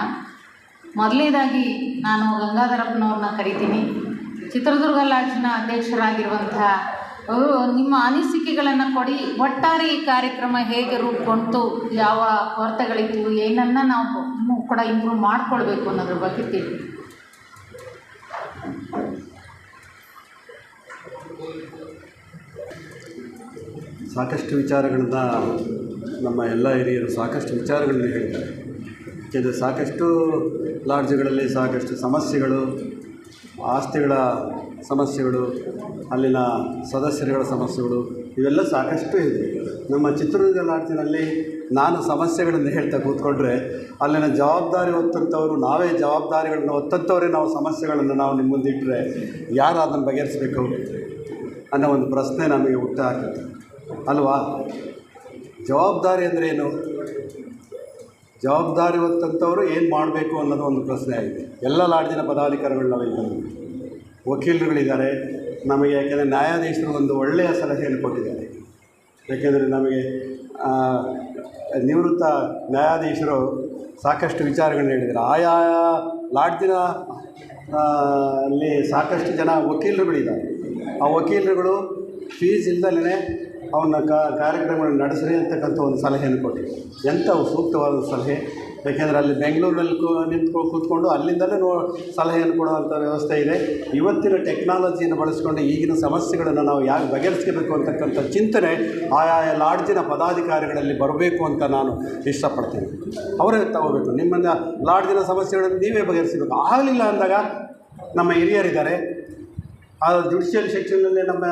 ಮೊದಲನೇದಾಗಿ ನಾನು ಗಂಗಾಧರಪ್ಪನವ್ರನ್ನ ಕರಿತೀನಿ. ಚಿತ್ರದುರ್ಗ ಲಾಡ್ಜ್ನ ಅಧ್ಯಕ್ಷರಾಗಿರುವಂತಹ ಅವರು ನಿಮ್ಮ ಅನಿಸಿಕೆಗಳನ್ನು ಕೊಡಿ. ಒಟ್ಟಾರೆ ಈ ಕಾರ್ಯಕ್ರಮ ಹೇಗೆ ರೂಪುಗೊಂಡು, ಯಾವ ಕೊರತೆಗಳಿತ್ತು, ಏನನ್ನು ನಾವು ಇನ್ನೂ ಕೂಡ ಇಂಪ್ರೂವ್ ಮಾಡಿಕೊಳ್ಬೇಕು ಅನ್ನೋದ್ರ ಬಗ್ಗೆ ತಿಳಿ. ಸಾಕಷ್ಟು ವಿಚಾರಗಳನ್ನ ನಮ್ಮ ಎಲ್ಲ ಹಿರಿಯರು ಸಾಕಷ್ಟು ವಿಚಾರಗಳನ್ನ ಹೇಳಿದ್ದಾರೆ. ಏಕೆಂದರೆ ಸಾಕಷ್ಟು ಲಾಡ್ಜ್ಗಳಲ್ಲಿ ಸಾಕಷ್ಟು ಸಮಸ್ಯೆಗಳು, ಆಸ್ತಿಗಳ ಸಮಸ್ಯೆಗಳು, ಅಲ್ಲಿನ ಸದಸ್ಯರುಗಳ ಸಮಸ್ಯೆಗಳು ಇವೆಲ್ಲ ಸಾಕಷ್ಟು ಇದೆ. ನಮ್ಮ ಚಿತ್ರದುರ್ಗ ಲಾಡ್ಜಿನಲ್ಲಿ ನಾನು ಸಮಸ್ಯೆಗಳನ್ನು ಹೇಳ್ತಾ ಕೂತ್ಕೊಂಡ್ರೆ ಅಲ್ಲಿನ ಜವಾಬ್ದಾರಿ ಹೊತ್ತಂಥವರು ನಾವೇ ಜವಾಬ್ದಾರಿಗಳನ್ನು ಹೊತ್ತಂಥವರೇ ನಾವು ಸಮಸ್ಯೆಗಳನ್ನು ನಾವು ನಿಮ್ಮ ಮುಂದಿಟ್ಟರೆ ಯಾರು ಅದನ್ನು ಬಗೆಹರಿಸಬೇಕು ಅನ್ನೋ ಒಂದು ಪ್ರಶ್ನೆ ನಮಗೆ ಹುಟ್ಟಾಗ್ತದೆ ಅಲ್ವಾ? ಜವಾಬ್ದಾರಿ ಅಂದರೆ ಏನು? ಜವಾಬ್ದಾರಿ ಹೊತ್ತಂಥವರು ಏನು ಮಾಡಬೇಕು ಅನ್ನೋದು ಒಂದು ಪ್ರಶ್ನೆ ಆಗಿದೆ. ಎಲ್ಲ ಲಾಡ್ಜಿನ ಪದಾಧಿಕಾರಿಗಳು ನಾವಿಲ್ಲಿ ಬಂದಿದ್ದೀವಿ, ವಕೀಲರುಗಳಿದ್ದಾರೆ ನಮಗೆ. ಯಾಕೆಂದರೆ ನ್ಯಾಯಾಧೀಶರು ಒಂದು ಒಳ್ಳೆಯ ಸಲಹೆಯನ್ನು ಕೊಟ್ಟಿದ್ದಾರೆ. ಯಾಕೆಂದರೆ ನಮಗೆ ನಿವೃತ್ತ ನ್ಯಾಯಾಧೀಶರು ಸಾಕಷ್ಟು ವಿಚಾರಗಳನ್ನ ಹೇಳಿದ್ದಾರೆ. ಆಯಾ ಲಾಡ್ಜಿನ ಅಲ್ಲಿ ಸಾಕಷ್ಟು ಜನ ವಕೀಲರುಗಳಿದ್ದಾರೆ. ಆ ವಕೀಲರುಗಳು ಫೀಸ್ ಇಲ್ದಲೇ ಅವನ್ನ ಕಾರ್ಯಕ್ರಮಗಳನ್ನು ನಡೆಸ್ರಿ ಅಂತಕ್ಕಂಥ ಒಂದು ಸಲಹೆಯನ್ನು ಕೊಟ್ಟಿದ್ದಾರೆ. ಎಂಥ ಸೂಕ್ತವಾದ ಸಲಹೆ. ಯಾಕೆಂದರೆ ಅಲ್ಲಿ ಬೆಂಗಳೂರಿನಲ್ಲಿ ಕೂತ್ಕೊಂಡು ಅಲ್ಲಿಂದಲೇ ಸಲಹೆಯನ್ನು ಕೊಡುವಂಥ ವ್ಯವಸ್ಥೆ ಇದೆ. ಇವತ್ತಿನ ಟೆಕ್ನಾಲಜಿಯನ್ನು ಬಳಸ್ಕೊಂಡು ಈಗಿನ ಸಮಸ್ಯೆಗಳನ್ನು ನಾವು ಯಾಕೆ ಬಗೆಹರಿಸ್ಕೋಬೇಕು ಅಂತಕ್ಕಂಥ ಚಿಂತನೆ ಆಯಾಯ ಲಾಡ್ಜಿನ ಪದಾಧಿಕಾರಿಗಳಲ್ಲಿ ಬರಬೇಕು ಅಂತ ನಾನು ಇಷ್ಟಪಡ್ತೀನಿ. ಅವರೇ ತಗೋಬೇಕು. ನಿಮ್ಮನ್ನು ಲಾಡ್ಜಿನ ಸಮಸ್ಯೆಗಳನ್ನು ನೀವೇ ಬಗೆಹರಿಸಬೇಕು. ಆಗಲಿಲ್ಲ ಅಂದಾಗ ನಮ್ಮ ಹಿರಿಯರಿದ್ದಾರೆ, ಆ ಜುಡಿಷಿಯಲ್ ಸೆಕ್ಷನ್ನಲ್ಲಿ ನಮ್ಮ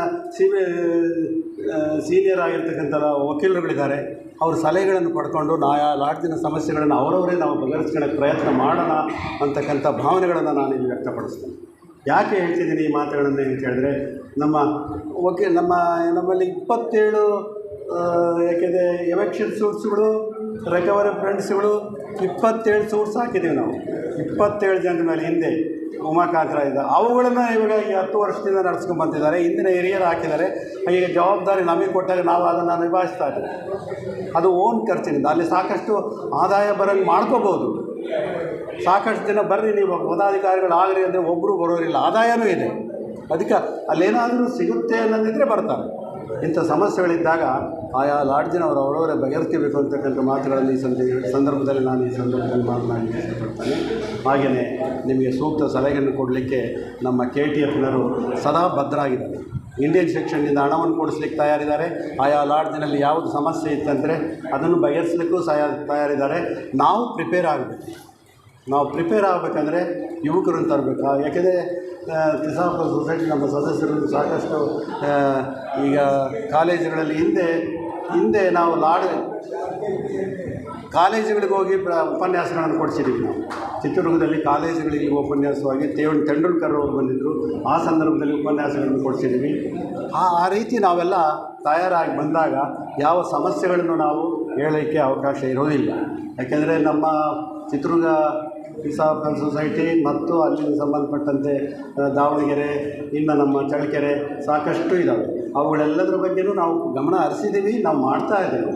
ಸೀನಿಯರ್ ಆಗಿರ್ತಕ್ಕಂಥ ವಕೀಲರುಗಳಿದ್ದಾರೆ. ಅವ್ರ ಸಲಹೆಗಳನ್ನು ಪಡ್ಕೊಂಡು ಲಾಡ್ಜಿನ ಸಮಸ್ಯೆಗಳನ್ನು ಅವರವರೇ ನಾವು ಬಗೆಹರಿಸ್ಕೊಳ್ಳೋಕ್ಕೆ ಪ್ರಯತ್ನ ಮಾಡೋಣ ಅಂತಕ್ಕಂಥ ಭಾವನೆಗಳನ್ನು ನಾನು ಇಲ್ಲಿ ವ್ಯಕ್ತಪಡಿಸ್ತೇನೆ. ಯಾಕೆ ಹೇಳ್ತಿದ್ದೀನಿ ಈ ಮಾತುಗಳನ್ನು ಅಂತ ಹೇಳಿದ್ರೆ, ನಮ್ಮಲ್ಲಿ 27 ಯಾಕೆಂದರೆ ಎವೆಕ್ಷನ್ ಸೂಟ್ಸ್ಗಳು, ರಿಕವರಿ ಫ್ರಂಟ್ಸ್ಗಳು 27 ಸೂಟ್ಸ್ ಹಾಕಿದ್ದೀವಿ ನಾವು. 27 ಜನರ ಮೇಲೆ ಹಿಂದೆ ಉಮಾಕಾಂತರ ಇದೆ. ಅವುಗಳನ್ನು ಇವಾಗ ಈ 10 ವರ್ಷದಿಂದ ನಡೆಸ್ಕೊಂಡು ಬಂದಿದ್ದಾರೆ. ಹಿಂದಿನ ಹಿರಿಯರು ಹಾಕಿದ್ದಾರೆ. ಈಗ ಜವಾಬ್ದಾರಿ ನಮಗೆ ಕೊಟ್ಟಾಗ ನಾವು ಅದನ್ನು ನಿಭಾಯಿಸ್ತಾ ಇದ್ದೀವಿ. ಅದು ಓನ್ ಖರ್ಚಿನಿಂದ ಅಲ್ಲಿ ಸಾಕಷ್ಟು ಆದಾಯ ಬರೋಂಗೆ ಮಾಡ್ಕೋಬೋದು. ಸಾಕಷ್ಟು ಜನ ಬರ್ರಿ ನೀವು ಪದಾಧಿಕಾರಿಗಳು ಆಗ್ರಿ ಅಂದರೆ ಒಬ್ಬರು ಬರೋರಿಲ್ಲ, ಆದಾಯವೂ ಇದೆ. ಅದಕ್ಕೆ ಅಲ್ಲೇನಾದರೂ ಸಿಗುತ್ತೆ ಅನ್ನೋದಿದ್ದರೆ ಬರ್ತಾರೆ. ಇಂಥ ಸಮಸ್ಯೆಗಳಿದ್ದಾಗ ಆಯಾ ಲಾಡ್ಜಿನವರು ಅವರವರೇ ಬಗೆಹರಿಸಬೇಕು ಅಂತಕ್ಕಂಥ ಮಾತುಗಳಲ್ಲಿ ಈ ಸಂದರ್ಭದಲ್ಲಿ ಮಾತನಾಡಿ ಇಷ್ಟಪಡ್ತಾನೆ. ಹಾಗೆಯೇ ನಿಮಗೆ ಸೂಕ್ತ ಸಲಹೆಯನ್ನು ಕೊಡಲಿಕ್ಕೆ ನಮ್ಮ KTFನವರು ಸದಾ ಬದ್ಧರಾಗಿದ್ದಾರೆ. ಇಂಡಿಯನ್ ಸೆಕ್ಷನ್ನಿಂದ ಹಣವನ್ನು ಕೊಡಿಸ್ಲಿಕ್ಕೆ ತಯಾರಿದ್ದಾರೆ. ಆಯಾ ಲಾಡ್ಜಿನಲ್ಲಿ ಯಾವುದು ಸಮಸ್ಯೆ ಇತ್ತಂದರೆ ಅದನ್ನು ಬಗೆಹರಿಸಲಿಕ್ಕೂ ತಯಾರಿದ್ದಾರೆ. ನಾವು ಪ್ರಿಪೇರ್ ಆಗಬೇಕು. ನಾವು ಪ್ರಿಪೇರ್ ಆಗಬೇಕಂದ್ರೆ ಯುವಕರನ್ನು ತರಬೇಕಾ? ಯಾಕೆಂದರೆ ಕಿಸಾಪ ಸೊಸೈಟಿ ನಮ್ಮ ಸದಸ್ಯರು ಸಾಕಷ್ಟು ಈಗ ಕಾಲೇಜುಗಳಲ್ಲಿ ಹಿಂದೆ ನಾವು ಕಾಲೇಜುಗಳಿಗೆ ಹೋಗಿ ಉಪನ್ಯಾಸಗಳನ್ನು ಕೊಡಿಸಿದ್ದೀವಿ. ನಾವು ಚಿತ್ರದುರ್ಗದಲ್ಲಿ ಕಾಲೇಜುಗಳಿಗೆ ಉಪನ್ಯಾಸವಾಗಿ ತೆಂಡೂಲ್ಕರ್ ಅವರು ಬಂದಿದ್ದರು, ಆ ಸಂದರ್ಭದಲ್ಲಿ ಉಪನ್ಯಾಸಗಳನ್ನು ಕೊಡಿಸಿದ್ದೀವಿ. ಆ ರೀತಿ ನಾವೆಲ್ಲ ತಯಾರಾಗಿ ಬಂದಾಗ ಯಾವ ಸಮಸ್ಯೆಗಳನ್ನು ನಾವು ಹೇಳೋಕ್ಕೆ ಅವಕಾಶ ಇರೋದಿಲ್ಲ. ಯಾಕೆಂದರೆ ನಮ್ಮ ಚಿತ್ರದುರ್ಗ ಕಿಸಾಪ ಸೊಸೈಟಿ ಮತ್ತು ಅಲ್ಲಿಗೆ ಸಂಬಂಧಪಟ್ಟಂತೆ ದಾವಣಗೆರೆ, ಇನ್ನು ನಮ್ಮ ಚಳ್ಳಕೆರೆ ಸಾಕಷ್ಟು ಇದ್ದಾವೆ. ಅವುಗಳೆಲ್ಲದರ ಬಗ್ಗೆಯೂ ನಾವು ಗಮನ ಹರಿಸಿದ್ದೀವಿ, ನಾವು ಮಾಡ್ತಾ ಇದ್ದೀವಿ.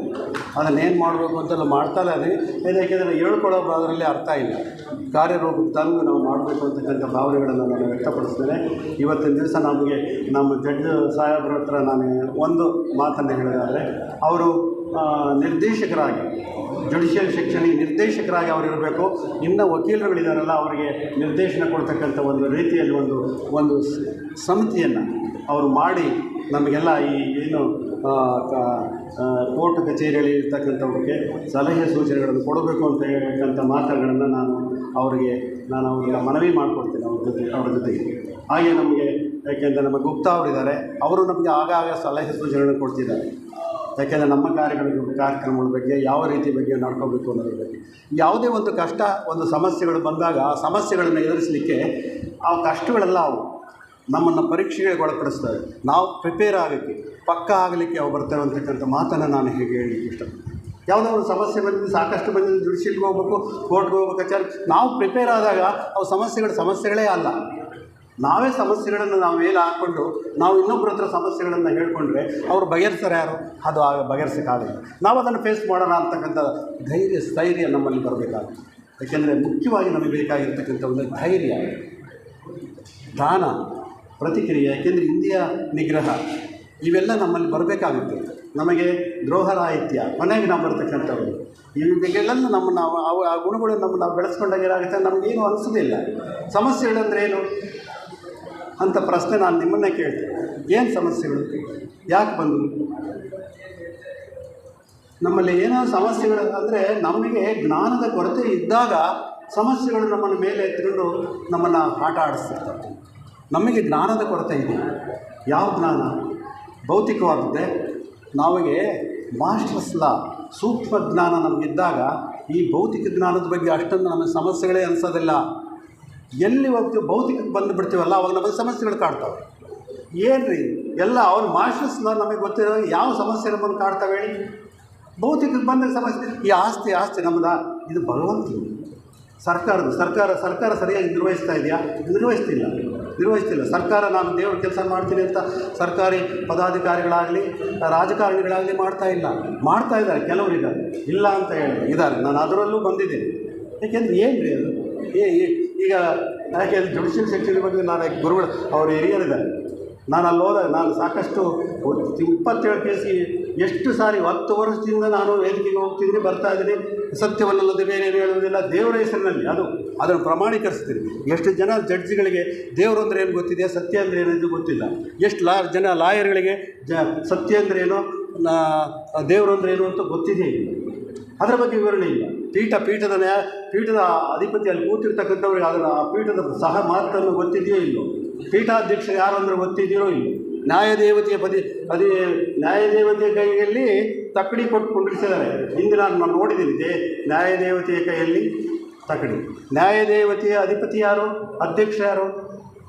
ಅದನ್ನೇನು ಮಾಡಬೇಕು ಅಂತೆಲ್ಲ ಮಾಡ್ತಾ ಇದ್ದೀವಿ. ಯಾಕೆಂದರೆ ಹೇಳ್ಕೊಳ್ಳೋ ಅದರಲ್ಲಿ ಅರ್ಥ ಇಲ್ಲ, ಕಾರ್ಯರೂಪಕ್ಕೆ ತಂದು ನಾವು ಮಾಡಬೇಕು ಅಂತಕ್ಕಂಥ ಭಾವನೆಗಳನ್ನು ನಾನು ವ್ಯಕ್ತಪಡಿಸ್ತೇನೆ. ಇವತ್ತಿನ ದಿವಸ ನಮಗೆ ನಮ್ಮ ಜಡ್ಜ್ ಸಾಹೇಬ್ರ ಹತ್ರ ನಾನು ಒಂದು ಮಾತನ್ನು ಹೇಳೋದಾದರೆ, ಅವರು ನಿರ್ದೇಶಕರಾಗಿ ಜುಡಿಷಿಯಲ್ ಸೆಕ್ಷನಿಗೆ ನಿರ್ದೇಶಕರಾಗಿ ಅವರಿರಬೇಕು. ಇನ್ನು ವಕೀಲರುಗಳಿದ್ದಾರಲ್ಲ ಅವರಿಗೆ ನಿರ್ದೇಶನ ಕೊಡ್ತಕ್ಕಂಥ ಒಂದು ರೀತಿಯಲ್ಲಿ ಒಂದು ಸಮಿತಿಯನ್ನು ಅವರು ಮಾಡಿ ನಮಗೆಲ್ಲ ಈ ಏನು ಕೋರ್ಟ್ ಕಚೇರಿಯಲ್ಲಿ ಇರ್ತಕ್ಕಂಥವ್ರಿಗೆ ಸಲಹೆ ಸೂಚನೆಗಳನ್ನು ಕೊಡಬೇಕು ಅಂತ ಹೇಳ್ತಕ್ಕಂಥ ಮಾತುಗಳನ್ನು ನಾನು ಅವರಿಗೆ ಮನವಿ ಮಾಡಿಕೊಡ್ತೀನಿ ಅವ್ರ ಜೊತೆಗೆ. ಹಾಗೆ ನಮಗೆ ಯಾಕೆಂದರೆ ನಮ್ಮ ಗುಪ್ತಾ ಅವರಿದ್ದಾರೆ, ಅವರು ನಮಗೆ ಆಗಾಗ ಸಲಹೆ ಸೂಚನೆಗಳನ್ನು ಕೊಡ್ತಿದ್ದಾರೆ. ಯಾಕೆಂದರೆ ನಮ್ಮ ಕಾರ್ಯಕ್ರಮಗಳ ಬಗ್ಗೆ ಯಾವ ರೀತಿ ಬಗ್ಗೆ ನಡ್ಕೋಬೇಕು ಅನ್ನೋದ್ರ ಬಗ್ಗೆ. ಯಾವುದೇ ಒಂದು ಕಷ್ಟ, ಒಂದು ಸಮಸ್ಯೆಗಳು ಬಂದಾಗ ಆ ಸಮಸ್ಯೆಗಳನ್ನು ಎದುರಿಸಲಿಕ್ಕೆ ಆ ಕಷ್ಟಗಳೆಲ್ಲ ಅವು ನಮ್ಮನ್ನು ಪರೀಕ್ಷೆಗಳಿಗೆ ಒಳಪಡಿಸ್ತವೆ. ನಾವು ಪ್ರಿಪೇರ್ ಆಗೋಕ್ಕೆ, ಪಕ್ಕ ಆಗಲಿಕ್ಕೆ ಅವು ಬರ್ತವೆ ಅಂತಕ್ಕಂಥ ಮಾತನ್ನು ನಾನು ಹೇಗೆ ಹೇಳಲಿಕ್ಕೆ ಇಷ್ಟಪಡ್ತೀನಿ. ಯಾವುದೋ ಒಂದು ಸಮಸ್ಯೆ ಬಂದಿದ್ದು, ಸಾಕಷ್ಟು ಬಂದಿದ್ದು, ಜುಡಿಷಿಯಲ್ಗೆ ಹೋಗ್ಬೇಕು, ಕೋರ್ಟ್ಗೆ ಹೋಗ್ಬೇಕು, ಕಚೇರಿ, ನಾವು ಪ್ರಿಪೇರ್ ಆದಾಗ ಅವು ಸಮಸ್ಯೆಗಳೇ ಅಲ್ಲ. ನಾವೇ ಸಮಸ್ಯೆಗಳನ್ನು ನಾವು ಮೇಲೆ ಹಾಕ್ಕೊಂಡು ನಾವು ಇನ್ನೊಬ್ಬರ ಹತ್ರ ಸಮಸ್ಯೆಗಳನ್ನು ಹೇಳ್ಕೊಂಡ್ರೆ ಅವರು ಬಗೆಹರಿಸ್ತಾರೆ ಯಾರು? ಅದು ಬಗೆಹರಿಸೋಕ್ಕಾಗಲ್ಲ. ನಾವು ಅದನ್ನು ಫೇಸ್ ಮಾಡೋಣ ಅಂತಕ್ಕಂಥ ಸ್ಥೈರ್ಯ ನಮ್ಮಲ್ಲಿ ಬರಬೇಕಾಗುತ್ತೆ. ಯಾಕೆಂದರೆ ಮುಖ್ಯವಾಗಿ ನಮಗೆ ಬೇಕಾಗಿರ್ತಕ್ಕಂಥ ಒಂದು ಧೈರ್ಯ, ದಾನ, ಪ್ರತಿಕ್ರಿಯೆ. ಯಾಕೆಂದರೆ ಇಂದ್ರಿಯ ನಿಗ್ರಹ ಇವೆಲ್ಲ ನಮ್ಮಲ್ಲಿ ಬರಬೇಕಾಗುತ್ತೆ. ನಮಗೆ ದ್ರೋಹರಾಹಿತ್ಯ ಮನೆಗೆ ನಾವು ಬರ್ತಕ್ಕಂಥವ್ರು ಇವೆಲ್ಲ ನಾವು ಆ ಗುಣಗಳನ್ನು ನಾವು ಬೆಳೆಸ್ಕೊಂಡಾಗ ಏನಾಗುತ್ತೆ, ನಮಗೇನು ಅನಿಸೋದಿಲ್ಲ. ಸಮಸ್ಯೆಗಳಂದ್ರೆ ಏನು ಅಂತ ಪ್ರಶ್ನೆ ನಾನು ನಿಮ್ಮನ್ನೇ ಕೇಳ್ತೀನಿ. ಏನು ಸಮಸ್ಯೆಗಳು, ಯಾಕೆ ಬಂದವು? ನಮ್ಮಲ್ಲಿ ಏನೋ ಸಮಸ್ಯೆಗಳು ಅಂದರೆ ನಮಗೆ ಜ್ಞಾನದ ಕೊರತೆ ಇದ್ದಾಗ ಸಮಸ್ಯೆಗಳು ನಮ್ಮನ್ನು ಮೇಲೆ ಎತ್ಕೊಂಡು ನಮ್ಮನ್ನು ಆಟ ಆಡಿಸ್ತಿರ್ತವೆ. ನಮಗೆ ಜ್ಞಾನದ ಕೊರತೆ ಇದೆ. ಯಾವ ಜ್ಞಾನ? ಭೌತಿಕವಾದದ್ದೇ. ನಮಗೆ ಮಾಸ್ಟರ್ಸ್ ಲಾ ಸೂಕ್ಷ್ಮ ಜ್ಞಾನ ನಮಗಿದ್ದಾಗ ಈ ಭೌತಿಕ ಜ್ಞಾನದ ಬಗ್ಗೆ ಅಷ್ಟೊಂದು ನಮಗೆ ಸಮಸ್ಯೆಗಳೇ ಅನಿಸೋದಿಲ್ಲ. ಎಲ್ಲಿ ಹೋಗ್ತೀವಿ ಭೌತಿಕಕ್ಕೆ ಬಂದು ಬಿಡ್ತೀವಲ್ಲ, ಅವಾಗ ನಮಗೆ ಸಮಸ್ಯೆಗಳು ಕಾಡ್ತಾವೆ. ಏನು ರೀ ಎಲ್ಲ ಅವ್ರು ಮಾಸ್ಟರ್ಸ್ ಲಾ ನಮಗೆ ಗೊತ್ತಿರೋ ಯಾವ ಸಮಸ್ಯೆ ನಮ್ಮನ್ನು ಕಾಡ್ತಾವೆ ಹೇಳಿ? ಭೌತಿಕಕ್ಕೆ ಬಂದ ಸಮಸ್ಯೆ. ಈ ಆಸ್ತಿ ನಮ್ಮದ, ಇದು ಭಗವಂತನು. ಸರ್ಕಾರ ಸರಿಯಾಗಿ ನಿರ್ವಹಿಸ್ತಾ ಇದೆಯಾ? ನಿರ್ವಹಿಸ್ತಿಲ್ಲ. ಸರ್ಕಾರ ನಾನು ದೇವ್ರ ಕೆಲಸ ಮಾಡ್ತೀನಿ ಅಂತ ಸರ್ಕಾರಿ ಪದಾಧಿಕಾರಿಗಳಾಗಲಿ ರಾಜಕಾರಣಿಗಳಾಗಲಿ ಮಾಡ್ತಾ ಇದ್ದಾರೆ. ಕೆಲವರಿದ್ದಾರೆ, ಇಲ್ಲ ಅಂತ ಹೇಳಿ ಇದ್ದಾರೆ. ನಾನು ಅದರಲ್ಲೂ ಬಂದಿದ್ದೀನಿ. ಏಕೆಂದರೆ ಏನು ರೀ ಅದು ಈಗ ಯಾಕೆಂದರೆ ಜುಡಿಷಿಯಲ್ ಸೆಕ್ಷನ್ ಬಗ್ಗೆ ನಾನು ಗುರುಗಳು ಅವರು ಹಿರಿಯರಿದ್ದಾರೆ. ನಾನು ಅಲ್ಲಿ ಹೋದಾಗ ನಾನು ಸಾಕಷ್ಟು 27 ಕೇಸಿಗೆ ಎಷ್ಟು ಸಾರಿ 10 ವರ್ಷದಿಂದ ನಾನು ವೇದಿಕೆಗೆ ಹೋಗ್ತಿದ್ದೀನಿ, ಬರ್ತಾಯಿದ್ದೀನಿ. ಸತ್ಯವನ್ನಲ್ಲದೆ ಬೇರೆ ಏನು ಹೇಳುವುದಿಲ್ಲ, ದೇವರ ಹೆಸರಿನಲ್ಲಿ ಅದನ್ನು ಪ್ರಮಾಣೀಕರಿಸ್ತೀನಿ. ಎಷ್ಟು ಜನ ಜಡ್ಜ್ಗಳಿಗೆ ದೇವರು ಅಂದರೆ ಏನು ಗೊತ್ತಿದೆಯಾ, ಸತ್ಯ ಅಂದರೆ ಏನಿದು ಗೊತ್ತಿಲ್ಲ. ಎಷ್ಟು ಜನ ಲಾಯರ್ಗಳಿಗೆ ಸತ್ಯ ಅಂದರೆ ಏನೋ, ದೇವರು ಅಂದರೆ ಏನು ಅಂತ ಗೊತ್ತಿದೆ. ಅದರ ಬಗ್ಗೆ ವಿವರಣೆ ಇಲ್ಲ. ಪೀಠದ ಅಧಿಪತಿ ಅಲ್ಲಿ ಕೂತಿರ್ತಕ್ಕಂಥವ್ರಿಗೆ ಅದರ ಆ ಪೀಠದ ಸಹ ಮಾತನ್ನು ಗೊತ್ತಿದೆಯೋ ಇಲ್ಲೋ, ಪೀಠಾಧ್ಯಕ್ಷ ಯಾರು ಅಂದರೆ ಗೊತ್ತಿದೆಯೋ ಇಲ್ಲೋ. ನ್ಯಾಯದೇವತೆಯ ಕೈಯಲ್ಲಿ ತಕ್ಕಡಿ ಕೊಟ್ಟು ಕೊಂಡಿಸಿದ್ದಾರೆ. ಹಿಂದೆ ನಾನು ನೋಡಿದ್ದೀನಿ, ನ್ಯಾಯದೇವತೆಯ ಕೈಯಲ್ಲಿ ತಕ್ಕಡಿ. ನ್ಯಾಯದೇವತೆಯ ಅಧಿಪತಿ ಯಾರು? ಅಧ್ಯಕ್ಷ ಯಾರು?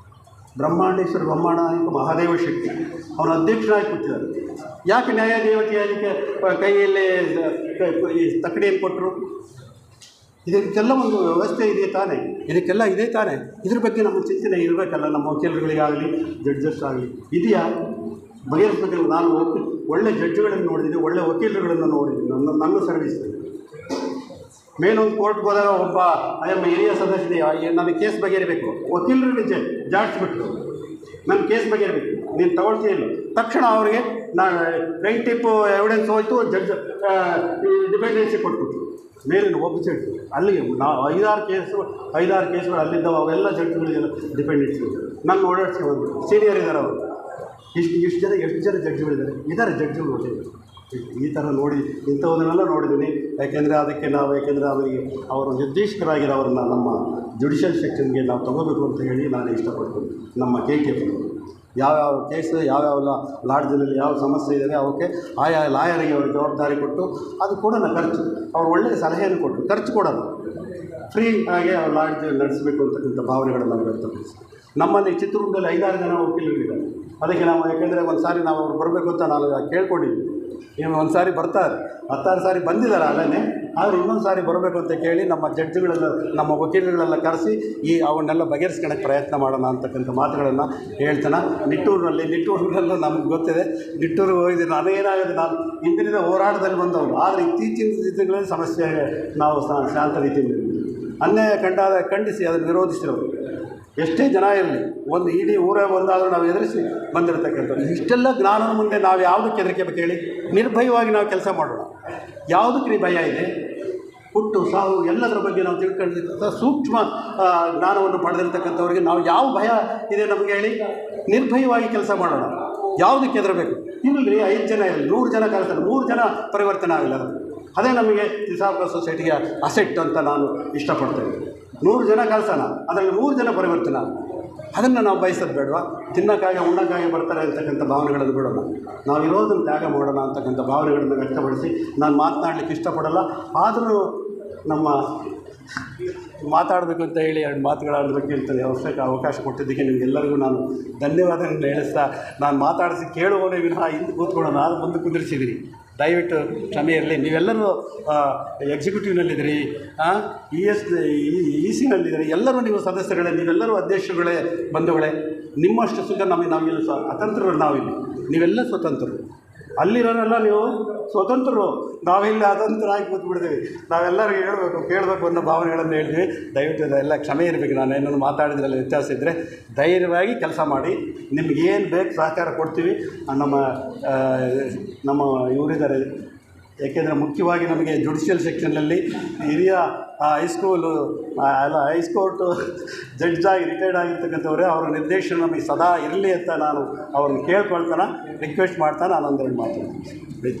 ಬ್ರಹ್ಮಾಂಡೇಶ್ವರ ಬ್ರಹ್ಮಾಂಡ ಮಹಾದೇವ ಶಕ್ತಿ, ಅವನ ಅಧ್ಯಕ್ಷರಾಗಿ ಕೂತಿದ್ದಾರೆ. ಯಾಕೆ ನ್ಯಾಯದೇವತೆಯ ಕೈಯಲ್ಲೇ ಈ ತಕ್ಕಡಿಯನ್ನು ಕೊಟ್ಟರು? ಇದಕ್ಕೆಲ್ಲ ಒಂದು ವ್ಯವಸ್ಥೆ ಇದೆ ತಾನೇ, ಇದ್ರ ಬಗ್ಗೆ ನಮ್ಮ ಚಿಂತನೆ ಇರಬೇಕಲ್ಲ. ನಮ್ಮ ವಕೀಲರುಗಳಿಗಾಗಲಿ ಜಡ್ಜಸ್ ಆಗಲಿ ಇದೆಯಾ? ಬಗೆಹರಿಸಬೇಕಲ್ಲ. ನಾನು ಒಳ್ಳೆ ಜಡ್ಜ್ಗಳನ್ನು ನೋಡಿದ್ದೀನಿ, ಒಳ್ಳೆ ವಕೀಲರುಗಳನ್ನು ನೋಡಿದ್ದೀನಿ. ನನ್ನ ಸರ್ವಿಸ್ನಲ್ಲಿ ಮೇಲೊಂದು ಕೋರ್ಟ್ಗೆ ಹೋದಾಗ ಒಬ್ಬ ಹಿರಿಯ ಸದಸ್ಯ ನನಗೆ ಕೇಸ್ ಬಗೆಹರಿಬೇಕು, ವಕೀಲರಿಗೆ ಜಾಡಿಸ್ಬಿಟ್ರು ನನ್ನ ಕೇಸ್ ಬಗೆಹರಿಬೇಕು, ನೀನು ತಗೊಳ್ತೀಯಲ್ಲ ತಕ್ಷಣ ಅವರಿಗೆ ನಾನು ಪ್ಲೇಂಟಿಫ್ ಎವಿಡೆನ್ಸ್ ಹೋಯಿತು, ಜಡ್ಜ್ ಡಿಪೆಂಡೆನ್ಸಿ ಕೊಟ್ಬಿಟ್ರು. ಮೇಲಿನ ಒಬ್ಬ ಜಡ್ಜ್ ಅಲ್ಲಿಗೆ ನಾವು 5-6 ಕೇಸ್ಗಳು ಅಲ್ಲಿದ್ದಾವೆ. ಅವೆಲ್ಲ ಜಡ್ಜ್ಗಳಿಗೆಲ್ಲ ಡಿಪೆಂಡೆನ್ಸಿ ನನ್ನ ಓಡಾಡಿಸಿ ಒಂದು ಸೀನಿಯರ್ ಇದ್ದಾರೆ. ಅವರು ಎಷ್ಟು ಜನ ಜಡ್ಜ್ಗಳಿದ್ದಾರೆ, ಜಡ್ಜ್ಗಳು ಈ ಥರ ನೋಡಿ ಇಂಥವನ್ನೆಲ್ಲ ನೋಡಿದ್ದೀನಿ. ಯಾಕೆಂದರೆ ಅದಕ್ಕೆ ನಾವು ಅವರಿಗೆ ಅವರು ನಿರ್ದೇಶಕರಾಗಿರೋ ಅವ್ರನ್ನ ನಮ್ಮ ಜುಡಿಷಿಯಲ್ ಸೆಕ್ಷನ್ಗೆ ನಾವು ತೊಗೋಬೇಕು ಅಂತ ಹೇಳಿ ನಾನು ಇಷ್ಟಪಡ್ತೀನಿ. ನಮ್ಮ KKF ಯಾವ್ಯಾವ ಕೇಸು ಯಾವ್ಯಾವ ಲಾಡ್ಜಿನಲ್ಲಿ ಯಾವ ಸಮಸ್ಯೆ ಇದ್ದಾವೆ ಅವಕ್ಕೆ ಆಯಾ ಲಾಯರಿಗೆ ಅವರು ಜವಾಬ್ದಾರಿ ಕೊಟ್ಟು ಅದು ಕೊಡೋಣ ಖರ್ಚು. ಅವ್ರು ಒಳ್ಳೆಯ ಸಲಹೆಯನ್ನು ಕೊಟ್ಟು ಖರ್ಚು ಕೊಡೋಣ, ಫ್ರೀ ಆಗಿ ಅವ್ರು ಲಾಡ್ಜ್ ನಡೆಸಬೇಕು ಅಂತಕ್ಕಂಥ ಭಾವನೆಗಳನ್ನು ನಾವು ವ್ಯಕ್ತಪಡಿಸಿ. ನಮ್ಮಲ್ಲಿ ಚಿತ್ರದುರ್ಗದಲ್ಲಿ 5-6 ಜನ ವಕೀಲರಿದ್ದಾರೆ. ಅದಕ್ಕೆ ನಾವು ಯಾಕೆಂದರೆ ಒಂದು ಸಾರಿ ನಾವು ಅವ್ರು ಬರಬೇಕು ಅಂತ ನಾನು ಕೇಳ್ಕೊಂಡಿದ್ವಿ. ಇನ್ನು ಒಂದು ಸಾರಿ ಬರ್ತಾರೆ, 10 ಸಾರಿ ಬಂದಿದ್ದಾರೆ ಅಲ್ಲೇ, ಆದರೆ ಇನ್ನೊಂದು ಸಾರಿ ಬರಬೇಕು ಅಂತ ಕೇಳಿ ನಮ್ಮ ಜಡ್ಜ್ಗಳೆಲ್ಲ ನಮ್ಮ ವಕೀಲರುಗಳೆಲ್ಲ ಕರೆಸಿ ಅವನ್ನೆಲ್ಲ ಬಗೆಹರಿಸ್ಕೊಳ್ಳೋಕ್ಕೆ ಪ್ರಯತ್ನ ಮಾಡೋಣ ಅಂತಕ್ಕಂಥ ಮಾತುಗಳನ್ನು ಹೇಳ್ತಾನೆ. ನಿಟ್ಟೂರಿನಲ್ಲೂ ನಮಗೆ ಗೊತ್ತಿದೆ, ನಿಟ್ಟೂರಿಗೆ ಹೋಗಿದ್ದೀನಿ ನಾನು. ಏನಾಗಿದೆ, ನಾನು ಹಿಂದಿನಿಂದ ಹೋರಾಟದಲ್ಲಿ ಬಂದವರು, ಆದರೆ ಇತ್ತೀಚಿನ ದಿನಗಳಲ್ಲಿ ಸಮಸ್ಯೆ ನಾವು ಶಾಂತ ರೀತಿಯಲ್ಲಿ ಅನ್ಯಾಯ ಖಂಡಿಸಿ ಅದನ್ನು ವಿರೋಧಿಸಿರೋರು ಎಷ್ಟೇ ಜನ ಇರಲಿ, ಒಂದು ಇಡೀ ಊರೇ ಬಂದಾದರೂ ನಾವು ಎದುರಿಸಿ ಬಂದಿರತಕ್ಕಂಥದ್ದು. ಇಷ್ಟೆಲ್ಲ ಜ್ಞಾನದ ಮುಂದೆ ನಾವು ಯಾವುದಕ್ಕೆ ಹೆದರಿಕೆ ಹೇಳಿ? ನಿರ್ಭಯವಾಗಿ ನಾವು ಕೆಲಸ ಮಾಡೋಣ. ಯಾವುದಕ್ಕೆ ಭಯ ಇದೆ? ಹುಟ್ಟು ಸಾವು ಎಲ್ಲದರ ಬಗ್ಗೆ ನಾವು ತಿಳ್ಕೊಂಡಿರ್ತಕ್ಕಂಥ ಸೂಕ್ಷ್ಮ ಜ್ಞಾನವನ್ನು ಪಡೆದಿರ್ತಕ್ಕಂಥವ್ರಿಗೆ ನಾವು ಯಾವ ಭಯ ಇದೆ ನಮಗೆ ಹೇಳಿ? ನಿರ್ಭಯವಾಗಿ ಕೆಲಸ ಮಾಡೋಣ. ಯಾವುದಕ್ಕೆ ಹೆದರಬೇಕು? ಇರಲಿ 5 ಜನ ಇರಲಿ, 100 ಜನ ಕಲಿಸ್ತಾರೆ, 3 ಜನ ಪರಿವರ್ತನೆ ಆಗಲ್ಲ. ಅದೇ ನಮಗೆ ಸಾಫ್ಟ್ವೇರ್ ಸೊಸೈಟಿಗೆ ಅಸೆಟ್ ಅಂತ ನಾನು ಇಷ್ಟಪಡ್ತೇನೆ. 100 ಜನ ಕಲಿಸೋಣ, ಅದರಲ್ಲಿ 3 ಜನ ಪರಿವರ್ತನೆ. ಅದನ್ನು ನಾವು ಬಯಸೋದು ಬೇಡವಾ? ತಿನ್ನಕ್ಕಾಗಿ ಉಣ್ಣಕ್ಕಾಗಿ ಬರ್ತಾರೆ ಅಂತಕ್ಕಂಥ ಭಾವನೆಗಳನ್ನು ಬಿಡೋಣ. ನಾವು ಇರೋದನ್ನು ತ್ಯಾಗ ಮಾಡೋಣ ಅಂತಕ್ಕಂಥ ಭಾವನೆಗಳನ್ನು ವ್ಯಕ್ತಪಡಿಸಿ ನಾನು ಮಾತನಾಡಲಿಕ್ಕೆ ಇಷ್ಟಪಡಲ್ಲ. ಆದರೂ ನಮ್ಮ ಮಾತಾಡಬೇಕು ಅಂತ ಹೇಳಿ 2 ಮಾತುಗಳಾಡಬೇಕು ಅಂತ ಅವಕಾಶ ಕೊಟ್ಟಿದ್ದಕ್ಕೆ ನಿಮಗೆಲ್ಲರಿಗೂ ನಾನು ಧನ್ಯವಾದಗಳನ್ನು ಹೇಳಿಸ್ತಾ, ನಾನು ಮಾತಾಡಿಸಿ ಕೇಳುವವನೇ ವಿನಃ ಹಿಂದೆ ಕೂತ್ಕೊಳ್ಳೋಣ, ನಾನು ಮುಂದೆ ಕುಂದಿರಿಸಿದ್ದೀನಿ. ದಯವಿಟ್ಟು ಕ್ಷಮೆ ಇರಲಿ. ನೀವೆಲ್ಲರೂ ಎಕ್ಸಿಕ್ಯೂಟಿವ್ನಲ್ಲಿದ್ದೀರಿ, EC ನಲ್ಲಿದ್ದೀರಿ, ಎಲ್ಲರೂ ನೀವು ಸದಸ್ಯರುಗಳೇ, ನೀವೆಲ್ಲರೂ ಅಧ್ಯಕ್ಷರುಗಳೇ, ಬಂಧುಗಳೇ. ನಿಮ್ಮಷ್ಟು ಸುಖ ನಾವಿಲ್ಲ, ಅತಂತ್ರರು ನಾವಿಲ್ಲಿ, ನೀವೆಲ್ಲ ಸ್ವತಂತ್ರರು. ಅಲ್ಲಿರೋರೆಲ್ಲ ನೀವು ಸ್ವತಂತ್ರರು, ನಾವಿಲ್ಲಿ ಅತಂತ್ರರಾಗಿ ಕೂತ್ಬಿಡ್ತೀವಿ. ನಾವೆಲ್ಲರಿಗೂ ಕೇಳಬೇಕು ಅನ್ನೋ ಭಾವನೆಗಳನ್ನು ಹೇಳ್ತೀವಿ. ದಯವಿಟ್ಟು ಅದೆಲ್ಲ ಕ್ಷಮೆ ಇರಬೇಕು. ನಾನು ಏನಾದ್ರು ಮಾತಾಡಿದ್ರಲ್ಲಿ ವ್ಯತ್ಯಾಸ ಇದ್ದರೆ ಧೈರ್ಯವಾಗಿ ಕೆಲಸ ಮಾಡಿ, ನಿಮಗೇನು ಬೇಕು ಸಹಕಾರ ಕೊಡ್ತೀವಿ. ನಮ್ಮ ಇವರಿದ್ದಾರೆ, ಏಕೆಂದರೆ ಮುಖ್ಯವಾಗಿ ನಮಗೆ ಜುಡಿಷಿಯಲ್ ಸೆಕ್ಷನ್ನಲ್ಲಿ ಹಿರಿಯ ಹೈಸ್ಕೋರ್ಟು ಜಡ್ಜಾಗಿ ರಿಟೈರ್ಡ್ ಆಗಿರ್ತಕ್ಕಂಥವ್ರೆ, ಅವರ ನಿರ್ದೇಶನ ನಮಗೆ ಸದಾ ಇರಲಿ ಅಂತ ನಾನು ಅವ್ರನ್ನ ಕೇಳ್ಕೊಳ್ತಾನೆ, ರಿಕ್ವೆಸ್ಟ್ ಮಾಡ್ತಾನೆ. ನಾನು ಒಂದೆರಡು ಮಾತಾಡ್ತೀನಿ.